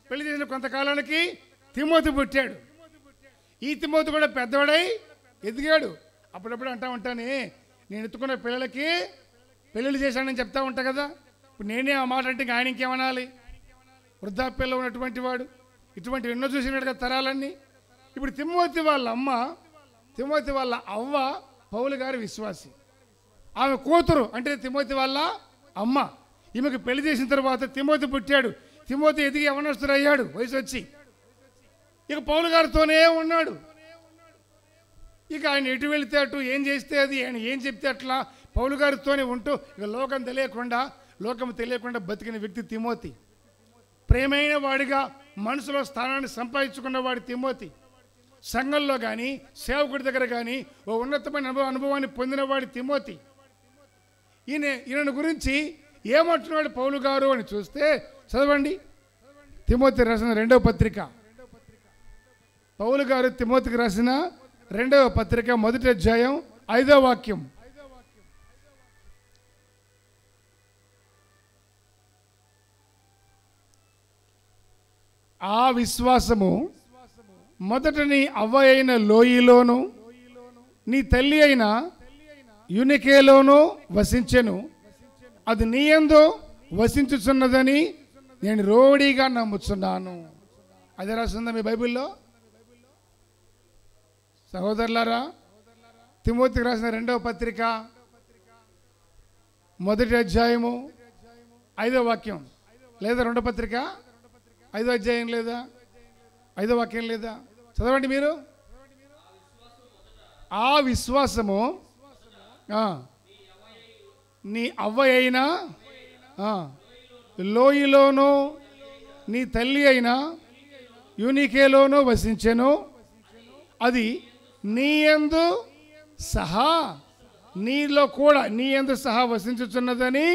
పెళ్లి చేసిన కొంతకాలానికి తిమోతి పుట్టాడు. ఈ తిమోతి కూడా పెద్దవాడై ఎదిగాడు. అప్పుడప్పుడు అంటా ఉంటానే, నేను ఎత్తుకున్న పిల్లలకి పెళ్ళిళ్ళు చేశానని చెప్తా ఉంటా కదా. ఇప్పుడు నేనే ఆ మాట అంటే ఆయన ఇంకేమనాలి? వృద్ధాప్యంలో ఉన్నటువంటి వాడు, ఇటువంటి ఎన్నో చూసినాడు కదా తరాలన్నీ. ఇప్పుడు తిమోతి వాళ్ళ అమ్మ, తిమోతి వాళ్ళ అవ్వ పౌలు గారి విశ్వాసి. ఆమె కూతురు అంటే తిమోతి వాళ్ళ అమ్మ. ఈమెకు పెళ్లి చేసిన తర్వాత తిమోతి పుట్టాడు. తిమోతి ఎదిగి యవనస్తుడు అయ్యాడు, వయసు వచ్చి. ఇక పౌలు గారితోనే ఉన్నాడు. ఇక ఆయన ఎటు వెళితే అటు, ఏం చేస్తే అది, ఆయన ఏం చెప్తే అట్లా పౌలు గారితోనే ఉంటూ ఇక లోకం తెలియకుండా బతికిన వ్యక్తి తిమోతి. ప్రేమైన వాడిగా మనసులో స్థానాన్ని సంపాదించుకున్నవాడు తిమోతి. సంఘంలో కానీ సేవకుడి దగ్గర కానీ ఓ ఉన్నతమైన అనుభవాన్ని పొందినవాడి తిమోతి. ఈయన గురించి ఏమంటున్నాడు పౌలు గారు అని చూస్తే, చదవండి. తిమోతి రాసిన 2వ పత్రిక, పౌలు గారు తిమోతికి రాసిన 2వ పత్రిక 1వ అధ్యాయం 5వ వాక్యం. ఆ విశ్వాసము మొదట నీ అవ్వ అయిన లోయిలోను, నీ తల్లి అయిన యూనికేలోను వసించెను. అది నీ యందు వసించుచున్నదని నేను రోడీగా నమ్ముచున్నాను. అదే రాస్తుందా మీ బైబిల్లో? సహోదరులారా, తిమోతికి రాసిన 2వ పత్రిక 1వ అధ్యాయము 5వ వాక్యం లేదా? 2వ పత్రిక 5వ అధ్యాయం లేదా? 5వ వాక్యం లేదా? చదవండి మీరు. ఆ విశ్వాసము నీ అవ్వ అయినా లోయలోను, నీ తల్లి అయినా యూనికేలోను వసించెను. అది నీయందు సహా, నీలో కూడా నీయందు సహా వసించుచున్నదని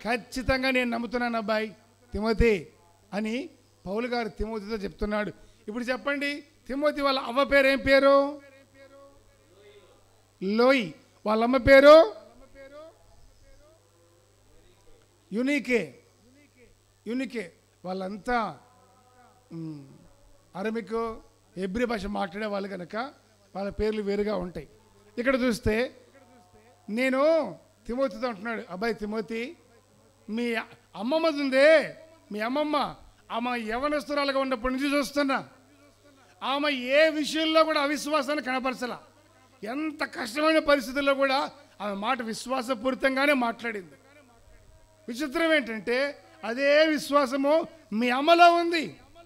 ఖచ్చితంగా నేను నమ్ముతున్నాను అబ్బాయి తిమోతి అని పౌలు గారు తిమోతితో చెప్తున్నాడు. ఇప్పుడు చెప్పండి, తిమోతి వాళ్ళ అవ్వ పేరు ఏం పేరు? లోయి. వాళ్ళ అమ్మ పేరు యూనికే. వాళ్ళంతా అరమిక్, హెబ్రీ భాష మాట్లాడే వాళ్ళు కనుక వాళ్ళ పేర్లు వేరుగా ఉంటాయి. ఇక్కడ చూస్తే నేను తిమోతితో అంటున్నాడు, అబ్బాయి తిమోతి, మీ అమ్మమ్మది ఉందే, మీ అమ్మమ్మ ఆమె యవనస్తురాలుగా ఉన్నప్పటి నుంచి చూస్తున్నా. ఆమె ఏ విషయంలో కూడా అవిశ్వాసాన్ని కనపరచలా. ఎంత కష్టమైన పరిస్థితుల్లో కూడా ఆమె మాట విశ్వాసపూరితంగానే మాట్లాడింది. విచిత్రం ఏంటంటే అదే విశ్వాసము మీ అమ్మలో ఉంది.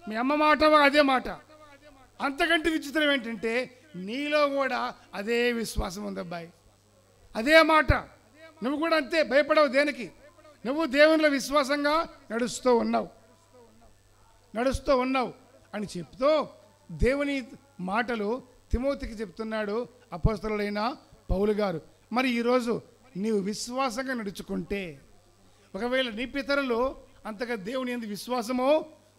మీ అమ్మ మాట అదే మాట. అంతకంటే విచిత్రం ఏంటంటే నీలో కూడా అదే విశ్వాసం ఉంది అబ్బాయి, అదే మాట. నువ్వు కూడా అంతే, భయపడవు దేనికి. నువ్వు దేవునిలో విశ్వాసంగా నడుస్తూ ఉన్నావు అని చెప్తూ దేవుని మాటలు తిమోతికి చెప్తున్నాడు అపోస్తలుడైన పౌలు గారు. మరి ఈరోజు నీవు విశ్వాసంగా నడుచుకుంటే, ఒకవేళ నీ పితరులు అంతగా దేవుని యందు విశ్వాసము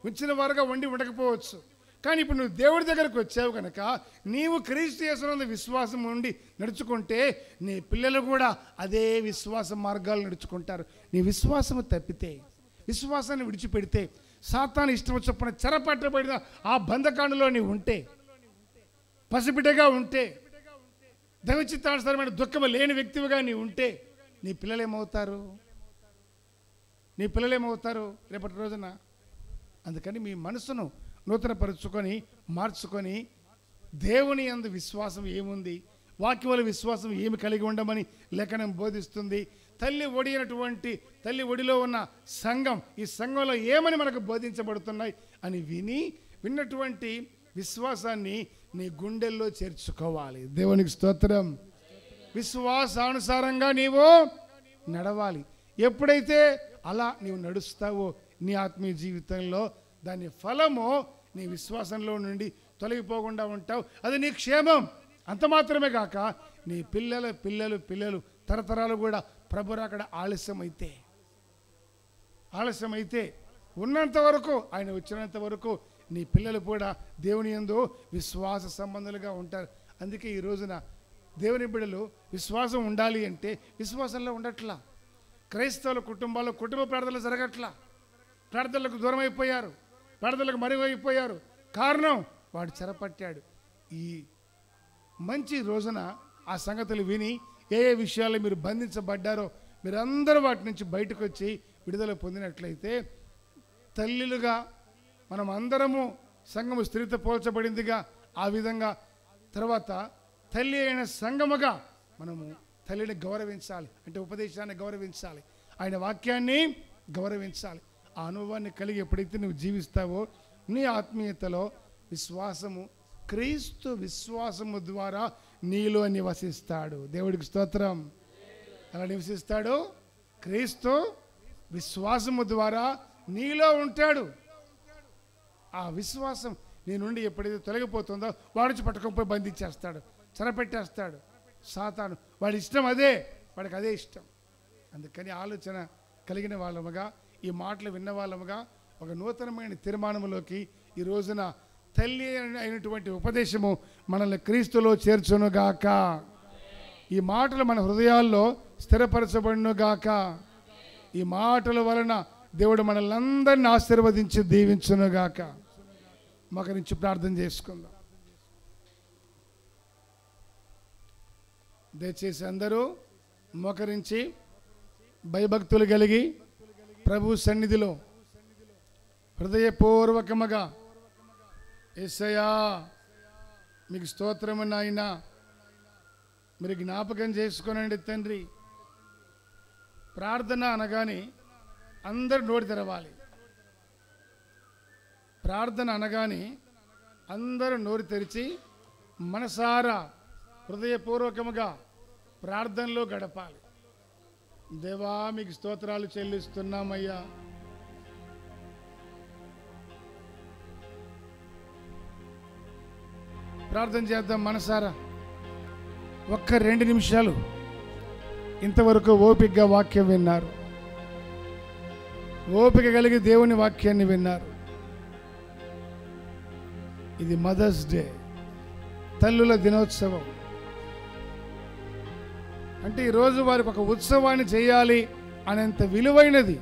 ఉంచిన వారుగా ఉండకపోవచ్చు, కానీ ఇప్పుడు నువ్వు దేవుడి దగ్గరకు వచ్చావు కనుక నీవు క్రీస్తు యేసునందు విశ్వాసం ఉండి నడుచుకుంటే నీ పిల్లలు కూడా అదే విశ్వాస మార్గాలు నడుచుకుంటారు. నీ విశ్వాసము తప్పితే, విశ్వాసాన్ని విడిచిపెడితే, సాతాను ఇష్టం చొప్పున చెరపట్టబడిన ఆ బంధకాండలో నీవు ఉంటే, పసిబిడ్డగా ఉంటే, దైవచిత్తానుసారమైన దుఃఖము లేని వ్యక్తివిగా నీవు ఉంటే నీ పిల్లలేమవుతారు? నీ పిల్లలేమవుతారు రేపటి రోజున? అందుకని మీ మనసును నూతనపరుచుకొని మార్చుకొని దేవుని యందు విశ్వాసం ఏముంది, వాక్యముల విశ్వాసం ఏమి కలిగి ఉండమని లేఖనం బోధిస్తుంది. తల్లి ఒడిలో ఉన్న సంఘం, ఈ సంఘంలో ఏమని మనకు బోధించబడుతున్నాయి అని విన్నటువంటి విశ్వాసాన్ని నీ గుండెల్లో చేర్చుకోవాలి. దేవునికి స్తోత్రం. విశ్వాసానుసారంగా నీవు నడవాలి. ఎప్పుడైతే అలా నీవు నడుస్తావో నీ ఆత్మీయ జీవితంలో దాని ఫలము నీ విశ్వాసంలో నుండి తొలగిపోకుండా ఉంటావు. అది నీ క్షేమం. అంత మాత్రమే కాక నీ పిల్లలు తరతరాలు కూడా ప్రభు రాకడ ఆలస్యమైతే ఉన్నంత వరకు, ఆయన వచ్చినంత వరకు నీ పిల్లలు కూడా దేవుని యందు విశ్వాస సంబంధులుగా ఉంటారు. అందుకే ఈ రోజున దేవుని బిడ్డలు విశ్వాసం ఉండాలి అంటే విశ్వాసంలో ఉండట్లా. క్రైస్తవుల కుటుంబాల్లో కుటుంబ ప్రార్థనలు జరగట్లా. ప్రార్థనలకు దూరం అయిపోయారు, ప్రార్థనలకు మరుగైపోయారు. కారణం వాడు చెరపట్టాడు. ఈ మంచి రోజున ఆ సంగతులు విని ఏ విషయాల్లో మీరు బంధించబడ్డారో మీరందరూ వాటి నుంచి బయటకు వచ్చి విడుదల పొందినట్లయితే, తల్లులుగా మనం అందరము సంఘము స్త్రీతో పోల్చబడిందిగా ఆ విధంగా, తర్వాత తల్లి అయిన సంఘముగా మనము తల్లిని గౌరవించాలి. అంటే ఉపదేశాన్ని గౌరవించాలి, ఆయన వాక్యాన్ని గౌరవించాలి. ఆ అనుభవాన్ని కలిగి ఎప్పుడైతే నువ్వు జీవిస్తావో నీ ఆత్మీయతలో విశ్వాసము, క్రీస్తు విశ్వాసము ద్వారా నీలో నివసిస్తాడు. దేవుడికి స్తోత్రం. ఎలా నివసిస్తాడు? క్రీస్తు విశ్వాసము ద్వారా నీలో ఉంటాడు. ఆ విశ్వాసం నీ నుండి ఎప్పుడైతే తొలగిపోతుందో వాడి నుంచి పట్టుకొని బంధించేస్తాడు, చెరపెట్టేస్తాడు సాతాను. వాడి ఇష్టం అదే, వాడికి అదే ఇష్టం. అందుకని ఆలోచన కలిగిన వాళ్ళముగా, ఈ మాటలు విన్న వాళ్ళముగా ఒక నూతనమైన తీర్మానములోకి ఈ రోజున తల్లి అయినటువంటి ఉపదేశము మనల్ని క్రీస్తులో చేర్చునుగాక. ఈ మాటలు మన హృదయాల్లో స్థిరపరచబడునుగాక. ఈ మాటల వలన దేవుడు మనల్ని అందరినీ ఆశీర్వదించి దీవించునుగాక. మోకరించి ప్రార్థన చేసుకుందాం. దయచేసి అందరూ మోకరించి భయభక్తులు కలిగి ప్రభు సన్నిధిలో హృదయపూర్వకముగా, యేసయ్యా మీకు స్తోత్రము నాయనా, మీరు జ్ఞాపకం చేసుకోనండి తండ్రి. ప్రార్థన అనగానే అందరూ నోటి తెరవాలి. ప్రార్థన అనగానే అందరూ నోరు తెరిచి మనసారా హృదయపూర్వకముగా ప్రార్థనలో గడపాలి. దేవా మీకు స్తోత్రాలు చెల్లిస్తున్నామయ్యా. ప్రార్థన చేద్దాం మనసారా. ఒక్క 2 నిమిషాలు ఇంతవరకు ఓపికగా వాక్యం విన్నారు, ఓపిక కలిగి దేవుని వాక్యాన్ని విన్నారు. ఇది మదర్స్ డే, తల్లుల దినోత్సవం. అంటే ఈరోజు వారికి ఒక ఉత్సవాన్ని చేయాలి అనేంత విలువైనది